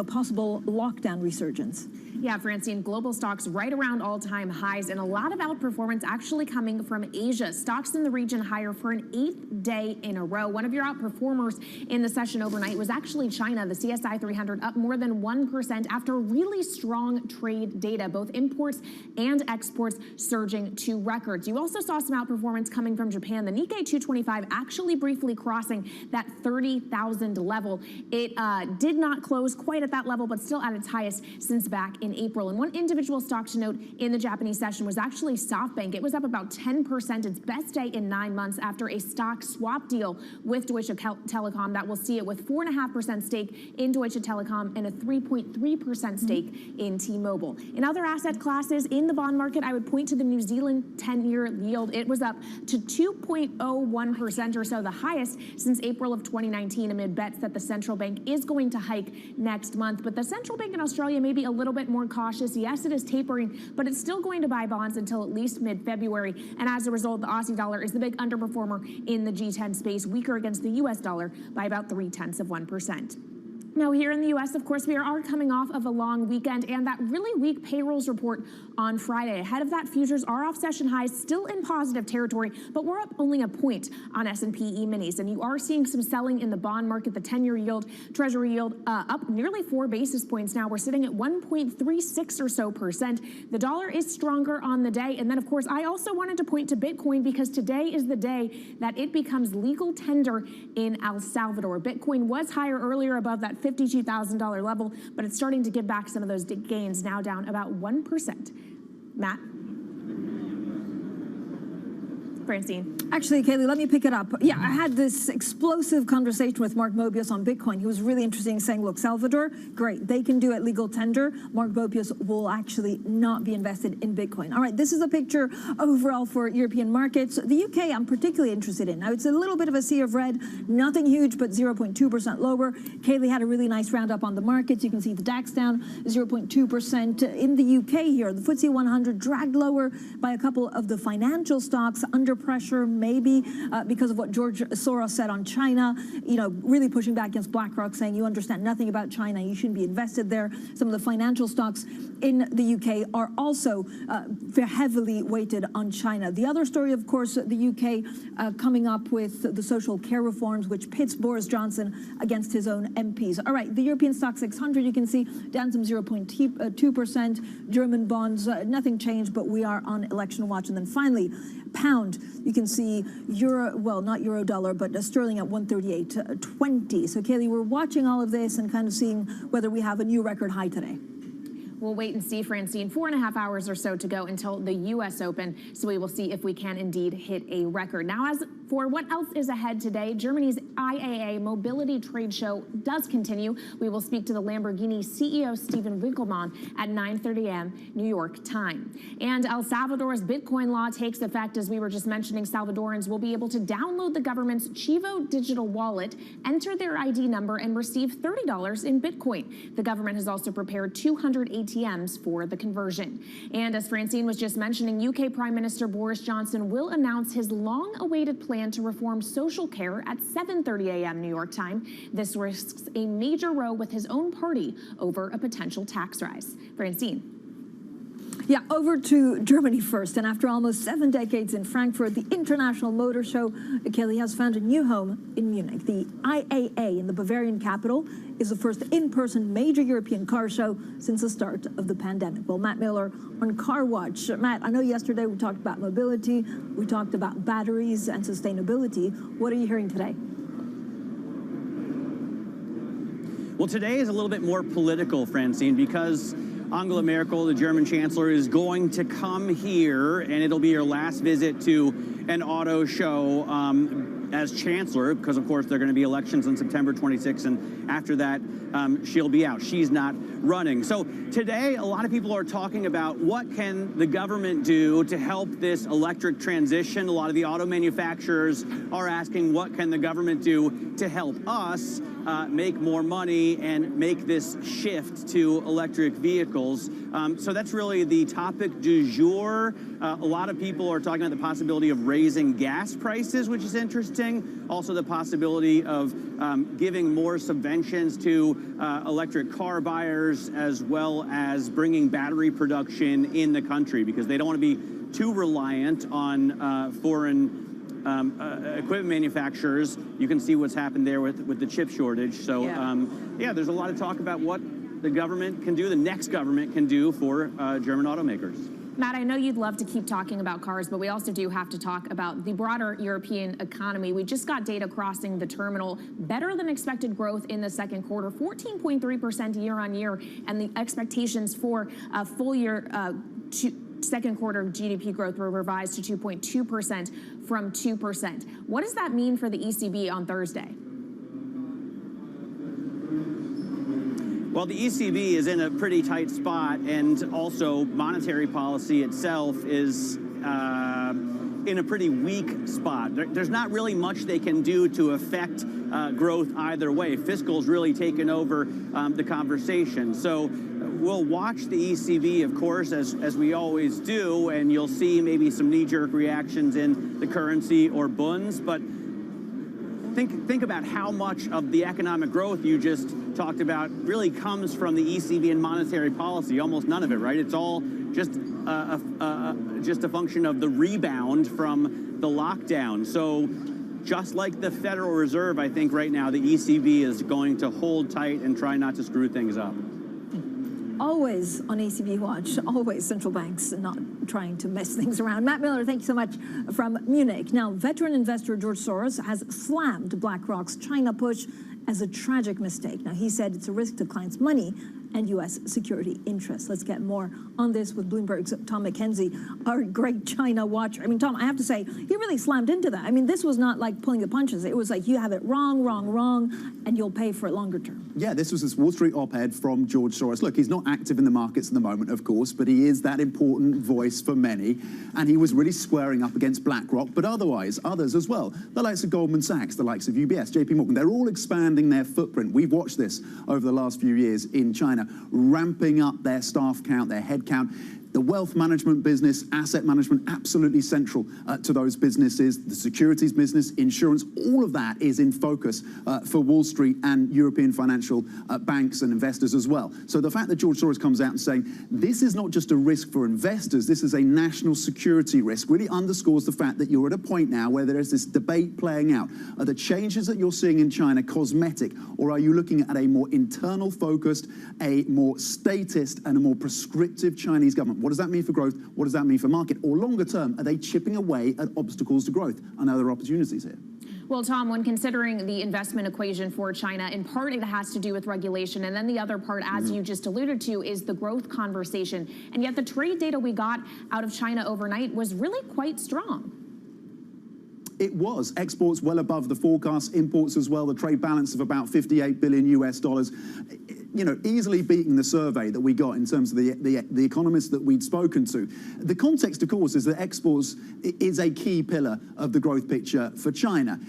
possible lockdown resurgence. Yeah, Francine, global stocks right around all-time highs and a lot of outperformance actually coming from Asia. Stocks in the region higher for an 8th day in a row. One of your outperformers in the session overnight was actually China. The CSI 300 up more than 1% after really strong trade data, both imports and exports surging to records. You also saw some outperformance coming from Japan. The Nikkei 225 actually briefly crossing that 30,000 level. It did not close quite at that level, but still at its highest since back in April. And one individual stock to note in the Japanese session was actually SoftBank. It was up about 10%, its best day in 9 months after a stock swap deal with Deutsche Telekom that will see it with 4.5% stake in Deutsche Telekom and a 3.3% stake in T-Mobile. In other asset classes in the bond market, I would point to the New Zealand 10-year yield. It was up to 2.01% or so, the highest since April of 2019, amid bets that the central bank is going to hike next month. But the central bank in Australia may be a little bit more cautious. Yes, it is tapering, but it's still going to buy bonds until at least mid-February. And as a result, the Aussie dollar is the big underperformer in the G10 space, weaker against the U.S. dollar by about 0.3%. Now, here in the U.S., of course, we are coming off of a long weekend and that really weak payrolls report on Friday. Ahead of that, futures are off session highs, still in positive territory, but we're up only a point on S&P E-minis. And you are seeing some selling in the bond market. The 10-year yield, Treasury yield, up nearly 4 basis points now. We're sitting at 1.36 or so percent. The dollar is stronger on the day. And then, of course, I also wanted to point to Bitcoin because today is the day that it becomes legal tender in El Salvador. Bitcoin was higher earlier above that $52,000 level, but it's starting to give back some of those gains, now down about 1%. Matt? Francine. Actually, Kaylee, let me pick it up. Yeah, I had this explosive conversation with Mark Mobius on Bitcoin. He was really interesting, saying, look, Salvador, great, they can do it legal tender. Mark Mobius will actually not be invested in Bitcoin. All right, this is a picture overall for European markets. The UK, I'm particularly interested in. Now, it's a little bit of a sea of red, nothing huge, but 0.2% lower. Kaylee had a really nice roundup on the markets. You can see the DAX down 0.2%. In the UK here, the FTSE 100 dragged lower by a couple of the financial stocks under pressure, maybe because of what George Soros said on China, you know, really pushing back against BlackRock, saying you understand nothing about China, you shouldn't be invested there. Some of the financial stocks in the UK are also heavily weighted on China. The other story, of course, the UK coming up with the social care reforms, which pits Boris Johnson against his own MPs. All right, the European stock 600, you can see, down some 0.2%. German bonds, nothing changed, but we are on election watch. And then finally, pound, you can see euro, well, not euro dollar, but sterling at 138.20. So, Kaylee, we're watching all of this and kind of seeing whether we have a new record high today. We'll wait and see, Francine. 4.5 hours or so to go until the U.S. Open, so we will see if we can indeed hit a record. Now, as for what else is ahead today, Germany's IAA Mobility Trade Show does continue. We will speak to the Lamborghini CEO, Steven Winkelmann, at 9:30 a.m. New York time. And El Salvador's Bitcoin law takes effect. As we were just mentioning, Salvadorans will be able to download the government's Chivo digital wallet, enter their ID number, and receive $30 in Bitcoin. The government has also prepared 200 ATMs for the conversion. And as Francine was just mentioning, UK Prime Minister Boris Johnson will announce his long-awaited plan to reform social care at 7:30 a.m. New York time. This risks a major row with his own party over a potential tax rise. Francine. Yeah, over to Germany first. And after almost 7 decades in Frankfurt, the International Motor Show, Kelly, has found a new home in Munich. The IAA in the Bavarian capital is the first in-person major European car show since the start of the pandemic. Well, Matt Miller on Car Watch. Matt, I know yesterday we talked about mobility, we talked about batteries and sustainability. What are you hearing today? Well, today is a little bit more political, Francine, because Angela Merkel, the German chancellor, is going to come here, and it'll be her last visit to an auto show as chancellor, because, of course, there are going to be elections on September 26th, and after that, she'll be out. She's not running. So today, a lot of people are talking about what can the government do to help this electric transition. A lot of the auto manufacturers are asking, what can the government do to help us make more money and make this shift to electric vehicles? So that's really the topic du jour. A lot of people are talking about the possibility of raising gas prices, which is interesting. Also the possibility of giving more subventions to electric car buyers, as well as bringing battery production in the country, because they don't want to be too reliant on foreign equipment manufacturers. You can see what's happened there with the chip shortage. So yeah, there's a lot of talk about what the government can do, the next government can do for German automakers. Matt, I know you'd love to keep talking about cars, but we also do have to talk about the broader European economy. We just got data crossing the terminal. Better than expected growth in the second quarter, 14.3% year on year, and the expectations for a full year second quarter GDP growth were revised to 2.2% from 2%. What does that mean for the ECB on Thursday? Well, the ECB is in a pretty tight spot, and also monetary policy itself is in a pretty weak spot. There's not really much they can do to affect growth either way. Fiscal's really taken over the conversation. So we'll watch the ECB, of course, as we always do, and you'll see maybe some knee-jerk reactions in the currency or bunds, but think about how much of the economic growth you just talked about really comes from the ECB and monetary policy. Almost none of it, right? It's all just a function of the rebound from the lockdown. So just like the Federal Reserve, I think right now the ECB is going to hold tight and try not to screw things up. Always on ECB watch, always central banks not trying to mess things around. Matt Miller, thank you so much from Munich. Now, veteran investor George Soros has slammed BlackRock's China push as a tragic mistake. Now, he said it's a risk to clients' money and U.S. security interests. Let's get more on this with Bloomberg's Tom McKenzie, our great China watcher. I mean, Tom, I have to say, you really slammed into that. I mean, this was not like pulling the punches. It was like you have it wrong, and you'll pay for it longer term. Yeah, this was this Wall Street op-ed from George Soros. Look, he's not active in the markets at the moment, of course, but he is that important voice for many, and he was really squaring up against BlackRock, but otherwise, others as well. The likes of Goldman Sachs, the likes of UBS, JP Morgan, they're all expanding their footprint. We've watched this over the last few years in China, ramping up their staff count, their head count. The wealth management business, asset management, absolutely central to those businesses. The securities business, insurance, all of that is in focus for Wall Street and European financial banks and investors as well. So the fact that George Soros comes out and saying this is not just a risk for investors, this is a national security risk, really underscores the fact that you're at a point now where there is this debate playing out. Are the changes that you're seeing in China cosmetic, or are you looking at a more internal focused, a more statist and a more prescriptive Chinese government? What does that mean for growth? What does that mean for market? Or longer term, are they chipping away at obstacles to growth? I know there are opportunities here. Well, Tom, when considering the investment equation for China, in part it has to do with regulation, and then the other part, as you just alluded to, is the growth conversation. And yet the trade data we got out of China overnight was really quite strong. It was. Exports well above the forecast, imports as well, the trade balance of about $58 billion US. You know, easily beating the survey that we got in terms of the economists that we'd spoken to. The context, of course, is that exports is a key pillar of the growth picture for China.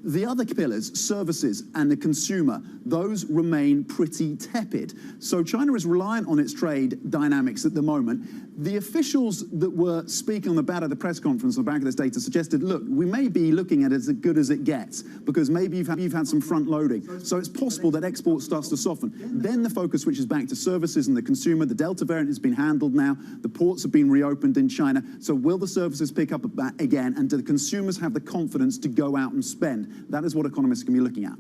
The other pillars, services and the consumer, those remain pretty tepid. So China is reliant on its trade dynamics at the moment. The officials that were speaking on the back of the press conference on the back of this data suggested, look, we may be looking at it as good as it gets, because maybe you've had some front loading. So it's possible that export starts to soften. Then the focus switches back to services and the consumer. The Delta variant has been handled now. The ports have been reopened in China. So will the services pick up again? And do the consumers have the confidence to go out and spend? That is what economists can be looking at.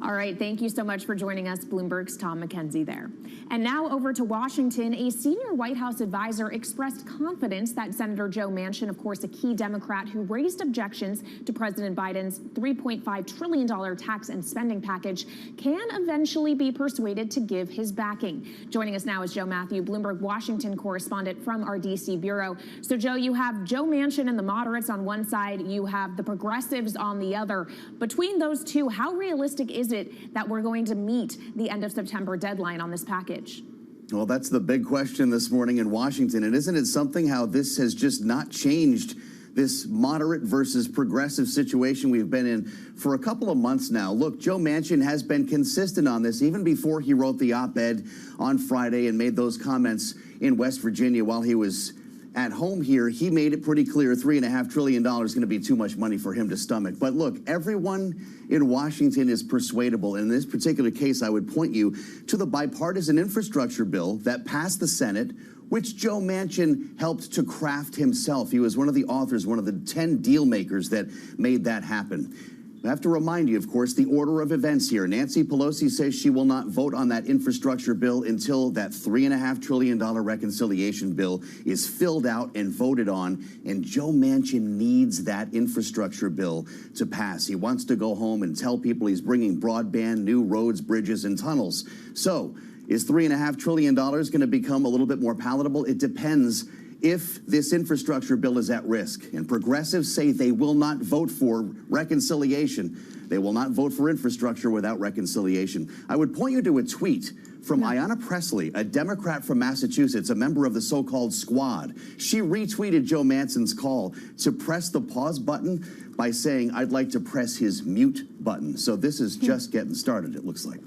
All right, thank you so much for joining us, Bloomberg's Tom McKenzie there. And now over to Washington, a senior White House advisor expressed confidence that Senator Joe Manchin, of course a key Democrat who raised objections to President Biden's $3.5 trillion tax and spending package, can eventually be persuaded to give his backing. Joining us now is Joe Matthew, Bloomberg Washington correspondent from our D.C. bureau. So Joe, you have Joe Manchin and the moderates on one side, you have the progressives on the other. Between those two, how realistic is it that we're going to meet the end of September deadline on this package? Well, that's the big question this morning in Washington. And isn't it something how this has just not changed, this moderate versus progressive situation we've been in for a couple of months now? Look, Joe Manchin has been consistent on this even before he wrote the op-ed on Friday and made those comments in West Virginia while he was at home here. He made it pretty clear $3.5 trillion is going to be too much money for him to stomach. But look, everyone in Washington is persuadable. In this particular case, I would point you to the bipartisan infrastructure bill that passed the Senate, which Joe Manchin helped to craft himself. He was one of the authors, one of the 10 deal makers that made that happen. I have to remind you, of course, the order of events here. Nancy Pelosi says she will not vote on that infrastructure bill until that $3.5 trillion reconciliation bill is filled out and voted on. And Joe Manchin needs that infrastructure bill to pass. He wants to go home and tell people he's bringing broadband, new roads, bridges, and tunnels. So is $3.5 trillion going to become a little bit more palatable? It depends if this infrastructure bill is at risk. And progressives say they will not vote for reconciliation. They will not vote for infrastructure without reconciliation. I would point you to a tweet from Ayanna Pressley, a Democrat from Massachusetts, a member of the so-called squad. She retweeted Joe Manchin's call to press the pause button by saying, I'd like to press his mute button. So this is just getting started, it looks like.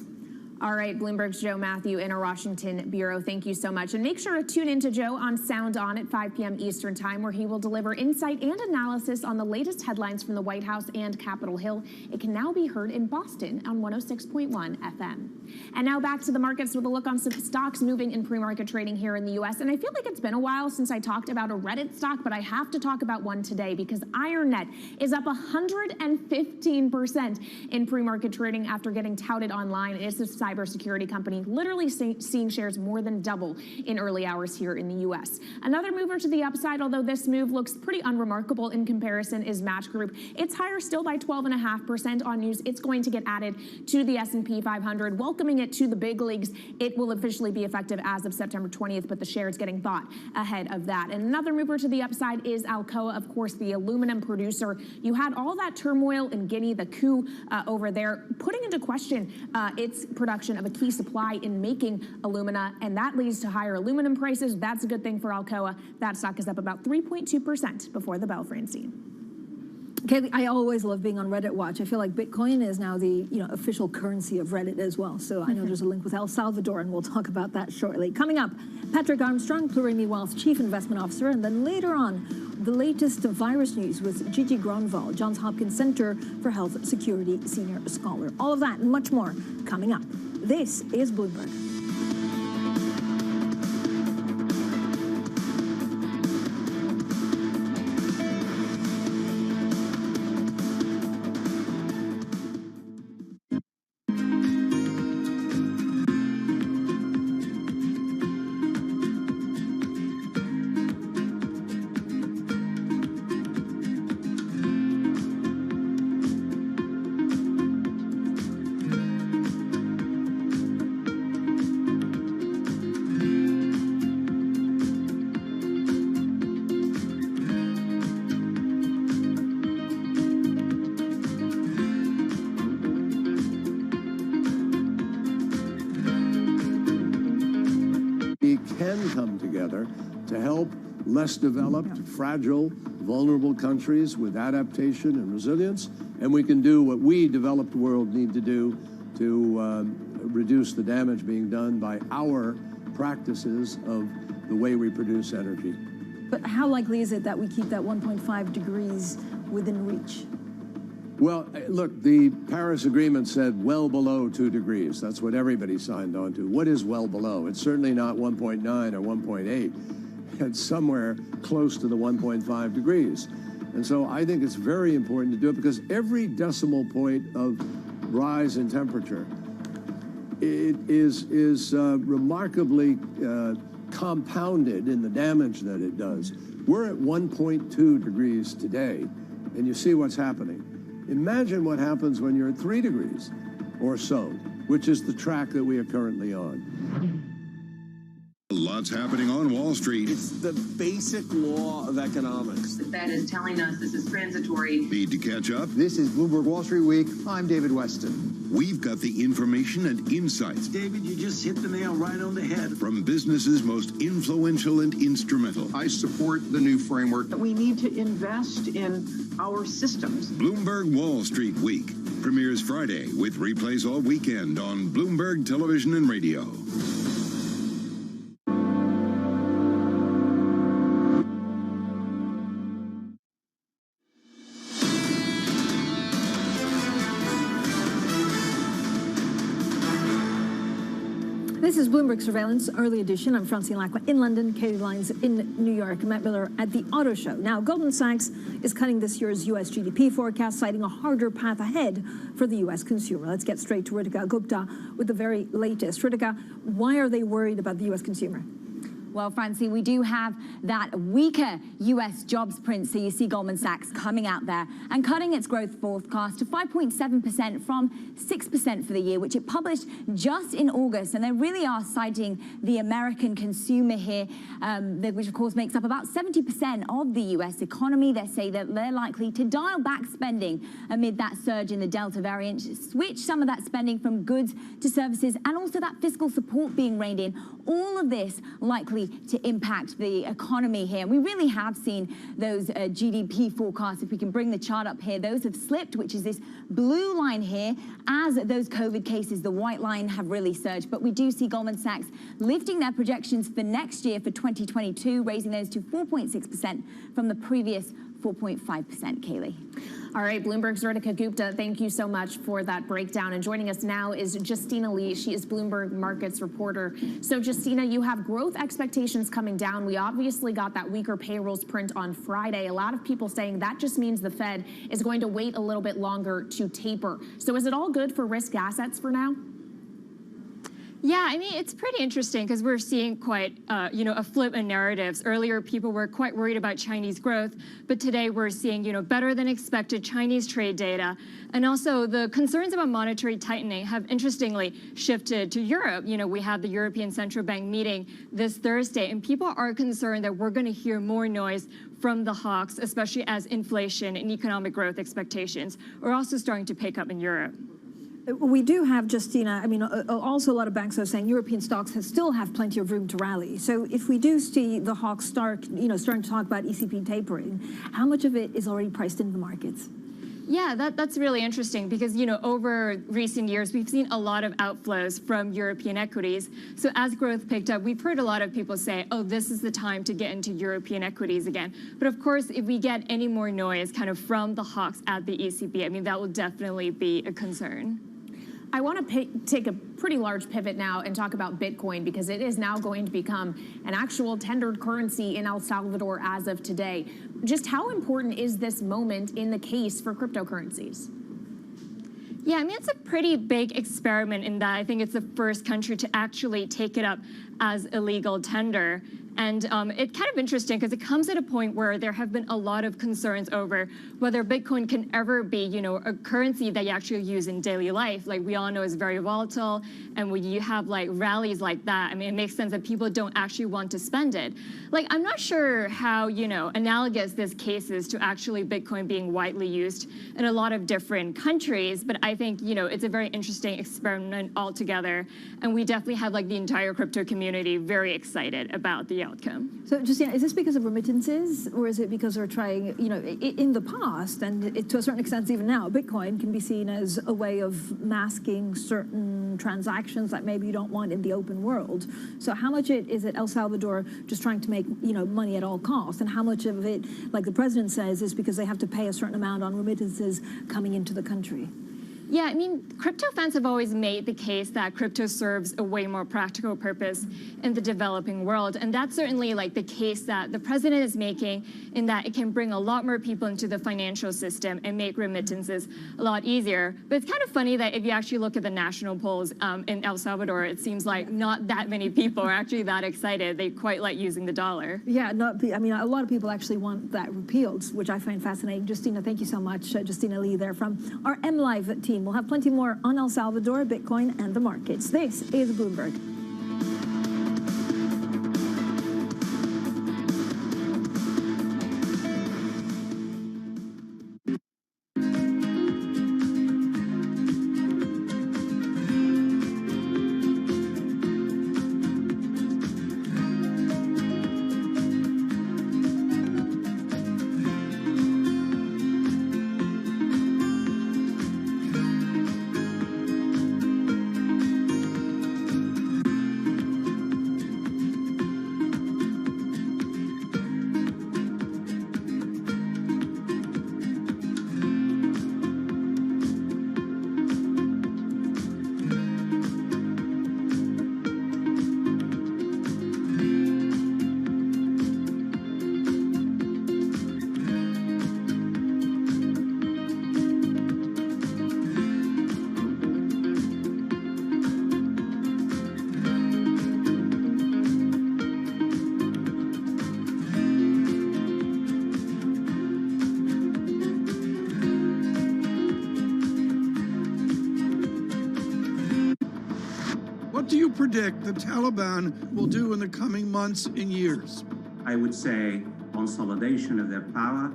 All right, Bloomberg's Joe Matthew in our Washington bureau. Thank you so much. And make sure to tune in to Joe on Sound On at 5 p.m. Eastern Time, where he will deliver insight and analysis on the latest headlines from the White House and Capitol Hill. It can now be heard in Boston on 106.1 FM. And now back to the markets with a look on some stocks moving in pre-market trading here in the U.S. And I feel like it's been a while since I talked about a Reddit stock, but I have to talk about one today because IronNet is up 115% in pre-market trading after getting touted online. It is cybersecurity company, literally seeing shares more than double in early hours here in the U.S. Another mover to the upside, although this move looks pretty unremarkable in comparison, is Match Group. It's higher still by 12.5% on news. It's going to get added to the S&P 500, welcoming it to the big leagues. It will officially be effective as of September 20th, but the share is getting thought ahead of that. And another mover to the upside is Alcoa, of course, the aluminum producer. You had all that turmoil in Guinea, the coup over there, putting into question its production of a key supply in making alumina, and that leads to higher aluminum prices. That's a good thing for Alcoa. That stock is up about 3.2% before the bell, Francine. Kaylee, I always love being on Reddit Watch. I feel like Bitcoin is now the official currency of Reddit as well. So I know there's a link with El Salvador, and we'll talk about that shortly. Coming up, Patrick Armstrong, Plurimi Wealth Chief Investment Officer, and then later on, the latest virus news with Gigi Gronval, Johns Hopkins Center for Health Security Senior Scholar. All of that and much more coming up. This is Bloomberg. Can come together to help less developed, fragile, vulnerable countries with adaptation and resilience, and we can do what we developed world need to do to reduce the damage being done by our practices of the way we produce energy. But how likely is it that we keep that 1.5 degrees within reach? Well, look, the Paris Agreement said well below 2 degrees. That's what everybody signed on to. What is well below? It's certainly not 1.9 or 1.8. It's somewhere close to the 1.5 degrees. And so I think it's very important to do it because every decimal point of rise in temperature is remarkably compounded in the damage that it does. We're at 1.2 degrees today, and you see what's happening. Imagine what happens when you're at 3 degrees or so, which is the track that we are currently on. Lots happening on Wall Street. It's the basic law of economics. The Fed is telling us this is transitory. Need to catch up? This is Bloomberg Wall Street Week. I'm David Weston. We've got the information and insights. David, you just hit the nail right on the head. From businesses most influential and instrumental. I support the new framework. We need to invest in our systems. Bloomberg Wall Street Week premieres Friday with replays all weekend on Bloomberg Television and Radio. This is Bloomberg Surveillance Early Edition. I'm Francine Lacqua in London, Katie Lyons in New York, Matt Miller at the Auto Show. Now, Goldman Sachs is cutting this year's U.S. GDP forecast, citing a harder path ahead for the U.S. consumer. Let's get straight to Ritika Gupta with the very latest. Ritika, why are they worried about the U.S. consumer? Well, Francine, we do have that weaker U.S. jobs print. So you see Goldman Sachs coming out there and cutting its growth forecast to 5.7% from 6% for the year, which it published just in August. And they really are citing the American consumer here, which, of course, makes up about 70% of the U.S. economy. They say that they're likely to dial back spending amid that surge in the Delta variant, switch some of that spending from goods to services, and also that fiscal support being reined in. All of this likely to impact the economy here. And we really have seen those GDP forecasts. If we can bring the chart up here, those have slipped, which is this blue line here, as those COVID cases, the white line, have really surged. But we do see Goldman Sachs lifting their projections for next year, for 2022, raising those to 4.6% from the previous 4.5%, Kaylee. All right, Bloomberg's Ritika Gupta, thank you so much for that breakdown. And joining us now is Justina Lee. She is Bloomberg Markets reporter. So, Justina, you have growth expectations coming down. We obviously got that weaker payrolls print on Friday. A lot of people saying that just means the Fed is going to wait a little bit longer to taper. So is it all good for risk assets for now? Yeah, I mean, it's pretty interesting because we're seeing quite, a flip in narratives. Earlier, people were quite worried about Chinese growth, but today we're seeing, better than expected Chinese trade data. And also the concerns about monetary tightening have interestingly shifted to Europe. We have the European Central Bank meeting this Thursday, and people are concerned that we're going to hear more noise from the hawks, especially as inflation and economic growth expectations are also starting to pick up in Europe. We do have, Justina, also a lot of banks are saying European stocks still have plenty of room to rally. So if we do see the hawks starting to talk about ECB tapering, how much of it is already priced into the markets? Yeah, that's really interesting because, over recent years, we've seen a lot of outflows from European equities. So as growth picked up, we've heard a lot of people say, oh, this is the time to get into European equities again. But of course, if we get any more noise kind of from the hawks at the ECB, that will definitely be a concern. I want to take a pretty large pivot now and talk about Bitcoin because it is now going to become an actual tendered currency in El Salvador as of today. Just how important is this moment in the case for cryptocurrencies? Yeah, it's a pretty big experiment in that I think it's the first country to actually take it up as a legal tender. And it's kind of interesting because it comes at a point where there have been a lot of concerns over whether Bitcoin can ever be, a currency that you actually use in daily life. Like we all know is very volatile. And when you have rallies like that, it makes sense that people don't actually want to spend it. I'm not sure how, analogous this case is to actually Bitcoin being widely used in a lot of different countries. But I think, it's a very interesting experiment altogether. And we definitely have the entire crypto community very excited about the outcome. So, Justina, is this because of remittances, or is it because they're trying, in the past, and to a certain extent even now, Bitcoin can be seen as a way of masking certain transactions that maybe you don't want in the open world. So how much is it El Salvador just trying to make, money at all costs, and how much of it, like the president says, is because they have to pay a certain amount on remittances coming into the country? Yeah, crypto fans have always made the case that crypto serves a way more practical purpose in the developing world. And that's certainly the case that the president is making in that it can bring a lot more people into the financial system and make remittances a lot easier. But it's kind of funny that if you actually look at the national polls in El Salvador, it seems like not that many people are actually that excited. They quite like using the dollar. Yeah, a lot of people actually want that repealed, which I find fascinating. Justina, thank you so much. Justina Lee there from our MLive team. We'll have plenty more on El Salvador, Bitcoin, and the markets. This is Bloomberg. What do you predict the Taliban will do in the coming months and years? I would say consolidation of their power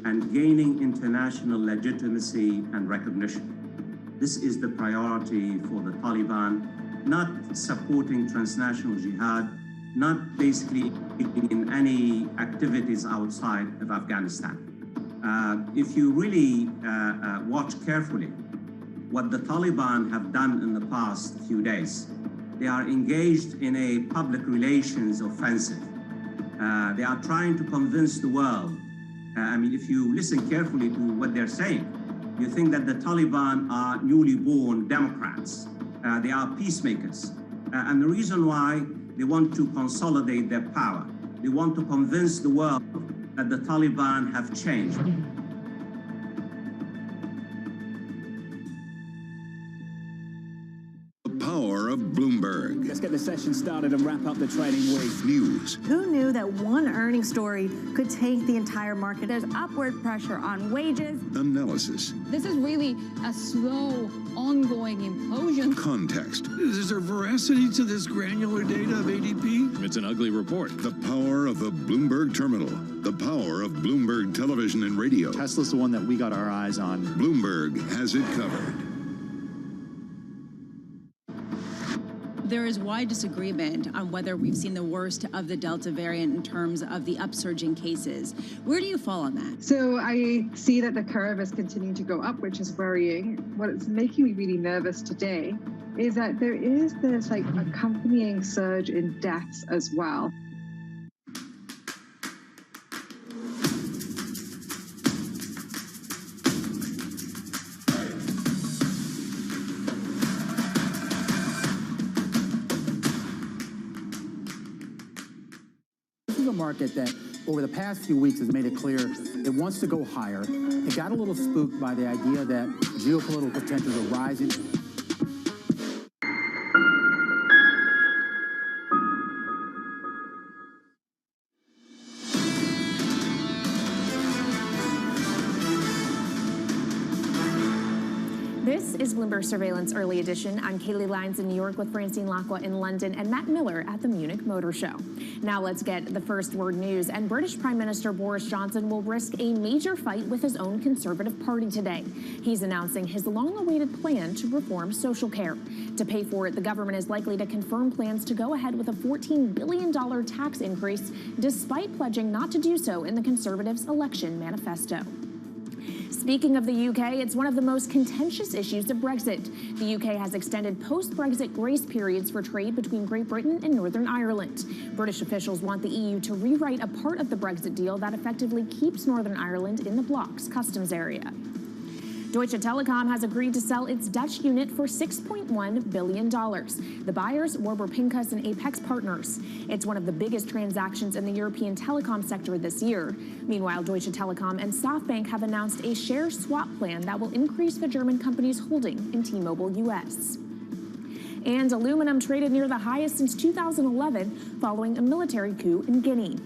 and gaining international legitimacy and recognition. This is the priority for the Taliban, not supporting transnational jihad, not basically in any activities outside of Afghanistan. If you really watch carefully what the Taliban have done in the past few days, they are engaged in a public relations offensive. They are trying to convince the world. If you listen carefully to what they're saying, you think that the Taliban are newly born Democrats. They are peacemakers. And the reason why they want to consolidate their power, they want to convince the world that the Taliban have changed. The power of Bloomberg. get the session started and wrap up the trading week. News. Who knew that one earnings story could take the entire market? There's upward pressure on wages. Analysis. This is really a slow, ongoing implosion. Context. Is there veracity to this granular data of ADP? It's an ugly report. The power of the Bloomberg terminal. The power of Bloomberg television and radio. Tesla's the one that we got our eyes on. Bloomberg has it covered. There is wide disagreement on whether we've seen the worst of the Delta variant in terms of the upsurge in cases. Where do you fall on that? So I see that the curve is continuing to go up, which is worrying. What is making me really nervous today is that there is this accompanying surge in deaths as well. Market that over the past few weeks has made it clear it wants to go higher. It got a little spooked by the idea that geopolitical tensions are rising. This is Bloomberg Surveillance Early Edition. I'm Kaylee Lyons in New York with Francine Lacqua in London and Matt Miller at the Munich Motor Show. Now let's get the first word news. And British Prime Minister Boris Johnson will risk a major fight with his own Conservative Party today. He's announcing his long-awaited plan to reform social care. To pay for it, the government is likely to confirm plans to go ahead with a $14 billion tax increase, despite pledging not to do so in the Conservatives' election manifesto. Speaking of the UK, it's one of the most contentious issues of Brexit. The UK has extended post-Brexit grace periods for trade between Great Britain and Northern Ireland. British officials want the EU to rewrite a part of the Brexit deal that effectively keeps Northern Ireland in the bloc's customs area. Deutsche Telekom has agreed to sell its Dutch unit for $6.1 billion. The buyers, Warburg Pincus and Apex Partners. It's one of the biggest transactions in the European telecom sector this year. Meanwhile, Deutsche Telekom and SoftBank have announced a share swap plan that will increase the German company's holding in T-Mobile US. And aluminum traded near the highest since 2011 following a military coup in Guinea.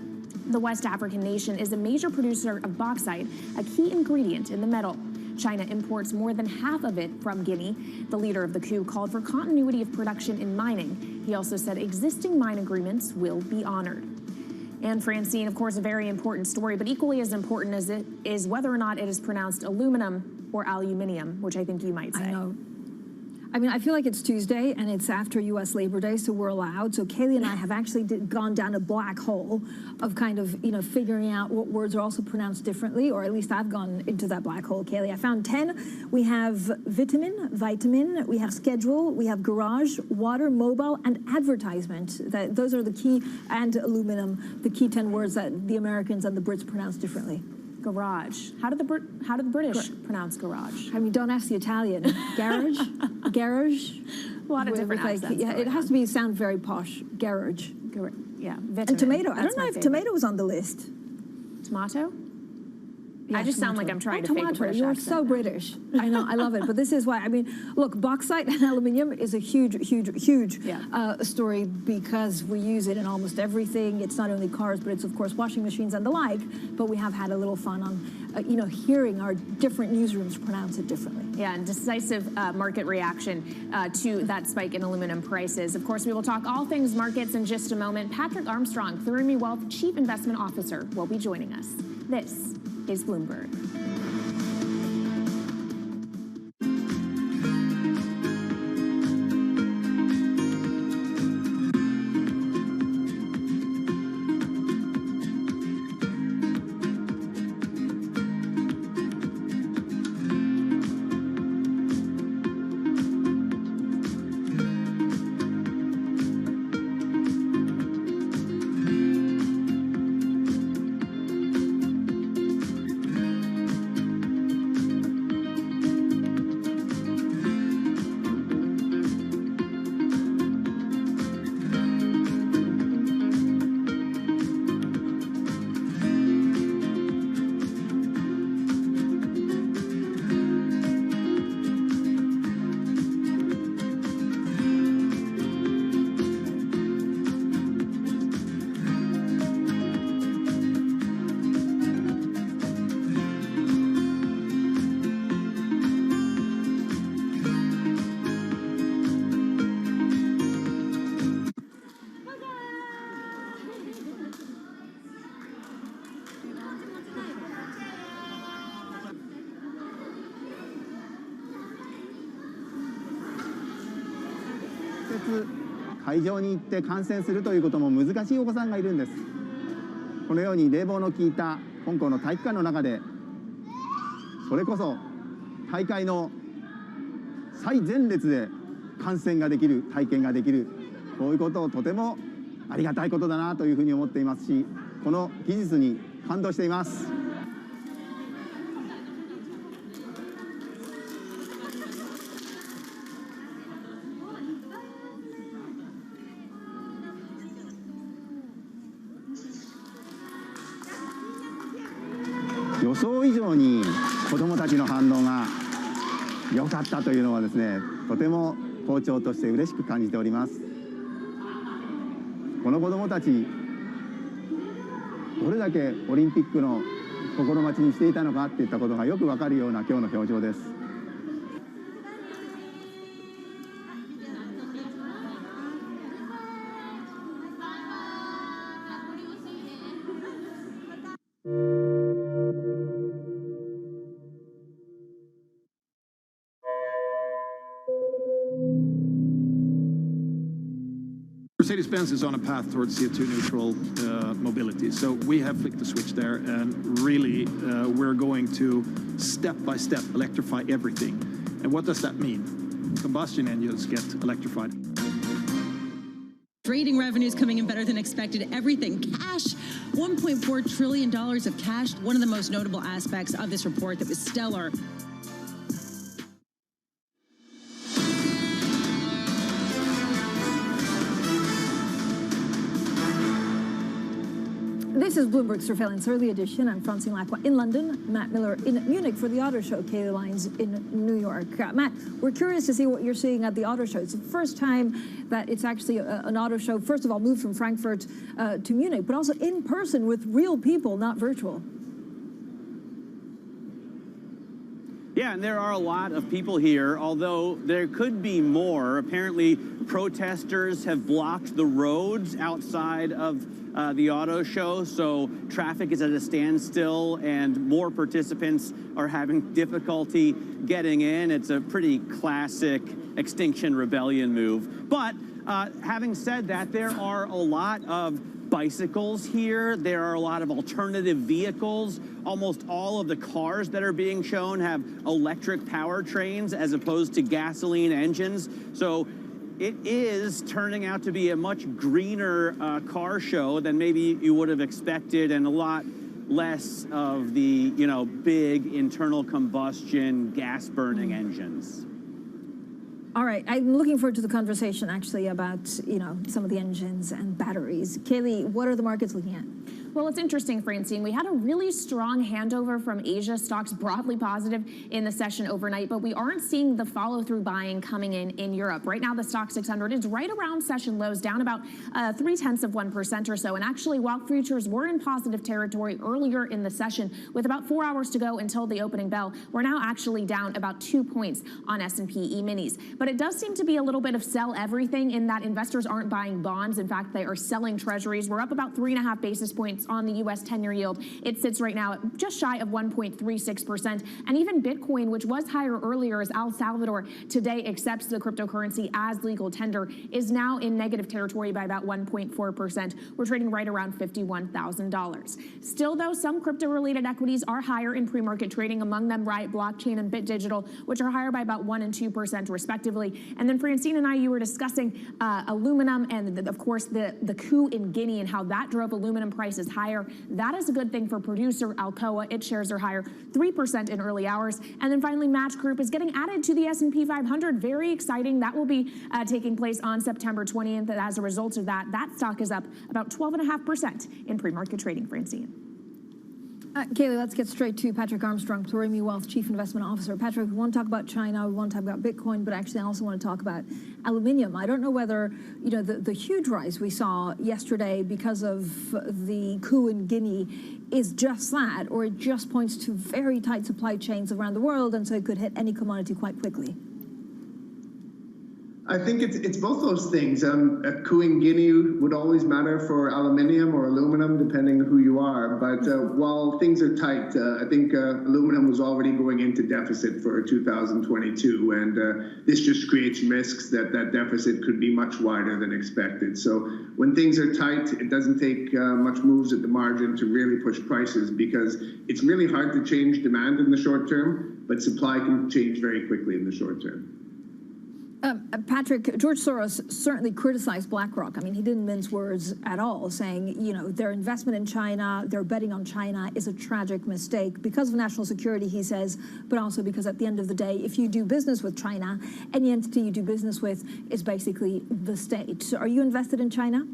The West African nation is a major producer of bauxite, a key ingredient in the metal. China imports more than half of it from Guinea. The leader of the coup called for continuity of production in mining. He also said existing mine agreements will be honored. And Francine, of course, a very important story, but equally as important as it is whether or not it is pronounced aluminum or aluminium, which I think you might say. I know. I mean, I feel like it's Tuesday and it's after U.S. Labor Day, so we're allowed. So Kaylee and I have actually gone down a black hole of kind of, figuring out what words are also pronounced differently, or at least I've gone into that black hole, Kaylee. I found 10. We have vitamin, we have schedule, we have garage, water, mobile, and advertisement. Those are the key, and aluminum, the key 10 words that the Americans and the Brits pronounce differently. Garage. How do the British pronounce garage? I mean, don't ask the Italian. Garage, garage. A lot of different accents. Yeah, it has to sound very posh. Garage. Yeah. Vitamin. And tomato. I That's don't know my if favorite. tomato was on the list. Tomato? Yeah, I just sound like I'm trying to fake a British You're accent. so British. I know, I love it. But this is why, look, bauxite and aluminium is a huge story because we use it in almost everything. It's not only cars, but it's, of course, washing machines and the like. But we have had a little fun on, hearing our different newsrooms pronounce it differently. Yeah, and decisive market reaction to that spike in aluminum prices. Of course, we will talk all things markets in just a moment. Patrick Armstrong, Thurimi Wealth Chief Investment Officer, will be joining us. This is Bloomberg. 接会場に行って観戦するということも難しいお子さんがいるんです。このように冷房の効いた香港の体育館の中で、それこそ大会の最前列で観戦ができる、体験ができる、こういうことをとてもありがたいことだなというふうに思っていますし、この技術に感動しています。予想以上に子どもたちの反応が良かったというのはですね、とても校長として嬉しく感じております。この子どもたち、どれだけオリンピックの心待ちにしていたのかっていったことがよくわかるような今日の表情です。Mercedes-Benz is on a path towards CO2 neutral mobility. So we have flicked the switch there, and really we're going to step by step electrify everything. And what does that mean? Combustion engines get electrified. Trading revenues coming in better than expected. Everything cash, $1.4 trillion of cash. One of the most notable aspects of this report that was stellar. This is Bloomberg Surveillance Early Edition. I'm Francine Lacqua in London, Matt Miller in Munich for the Auto Show, Kaylee Lyons in New York. Matt, we're curious to see what you're seeing at the Auto Show. It's the first time that it's actually an auto show, first of all, moved from Frankfurt to Munich, but also in person with real people, not virtual. Yeah, and there are a lot of people here, although there could be more. Apparently, protesters have blocked the roads outside of the auto show, so traffic is at a standstill and more participants are having difficulty getting in. It's a pretty classic Extinction Rebellion move. But having said that, there are a lot of bicycles here. There are a lot of alternative vehicles. Almost all of the cars that are being shown have electric powertrains as opposed to gasoline engines. So it is turning out to be a much greener car show than maybe you would have expected, and a lot less of the, big internal combustion gas-burning engines. All right, I'm looking forward to the conversation actually about, some of the engines and batteries. Kaylee, what are the markets looking at? Well, it's interesting, Francine. We had a really strong handover from Asia, stocks broadly positive in the session overnight, but we aren't seeing the follow-through buying coming in Europe. Right now, the stock 600 is right around session lows, down about 0.3% or so. And actually, while futures were in positive territory earlier in the session, with about 4 hours to go until the opening bell, we're now actually down about 2 points on S&P E-minis. But it does seem to be a little bit of sell everything in that investors aren't buying bonds. In fact, they are selling treasuries. We're up about 3.5 basis points on the U.S. 10-year yield. It sits right now at just shy of 1.36%. And even Bitcoin, which was higher earlier as El Salvador today accepts the cryptocurrency as legal tender, is now in negative territory by about 1.4%. We're trading right around $51,000. Still, though, some crypto-related equities are higher in pre-market trading, among them Riot Blockchain and Bit Digital, which are higher by about 1% and 2% respectively. And then Francine and I, you were discussing aluminum and, of course, the coup in Guinea and how that drove aluminum prices higher. That is a good thing for producer Alcoa. Its shares are higher 3% in early hours. And then finally, Match Group is getting added to the S&P 500. Very exciting. That will be taking place on September 20th. And as a result of that, that stock is up about 12.5% in pre-market trading, Francine. Kaylee, let's get straight to Patrick Armstrong, Torimi Wealth Chief Investment Officer. Patrick, we want to talk about China, we want to talk about Bitcoin, but actually I also want to talk about aluminium. I don't know whether, the huge rise we saw yesterday because of the coup in Guinea is just that, or it just points to very tight supply chains around the world, and so it could hit any commodity quite quickly. I think it's both those things. A cooing guinea would always matter for aluminium or aluminum, depending on who you are. But while things are tight, I think aluminum was already going into deficit for 2022, and this just creates risks that that deficit could be much wider than expected. So when things are tight, it doesn't take much moves at the margin to really push prices, because it's really hard to change demand in the short term, but supply can change very quickly in the short term. Patrick, George Soros certainly criticized BlackRock. I mean, he didn't mince words at all, saying, you know, their investment in China, their betting on China is a tragic mistake because of national security, he says, but also because at the end of the day, if you do business with China, any entity you do business with is basically the state. So are you invested in China?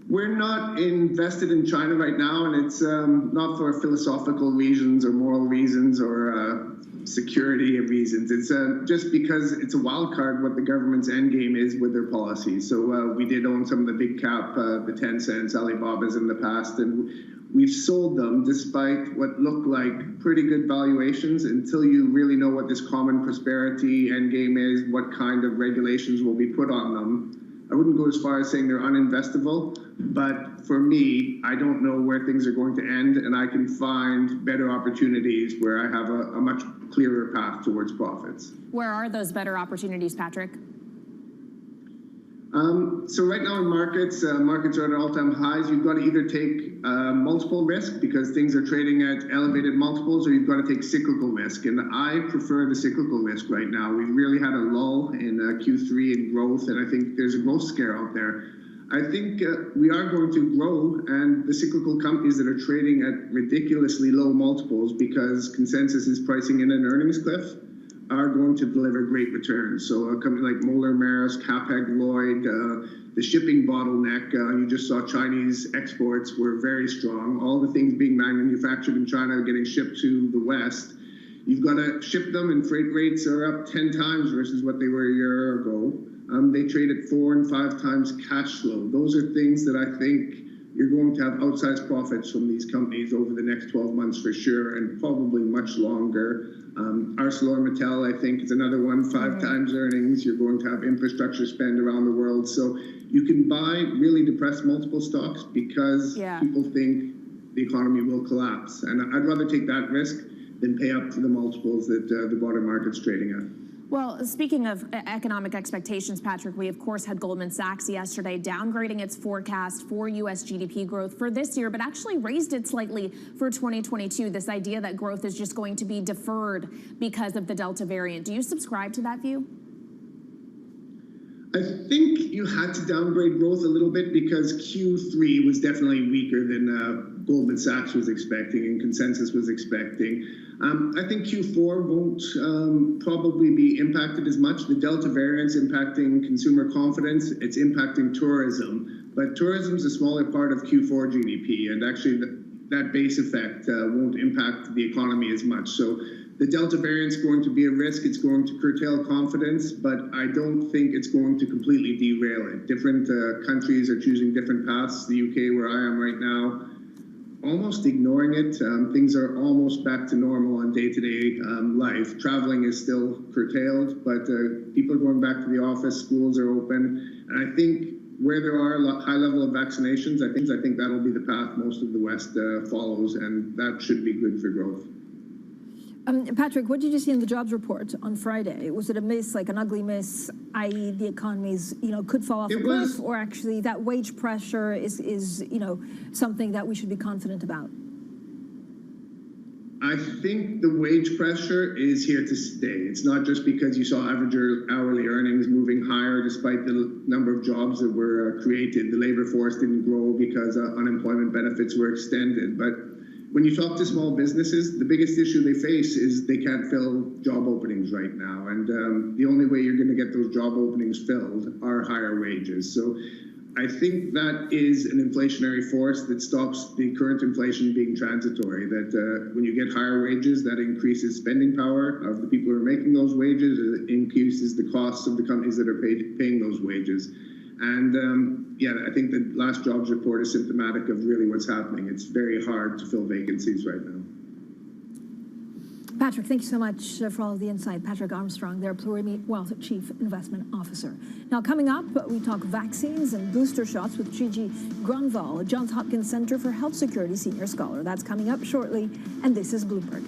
We're not invested in China right now, and it's not for philosophical reasons or moral reasons or security reasons. It's just because it's a wild card what the government's end game is with their policies. So we did own some of the big cap, the Tencents, Alibabas in the past, and we've sold them despite what looked like pretty good valuations until you really know what this common prosperity end game is, what kind of regulations will be put on them. I wouldn't go as far as saying they're uninvestable, but for me, I don't know where things are going to end, and I can find better opportunities where I have a much clearer path towards profits. Where are those better opportunities, Patrick? So right now in markets are at all-time highs. You've got to either take multiple risk because things are trading at elevated multiples, or you've got to take cyclical risk. And I prefer the cyclical risk right now. We really had a lull in Q3 in growth, and I think there's a growth scare out there. I think we are going to grow, and the cyclical companies that are trading at ridiculously low multiples because consensus is pricing in an earnings cliff are going to deliver great returns. So a company like Moeller Maersk, Hapag-Lloyd, the shipping bottleneck, you just saw Chinese exports were very strong. All the things being manufactured in China are getting shipped to the West. You've got to ship them, and freight rates are up 10 times versus what they were a year ago. They trade at 4 and 5 times cash flow. Those are things that I think you're going to have outsized profits from these companies over the next 12 months for sure, and probably much longer. ArcelorMittal, I think, is another one, 5 times earnings. You're going to have infrastructure spend around the world. So you can buy really depressed multiple stocks because people think the economy will collapse. And I'd rather take that risk than pay up to the multiples that the broader market's trading at. Well, speaking of economic expectations, Patrick, we of course had Goldman Sachs yesterday downgrading its forecast for U.S. GDP growth for this year, but actually raised it slightly for 2022. This idea that growth is just going to be deferred because of the Delta variant. Do you subscribe to that view? I think you had to downgrade growth a little bit because Q3 was definitely weaker than Goldman Sachs was expecting and consensus was expecting. I think Q4 won't probably be impacted as much. The Delta variant's impacting consumer confidence. It's impacting tourism. But tourism's a smaller part of Q4 GDP, and actually that base effect won't impact the economy as much. So the Delta variant's going to be a risk. It's going to curtail confidence, but I don't think it's going to completely derail it. Different countries are choosing different paths. The UK, where I am right now, almost ignoring it. Things are almost back to normal on day-to-day life. Traveling is still curtailed, but people are going back to the office. Schools are open, and I think where there are a high level of vaccinations, I think that'll be the path most of the West follows, and that should be good for growth. Patrick, what did you see in the jobs report on Friday? Was it a miss, like an ugly miss, i.e. the economy's, could fall off a cliff, or actually that wage pressure is something that we should be confident about? I think the wage pressure is here to stay. It's not just because you saw average hourly earnings moving higher despite the number of jobs that were created. The labor force didn't grow because unemployment benefits were extended. But when you talk to small businesses, the biggest issue they face is they can't fill job openings right now. And the only way you're going to get those job openings filled are higher wages. So I think that is an inflationary force that stops the current inflation being transitory, that when you get higher wages, that increases spending power of the people who are making those wages, it increases the costs of the companies that are paying those wages. And I think the last jobs report is symptomatic of really what's happening. It's very hard to fill vacancies right now. Patrick, thank you so much for all of the insight. Patrick Armstrong, their Plurimi Wealth Chief Investment Officer. Now, coming up, we talk vaccines and booster shots with Gigi Granval, a Johns Hopkins Center for Health Security Senior Scholar. That's coming up shortly, and this is Bloomberg.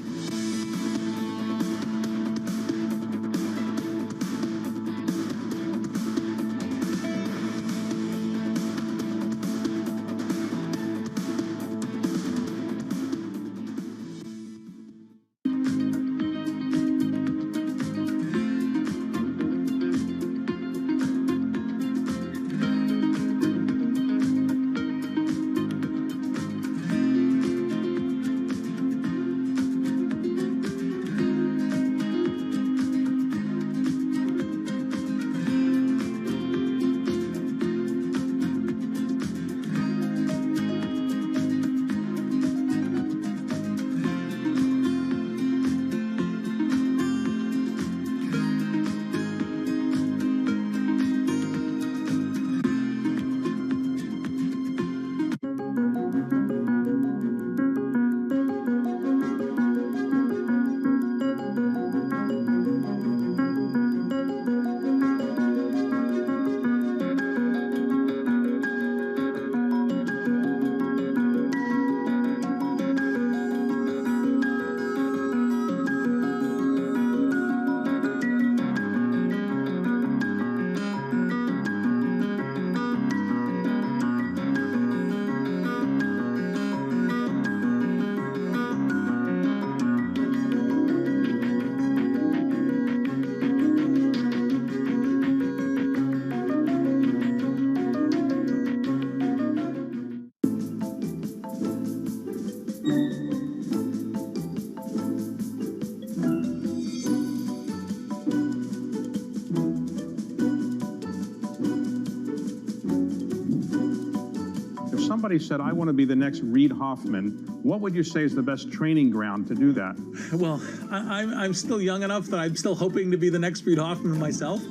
Somebody said, I want to be the next Reid Hoffman. What would you say is the best training ground to do that? Well, I'm still young enough that I'm still hoping to be the next Reid Hoffman myself.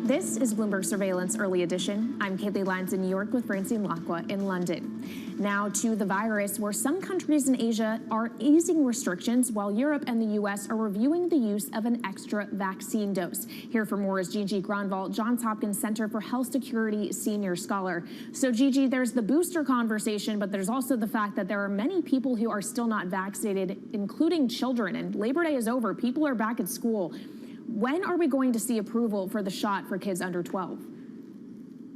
This is Bloomberg Surveillance Early Edition. I'm Kaylee Lyons in New York with Francine Lacqua in London. Now to the virus, where some countries in Asia are easing restrictions while Europe and the U.S. are reviewing the use of an extra vaccine dose. Here for more is Gigi Granval, Johns Hopkins Center for Health Security Senior Scholar. So Gigi, there's the booster conversation, but there's also the fact that there are many people who are still not vaccinated, including children. And Labor Day is over. People are back at school. When are we going to see approval for the shot for kids under 12?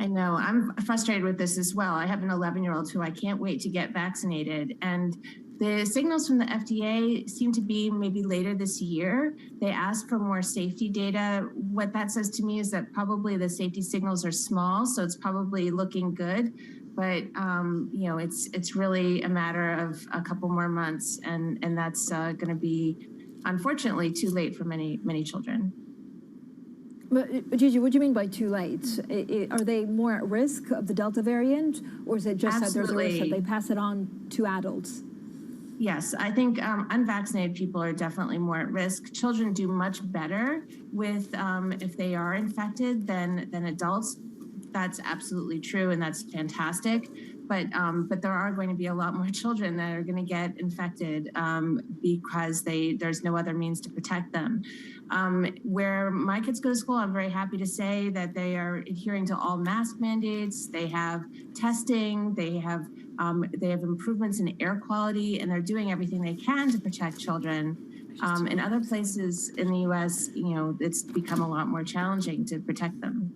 I know. I'm frustrated with this as well. I have an 11-year-old who I can't wait to get vaccinated. And the signals from the FDA seem to be maybe later this year. They asked for more safety data. What that says to me is that probably the safety signals are small, so it's probably looking good. But, you know, it's really a matter of a couple more months, and that's going to be, unfortunately, too late for many children. But Gigi, what do you mean by too late? Are they more at risk of the Delta variant, or is it just that there's a risk that they pass it on to adults? Yes, I think unvaccinated people are definitely more at risk. Children do much better with if they are infected than adults. That's absolutely true, and that's fantastic. But there are going to be a lot more children that are going to get infected because there's no other means to protect them. Where my kids go to school, I'm very happy to say that they are adhering to all mask mandates. They have testing. They have improvements in air quality, and they're doing everything they can to protect children. In other places in the U.S., you know, it's become a lot more challenging to protect them.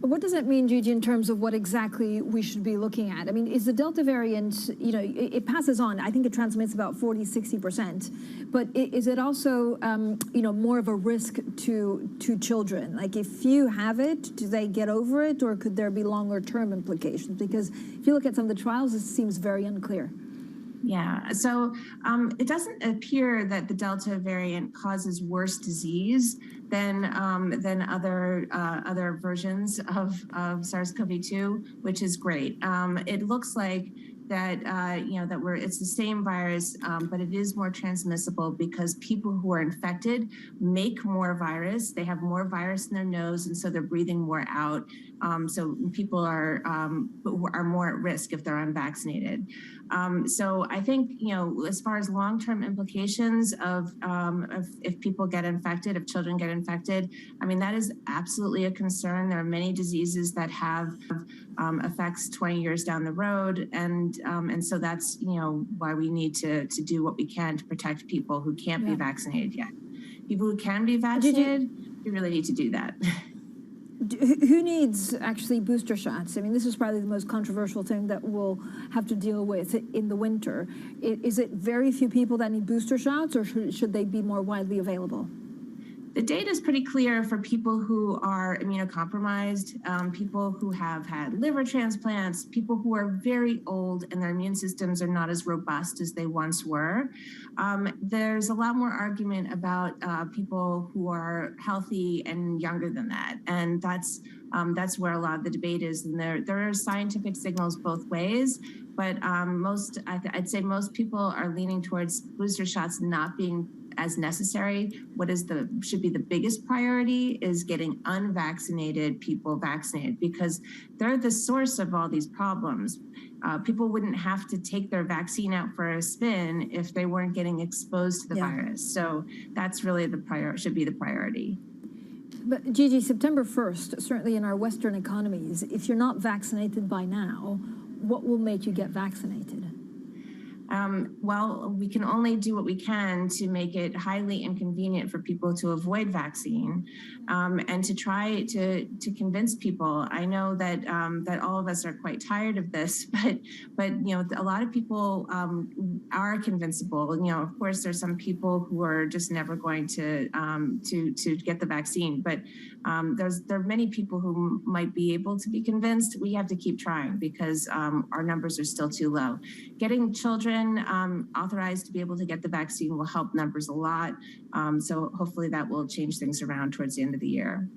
What does that mean, Gigi, in terms of what exactly we should be looking at? I mean, is the Delta variant, you know, it passes on. I think it transmits about 40, 60%. But is it also, you know, more of a risk to children? Like, if you have it, do they get over it, or could there be longer term implications? Because if you look at some of the trials, it seems very unclear. Yeah, so it doesn't appear that the Delta variant causes worse disease than other versions of SARS-CoV-2, which is great. It looks like that it's the same virus, but it is more transmissible because people who are infected make more virus. They have more virus in their nose, and so they're breathing more out. So people are more at risk if they're unvaccinated. So I think, as far as long-term implications of if people get infected, if children get infected, I mean, that is absolutely a concern. There are many diseases that have effects 20 years down the road. And so that's, why we need to do what we can to protect people who can't be vaccinated yet. People who can be vaccinated, we really need to do that. Who needs actually booster shots? I mean, this is probably the most controversial thing that we'll have to deal with in the winter. Is it very few people that need booster shots, or should they be more widely available? The data is pretty clear for people who are immunocompromised, people who have had liver transplants, people who are very old and their immune systems are not as robust as they once were. There's a lot more argument about people who are healthy and younger than that. And that's where a lot of the debate is. And there are scientific signals both ways, but I'd say most people are leaning towards booster shots not being as necessary. What should be the biggest priority is getting unvaccinated people vaccinated, because they're the source of all these problems. People wouldn't have to take their vaccine out for a spin if they weren't getting exposed to the virus. So that's really should be the priority. But Gigi, September 1st, certainly in our Western economies, if you're not vaccinated by now, what will make you get vaccinated? Well, we can only do what we can to make it highly inconvenient for people to avoid vaccine, and to try to convince people. I know that that all of us are quite tired of this, but a lot of people are convincible. Of course, there's some people who are just never going to get the vaccine, but there are many people who might be able to be convinced. We have to keep trying because our numbers are still too low. Getting children authorized to be able to get the vaccine will help numbers a lot. So hopefully that will change things around towards the end of the year.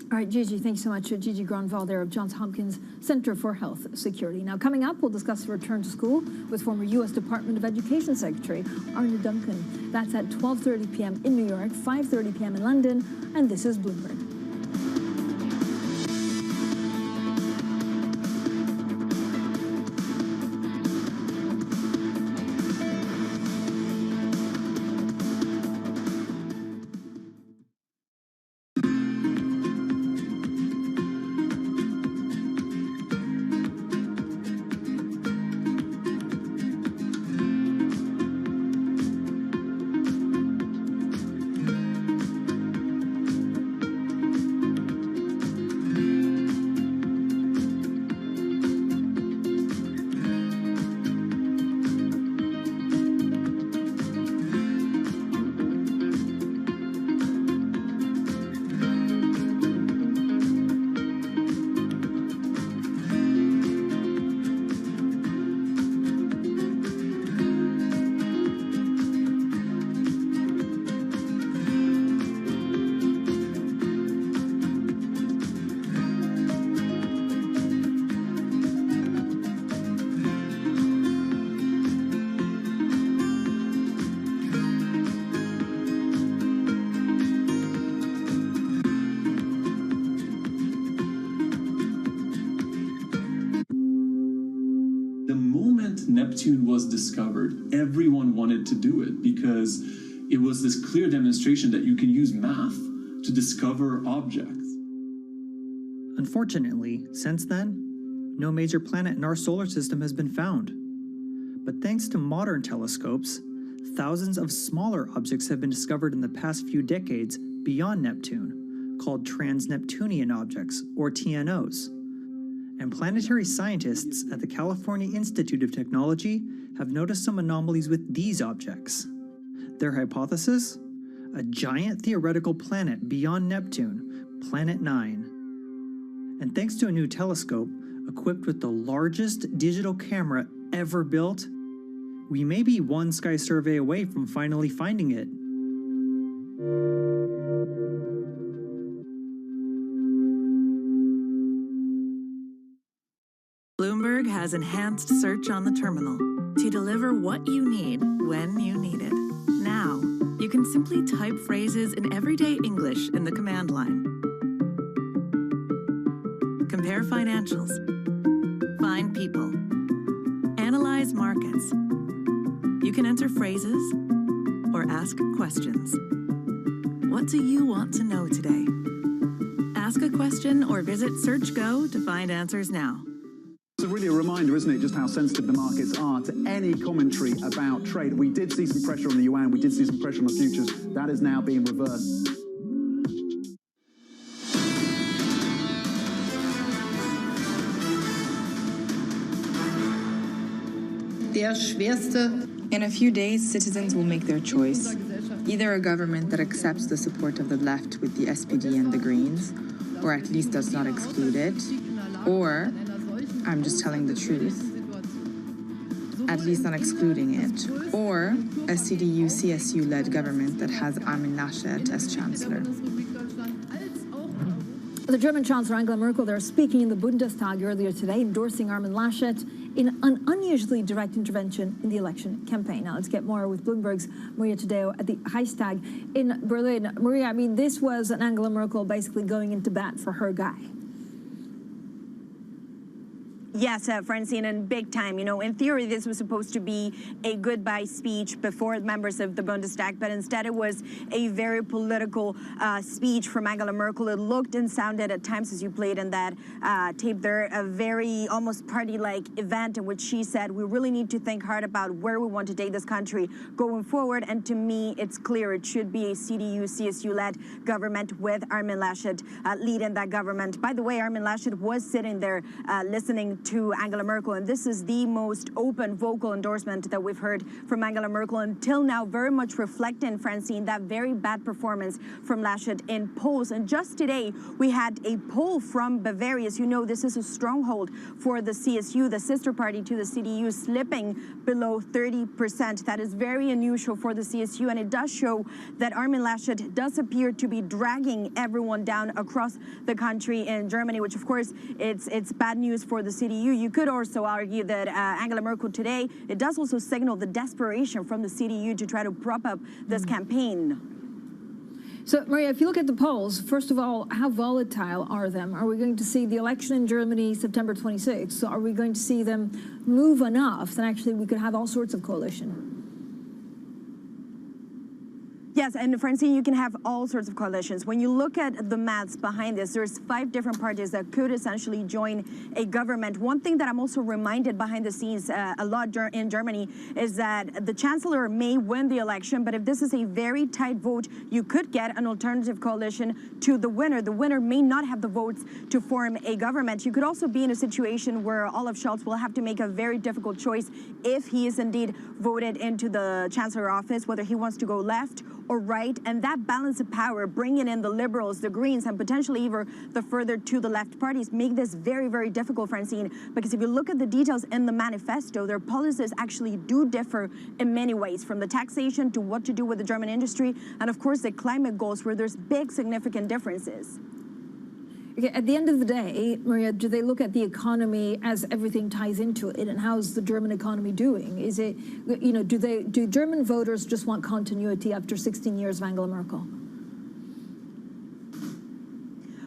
All right, Gigi, thanks so much. Gigi Granval there of Johns Hopkins Center for Health Security. Now, coming up, we'll discuss the return to school with former U.S. Department of Education Secretary Arne Duncan. That's at 12:30 p.m. in New York, 5:30 p.m. in London, and this is Bloomberg. Neptune was discovered, everyone wanted to do it because it was this clear demonstration that you can use math to discover objects. Unfortunately, since then, no major planet in our solar system has been found. But thanks to modern telescopes, thousands of smaller objects have been discovered in the past few decades beyond Neptune, called trans-Neptunian objects, or TNOs. And planetary scientists at the California Institute of Technology have noticed some anomalies with these objects. Their hypothesis? A giant theoretical planet beyond Neptune, Planet 9. And thanks to a new telescope, equipped with the largest digital camera ever built, We may be one Sky survey away from finally finding it. Bloomberg has enhanced search on the terminal to deliver what you need when you need it. Now, you can simply type phrases in everyday English in the command line. Compare financials. Find people. Analyze markets. You can enter phrases or ask questions. What do you want to know today? Ask a question or visit SearchGo to find answers now. It's really a reminder, isn't it, just how sensitive the markets are to any commentary about trade. We did see some pressure on the yuan, we did see some pressure on the futures. That is now being reversed. In a few days, citizens will make their choice. Either a government that accepts the support of the left with the SPD and the Greens, or at least does not exclude it, or, I'm just telling the truth, at least not excluding it, or a CDU-CSU-led government that has Armin Laschet as chancellor. The German Chancellor Angela Merkel, there speaking in the Bundestag earlier today, endorsing Armin Laschet in an unusually direct intervention in the election campaign. Now, let's get more with Bloomberg's Maria Tadeo at the Reichstag in Berlin. Maria, I mean, this was an Angela Merkel basically going into bat for her guy. Yes, Francine, and big time. You know, in theory, this was supposed to be a goodbye speech before members of the Bundestag, but instead it was a very political speech from Angela Merkel. It looked and sounded at times, as you played in that tape there, a very almost party-like event in which she said, we really need to think hard about where we want to take this country going forward. And to me, it's clear it should be a CDU-CSU-led government with Armin Laschet leading that government. By the way, Armin Laschet was sitting there listening to Angela Merkel, and this is the most open vocal endorsement that we've heard from Angela Merkel until now, very much reflecting, Francine, that very bad performance from Laschet in polls. And just today, we had a poll from Bavaria. As you know, this is a stronghold for the CSU, the sister party to the CDU, slipping below 30%. That is very unusual for the CSU, and it does show that Armin Laschet does appear to be dragging everyone down across the country in Germany, which, of course, it's bad news for the CDU. You could also argue that Angela Merkel today, it does also signal the desperation from the CDU to try to prop up this campaign. So, Maria, if you look at the polls, first of all, how volatile are them? Are we going to see the election in Germany September 26th? So are we going to see them move enough that actually we could have all sorts of coalition? Yes, and Francine, you can have all sorts of coalitions. When you look at the maths behind this, there's 5 different parties that could essentially join a government. One thing that I'm also reminded behind the scenes a lot in Germany is that the chancellor may win the election, but if this is a very tight vote, you could get an alternative coalition to the winner. The winner may not have the votes to form a government. You could also be in a situation where Olaf Scholz will have to make a very difficult choice if he is indeed voted into the chancellor office, whether he wants to go left or right, and that balance of power, bringing in the Liberals, the Greens, and potentially even the further to the left parties, make this very, very difficult, Francine, because if you look at the details in the manifesto, their policies actually do differ in many ways, from the taxation to what to do with the German industry, and of course the climate goals, where there's big, significant differences. Okay, at the end of the day, Maria, do they look at the economy as everything ties into it, and how's the German economy doing? Is it, you know, do German voters just want continuity after 16 years of Angela Merkel?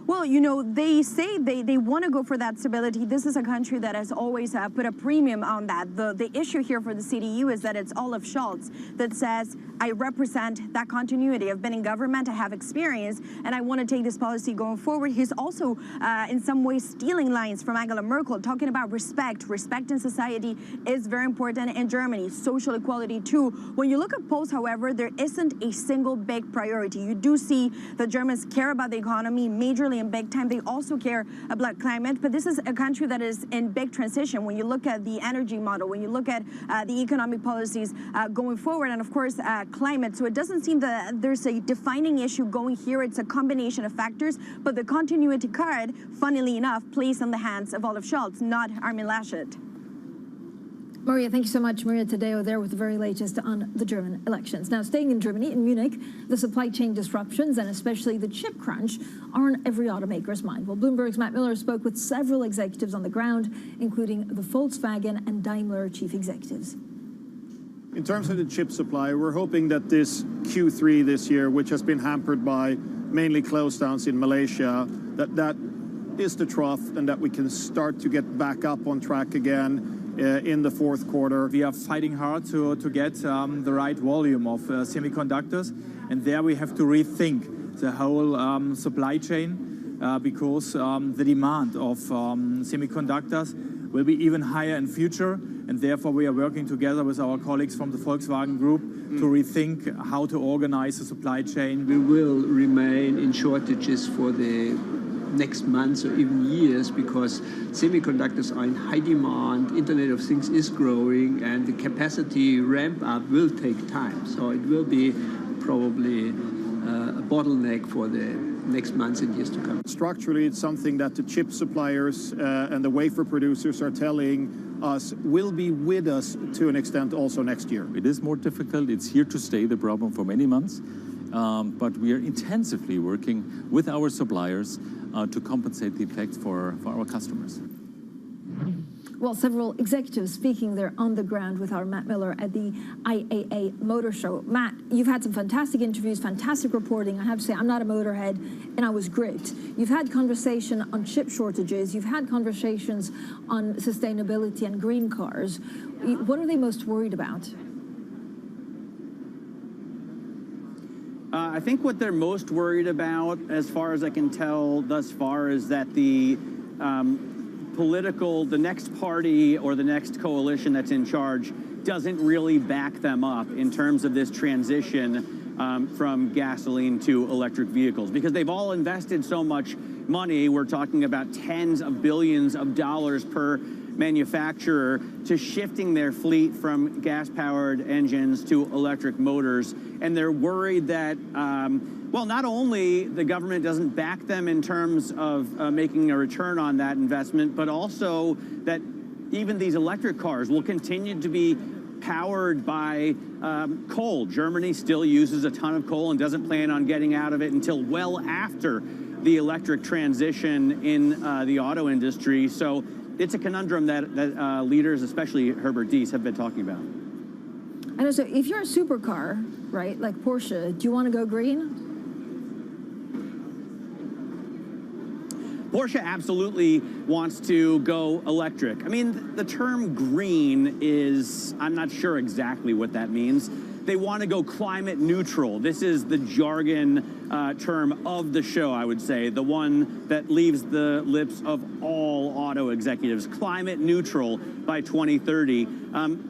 Well, you know, they say they want to go for that stability. This is a country that has always put a premium on that. The issue here for the CDU is that it's Olaf Scholz that says, I represent that continuity. I've been in government, I have experience, and I want to take this policy going forward. He's also, in some ways, stealing lines from Angela Merkel, talking about respect. Respect in society is very important in Germany. Social equality, too. When you look at polls, however, there isn't a single big priority. You do see the Germans care about the economy majorly in big time. They also care about climate, but this is a country that is in big transition. When you look at the energy model, when you look at the economic policies going forward, and of course climate. So it doesn't seem that there's a defining issue going here. It's a combination of factors, but the continuity card, funnily enough, plays in the hands of Olaf Scholz, not Armin Laschet. Maria, thank you so much. Maria Tadeo there with the very latest on the German elections. Now, staying in Germany, in Munich, the supply chain disruptions and especially the chip crunch are on every automaker's mind. Well, Bloomberg's Matt Miller spoke with several executives on the ground, including the Volkswagen and Daimler chief executives. In terms of the chip supply, we're hoping that this Q3 this year, which has been hampered by mainly close downs in Malaysia, that is the trough and that we can start to get back up on track again in the fourth quarter. We are fighting hard to get the right volume of semiconductors, and there we have to rethink the whole supply chain because the demand of semiconductors will be even higher in future, and therefore we are working together with our colleagues from the Volkswagen Group to rethink how to organize the supply chain. We will remain in shortages for the next months or even years because semiconductors are in high demand, Internet of Things is growing, and the capacity ramp up will take time. So it will be probably a bottleneck for the next months and years to come. Structurally, it's something that the chip suppliers and the wafer producers are telling us will be with us to an extent also next year. It is more difficult. It's here to stay, the problem, for many months. But we are intensively working with our suppliers to compensate the effects for our customers. Well, several executives speaking there on the ground with our Matt Miller at the IAA Motor Show. Matt, you've had some fantastic interviews, fantastic reporting. I have to say, I'm not a motorhead, and I was great. You've had conversation on chip shortages. You've had conversations on sustainability and green cars. What are they most worried about? I think what they're most worried about, as far as I can tell thus far, is that the the next party or the next coalition that's in charge doesn't really back them up in terms of this transition from gasoline to electric vehicles, because they've all invested so much money. We're talking about tens of billions of dollars per manufacturer to shifting their fleet from gas-powered engines to electric motors. And they're worried that, well, not only the government doesn't back them in terms of making a return on that investment, but also that even these electric cars will continue to be powered by coal. Germany still uses a ton of coal and doesn't plan on getting out of it until well after the electric transition in the auto industry. So it's a conundrum that leaders, especially Herbert Diess, have been talking about. I know, so if you're a supercar, right, like Porsche, do you want to go green? Porsche absolutely wants to go electric. I mean, the term green is, I'm not sure exactly what that means. They want to go climate neutral. This is the jargon term of the show, I would say, the one that leaves the lips of all auto executives. Climate neutral by 2030.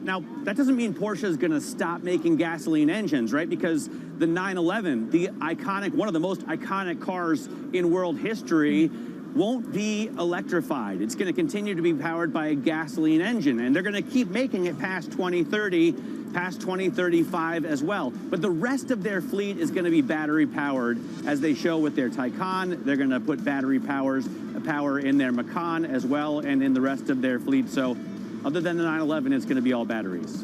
Now, that doesn't mean Porsche is going to stop making gasoline engines, right? Because the 911, the iconic, one of the most iconic cars in world history, won't be electrified. It's going to continue to be powered by a gasoline engine, and they're going to keep making it past 2030, past 2035 as well. But the rest of their fleet is going to be battery powered, as they show with their Taycan. They're going to put battery power in their Macan as well, and in the rest of their fleet. So other than the 911, it's going to be all batteries.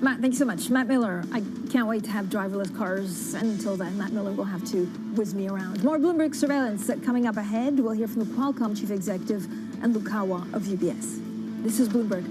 Matt, thank you so much. Matt Miller, I can't wait to have driverless cars. And until then, Matt Miller will have to whiz me around. More Bloomberg surveillance coming up ahead. We'll hear from the Qualcomm chief executive and Luke Hawa of UBS. This is Bloomberg.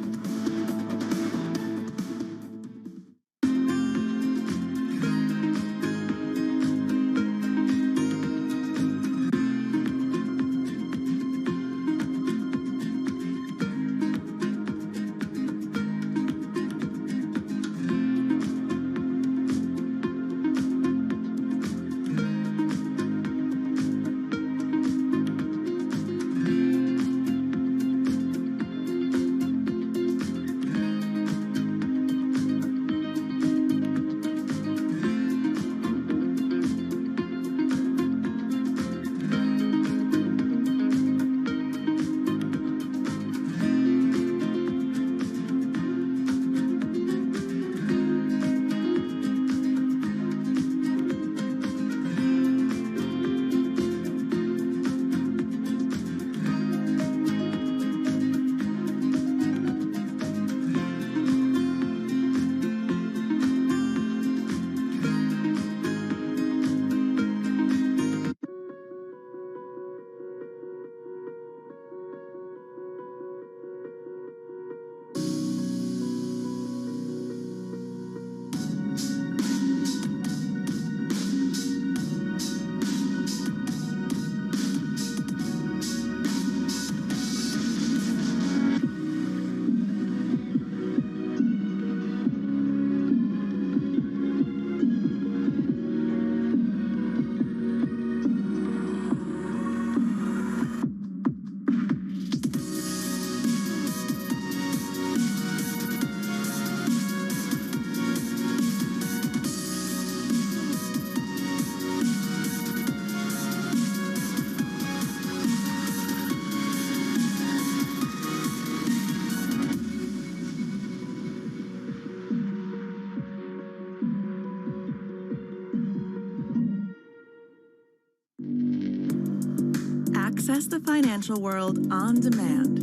Access the financial world on demand.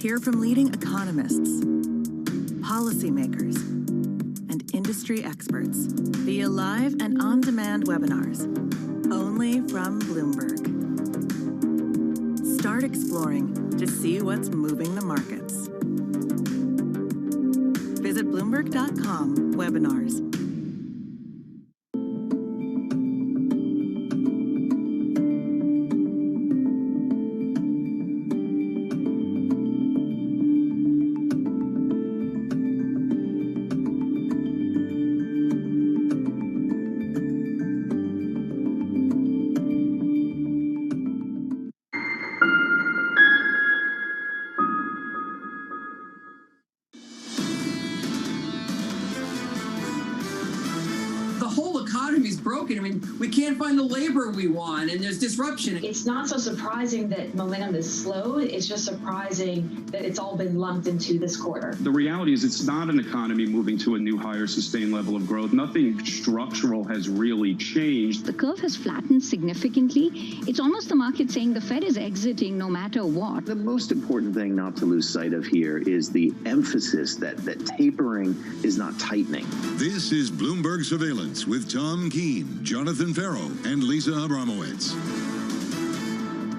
Hear from leading economists, policymakers, and industry experts via live and on-demand webinars, only from Bloomberg. Start exploring to see what's moving the markets. Visit Bloomberg.com/webinars. Broken. I mean, we can't find the labor we want, and there's disruption. It's not so surprising that momentum is slow. It's just surprising that it's all been lumped into this quarter. The reality is it's not an economy moving to a new higher sustained level of growth. Nothing structural has really changed. The curve has flattened significantly. It's almost the market saying the Fed is exiting no matter what. The most important thing not to lose sight of here is the emphasis that tapering is not tightening. This is Bloomberg Surveillance with Tom Keene, Jonathan Ferro, and Lisa Abramowitz.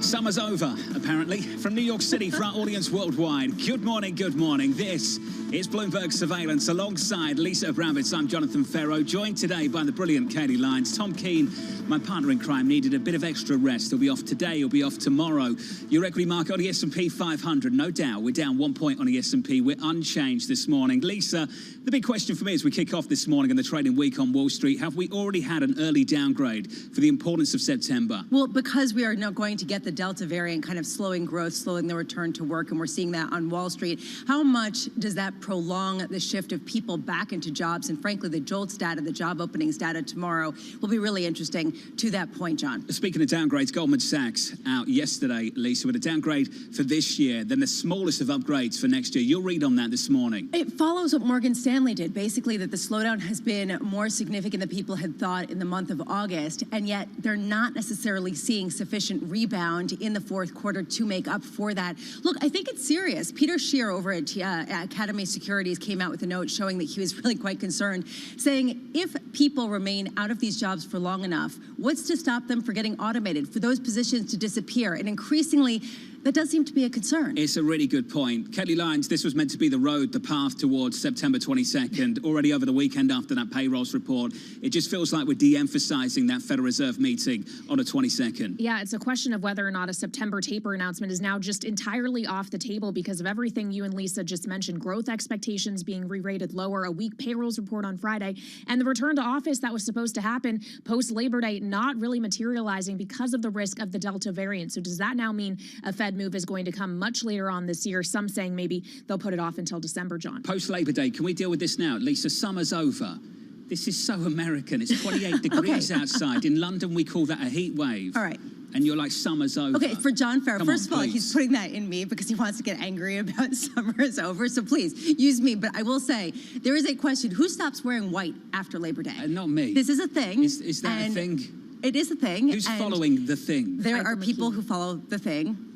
Summer's over, apparently. From New York City for our audience worldwide. Good morning, good morning. This is Bloomberg Surveillance. Alongside Lisa Abramowitz, I'm Jonathan Ferro, joined today by the brilliant Katie Lyons. Tom Keene, my partner in crime, needed a bit of extra rest. He'll be off today, he'll be off tomorrow. Your equity market on the S&P 500, no doubt. We're down 1 point on the S&P. We're unchanged this morning. Lisa, the big question for me as we kick off this morning in the trading week on Wall Street, have we already had an early downgrade for the importance of September? Well, because we are now going to get the Delta variant kind of slowing growth, slowing the return to work, and we're seeing that on Wall Street. How much does that prolong the shift of people back into jobs? And frankly, the JOLTS data, the job openings data tomorrow will be really interesting to that point, John. Speaking of downgrades, Goldman Sachs out yesterday, Lisa, with a downgrade for this year, then the smallest of upgrades for next year. You'll read on that this morning. It follows what Morgan Stanley did, basically that the slowdown has been more significant than people had thought in the month of August, and yet they're not necessarily seeing sufficient rebound in the fourth quarter to make up for that. Look, I think it's serious. Peter Scheer over at Academy Securities came out with a note showing that he was really quite concerned, saying if people remain out of these jobs for long enough, what's to stop them from getting automated, for those positions to disappear? And increasingly, that does seem to be a concern. It's a really good point. Kelly Lyons, this was meant to be the road, the path towards September 22nd. Already over the weekend after that payrolls report, it just feels like we're de-emphasizing that Federal Reserve meeting on the 22nd. Yeah, it's a question of whether or not a September taper announcement is now just entirely off the table because of everything you and Lisa just mentioned. Growth expectations being re-rated lower, a weak payrolls report on Friday, and the return to office that was supposed to happen post-Labor Day not really materializing because of the risk of the Delta variant. So does that now mean a Fed move is going to come much later on this year? Some saying maybe they'll put it off until December, John. Post-Labor Day, can we deal with this now? Lisa, summer's over. This is so American. It's 28 degrees outside. In London, we call that a heat wave. All right. And you're like, summer's over. Okay, for John Farrow, first of all, please. he's putting that in me because he wants to get angry about summer is over. So please, use me. But I will say, there is a question. Who stops wearing white after Labor Day? Not me. This is a thing. Is that a thing? It is a thing. Who's following the thing? There are people who follow the thing.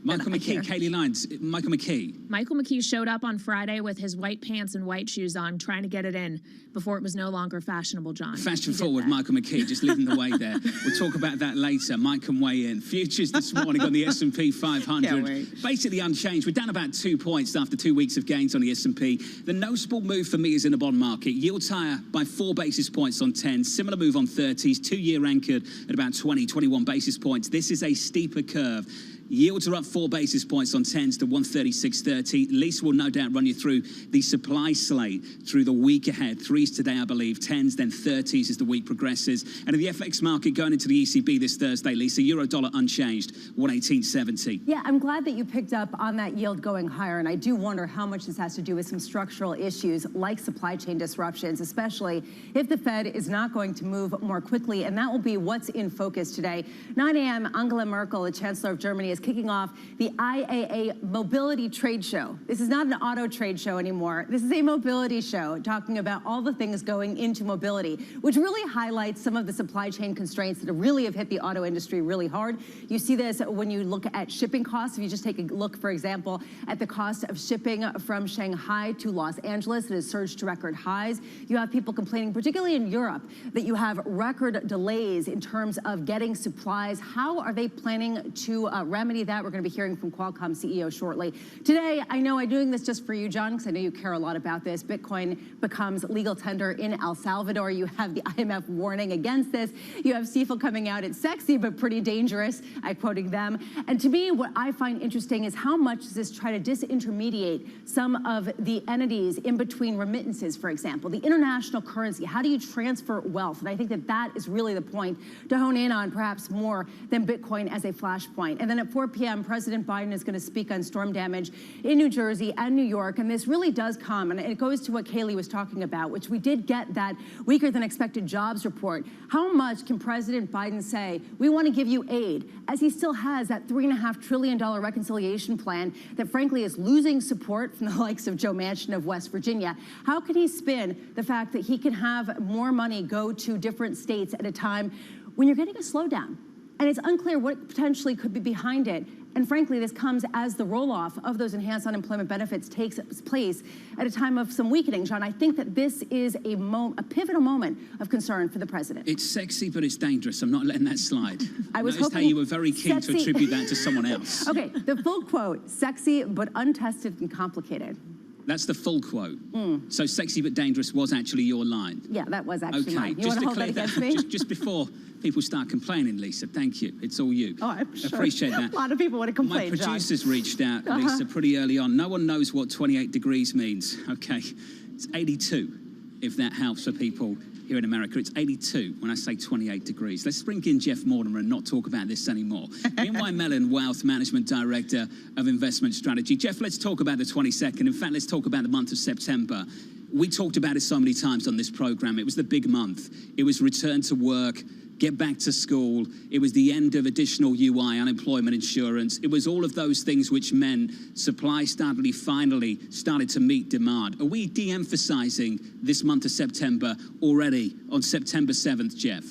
Michael McKee, Katie Lyons, Michael McKee. Michael McKee showed up on Friday with his white pants and white shoes on, trying to get it in before it was no longer fashionable, John. Fashion forward, Michael McKee, just leading the way there. We'll talk about that later. Mike can weigh in. Futures this morning on the S&P 500. Basically unchanged. We're down about 2 points after 2 weeks of gains on the S&P. The noticeable move for me is in the bond market. Yields higher by 4 basis points on 10. Similar move on 30s. 2-year anchored at about 20, 21 basis points. This is a steeper curve. Yields are up 4 basis points on 10s to 136.30. Lisa will no doubt run you through the supply slate through the week ahead. 3s today, I believe, 10s, then 30s as the week progresses. And in the FX market going into the ECB this Thursday, Lisa, euro dollar unchanged, 118.70. Yeah, I'm glad that you picked up on that yield going higher. And I do wonder how much this has to do with some structural issues like supply chain disruptions, especially if the Fed is not going to move more quickly. And that will be what's in focus today. 9 a.m., Angela Merkel, the Chancellor of Germany, is is kicking off the IAA Mobility Trade Show. This is not an auto trade show anymore. This is a mobility show talking about all the things going into mobility, which really highlights some of the supply chain constraints that really have hit the auto industry really hard. You see this when you look at shipping costs. If you just take a look, for example, at the cost of shipping from Shanghai to Los Angeles, it has surged to record highs. You have people complaining, particularly in Europe, that you have record delays in terms of getting supplies. How are they planning to remedy that? We're going to be hearing from Qualcomm CEO shortly. Today, I know I'm doing this just for you, John, because I know you care a lot about this. Bitcoin becomes legal tender in El Salvador. You have the IMF warning against this. You have Stifel coming out. It's sexy, but pretty dangerous. I'm quoting them. And to me, what I find interesting is how much does this try to disintermediate some of the entities in between remittances, for example, the international currency. How do you transfer wealth? And I think that that is really the point to hone in on, perhaps more than Bitcoin as a flashpoint. And then at 4 p.m., President Biden is going to speak on storm damage in New Jersey and New York. And this really does come, and it goes to what Kaylee was talking about, which we did get that weaker than expected jobs report. How much can President Biden say, we want to give you aid, as he still has that $3.5 trillion reconciliation plan that frankly is losing support from the likes of Joe Manchin of West Virginia? How can he spin the fact that he can have more money go to different states at a time when you're getting a slowdown? And it's unclear what potentially could be behind it. And frankly, this comes as the roll-off of those enhanced unemployment benefits takes place at a time of some weakening. John, I think that this is a pivotal moment of concern for the president. It's sexy, but it's dangerous. I'm not letting that slide. I was noticed how you were very keen to attribute that to someone else. Okay, the full quote, sexy but untested and complicated. That's the full quote. So sexy but dangerous was actually your line. Yeah, that was actually Okay, mine. You want to hold that against me? Just before people start complaining, Lisa, thank you. It's all you. Oh, I'm sure. Appreciate that. A lot of people want to complain, My producers reached out, Lisa, pretty early on. No one knows what 28 degrees means. Okay, it's 82, if that helps for people here in America. It's 82 when I say 28 degrees. Let's bring in Jeff Mortimer and not talk about this anymore. Meanwhile, Mellon, Wealth Management Director of Investment Strategy. Jeff, let's talk about the 22nd. In fact, let's talk about the month of September. We talked about it so many times on this program. It was the big month. It was return to work, get back to school. It was the end of additional UI, unemployment insurance. It was all of those things which meant supply finally started to meet demand. Are we de-emphasizing this month of September already on September 7th, Jeff?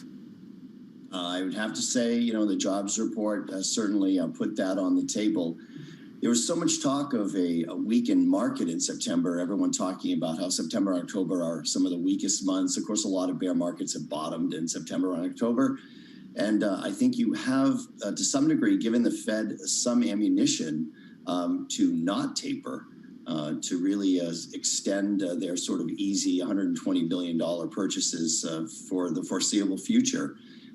I would have to say, the jobs report certainly put that on the table. There was so much talk of a weakened market in September, everyone talking about how September and October are some of the weakest months. Of course, a lot of bear markets have bottomed in September and October. And I think you have, to some degree, given the Fed some ammunition to not taper, to really extend their sort of easy $120 billion purchases for the foreseeable future.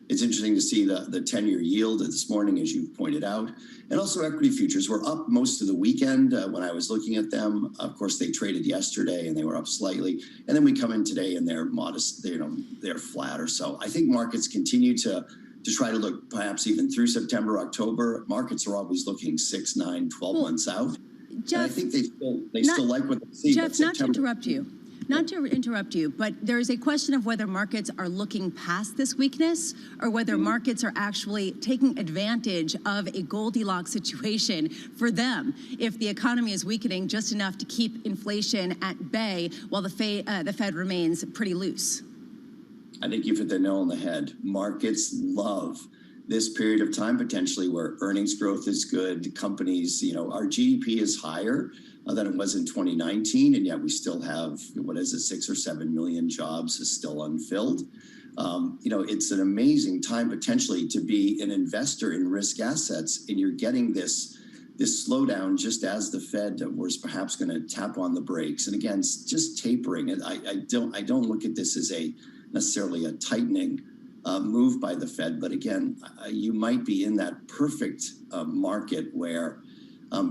It's interesting to see the 10-year yield this morning, as you pointed out. And also equity futures were up most of the weekend when I was looking at them. Of course, they traded yesterday and they were up slightly. And then we come in today and they're modest, they're flat or so. I think markets continue to try to look perhaps even through September, October. Markets are always looking 6, 9, 12 months out. Jeff, and I think they still like what they see. Jeff, not to interrupt you, but there is a question of whether markets are looking past this weakness or whether markets are actually taking advantage of a Goldilocks situation for them if the economy is weakening just enough to keep inflation at bay while the Fed remains pretty loose. I think you've hit the nail on the head. Markets love this period of time potentially where earnings growth is good. Companies, our GDP is higher than it was in 2019, and yet we still have, 6 or 7 million jobs is still unfilled. It's an amazing time potentially to be an investor in risk assets, and you're getting this slowdown just as the Fed was perhaps going to tap on the brakes. And again, just tapering it. I don't look at this as necessarily a tightening move by the Fed, but again, you might be in that perfect market where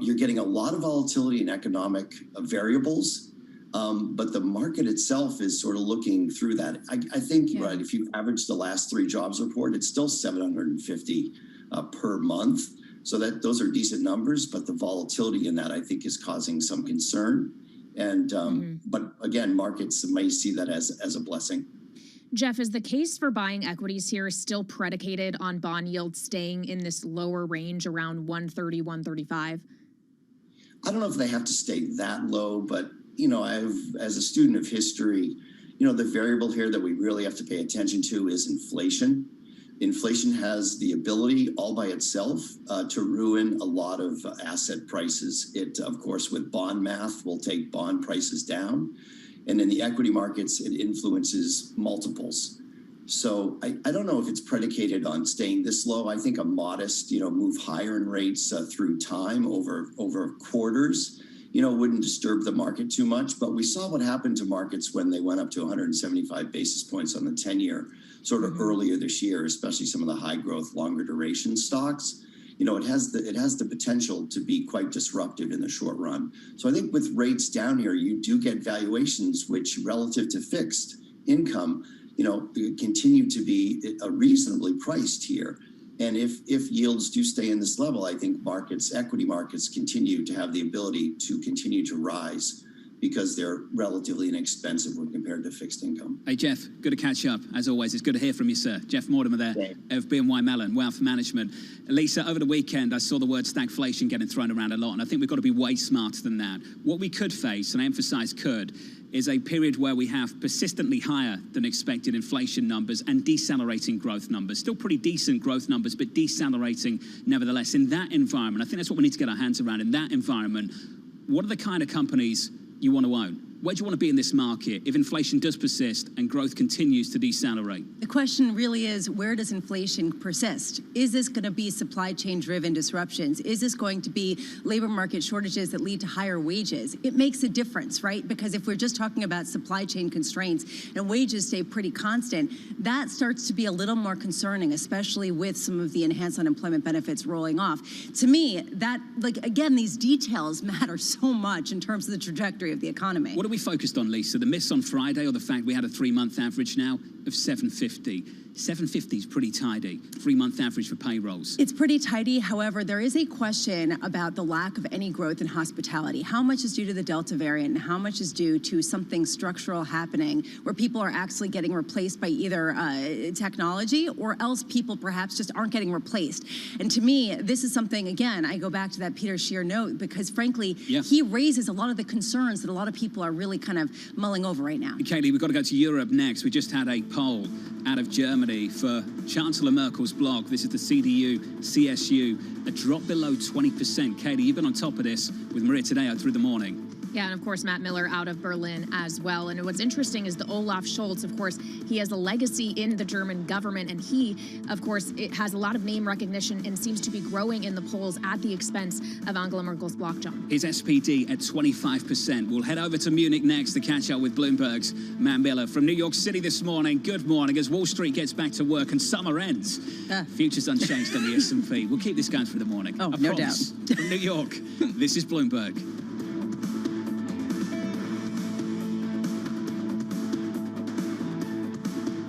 you're getting a lot of volatility in economic variables, but the market itself is sort of looking through that. I think, right, if you average the last 3 jobs report, it's still 750 per month. So those are decent numbers, but the volatility in that, I think, is causing some concern. And but again, markets may see that as a blessing. Jeff, is the case for buying equities here still predicated on bond yields staying in this lower range around 130, 135? I don't know if they have to stay that low, but, as a student of history, the variable here that we really have to pay attention to is inflation. Inflation has the ability all by itself to ruin a lot of asset prices. It, of course, with bond math, will take bond prices down. And in the equity markets, it influences multiples. So I don't know if it's predicated on staying this low. I think a modest, move higher in rates through time over quarters, wouldn't disturb the market too much. But we saw what happened to markets when they went up to 175 basis points on the 10-year sort of earlier this year, especially some of the high growth, longer duration stocks. It has the potential to be quite disruptive in the short run. So I think with rates down here, you do get valuations which, relative to fixed income, continue to be reasonably priced here. And if yields do stay in this level, I think equity markets continue to have the ability to continue to rise because they're relatively inexpensive when compared to fixed income. Hey, Jeff, good to catch up. As always, it's good to hear from you, sir. Jeff Mortimer there of BNY Mellon, Wealth Management. Lisa, over the weekend, I saw the word stagflation getting thrown around a lot, and I think we've got to be way smarter than that. What we could face, and I emphasize could, is a period where we have persistently higher than expected inflation numbers and decelerating growth numbers. Still pretty decent growth numbers, but decelerating nevertheless. In that environment, I think that's what we need to get our hands around. In that environment, what are the kind of companies you want to own? Where do you want to be in this market if inflation does persist and growth continues to decelerate? The question really is, where does inflation persist? Is this going to be supply chain driven disruptions? Is this going to be labor market shortages that lead to higher wages? It makes a difference, right? Because if we're just talking about supply chain constraints and wages stay pretty constant, that starts to be a little more concerning, especially with some of the enhanced unemployment benefits rolling off. To me, that, again, these details matter so much in terms of the trajectory of the economy. What are we focused on, Lisa? The miss on Friday or the fact we had a 3-month average now of 750? 750 is pretty tidy. 3-month average for payrolls. It's pretty tidy. However, there is a question about the lack of any growth in hospitality. How much is due to the Delta variant and how much is due to something structural happening where people are actually getting replaced by either technology or else people perhaps just aren't getting replaced. And to me, this is something, again, I go back to that Peter Scheer note because frankly, he raises a lot of the concerns that a lot of people are really kind of mulling over right now. Katie, we've got to go to Europe next. We just had a poll out of Germany for Chancellor Merkel's blog. This is the CDU-CSU, a drop below 20%. Katie, you've been on top of this with Maria Tadeo through the morning. Yeah, and of course, Matt Miller out of Berlin as well. And what's interesting is the Olaf Scholz, of course, he has a legacy in the German government. And he, of course, it has a lot of name recognition and seems to be growing in the polls at the expense of Angela Merkel's bloc, John. His SPD at 25%. We'll head over to Munich next to catch up with Bloomberg's Matt Miller from New York City this morning. Good morning as Wall Street gets back to work and summer ends. Futures unchanged on the S&P. We'll keep this going through the morning. Oh, no doubt. From New York, this is Bloomberg.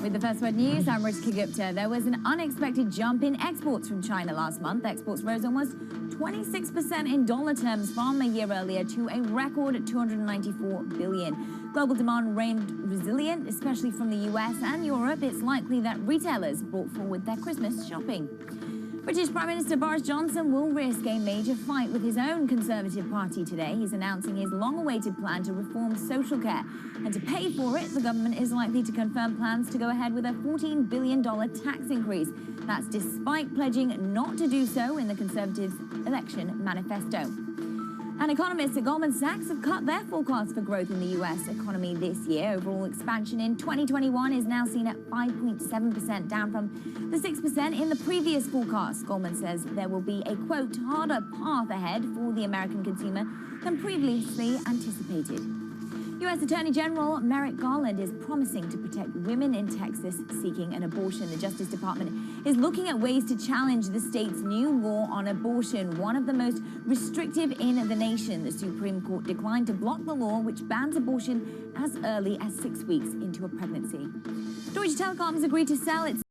With the first word news, I'm Ritika Gupta. There was an unexpected jump in exports from China last month. Exports rose almost 26% in dollar terms from a year earlier to a record $294 billion. Global demand remained resilient, especially from the US and Europe. It's likely that retailers brought forward their Christmas shopping. British Prime Minister Boris Johnson will risk a major fight with his own Conservative Party today. He's announcing his long-awaited plan to reform social care. And to pay for it, the government is likely to confirm plans to go ahead with a $14 billion tax increase. That's despite pledging not to do so in the Conservatives' election manifesto. And economists at Goldman Sachs have cut their forecast for growth in the U.S. economy this year. Overall expansion in 2021 is now seen at 5.7%, down from the 6% in the previous forecast. Goldman says there will be a, quote, harder path ahead for the American consumer than previously anticipated. U.S. Attorney General Merrick Garland is promising to protect women in Texas seeking an abortion. The Justice Department is looking at ways to challenge the state's new law on abortion, one of the most restrictive in the nation. The Supreme Court declined to block the law, which bans abortion as early as 6 weeks into a pregnancy. Deutsche Telekom has agreed to sell its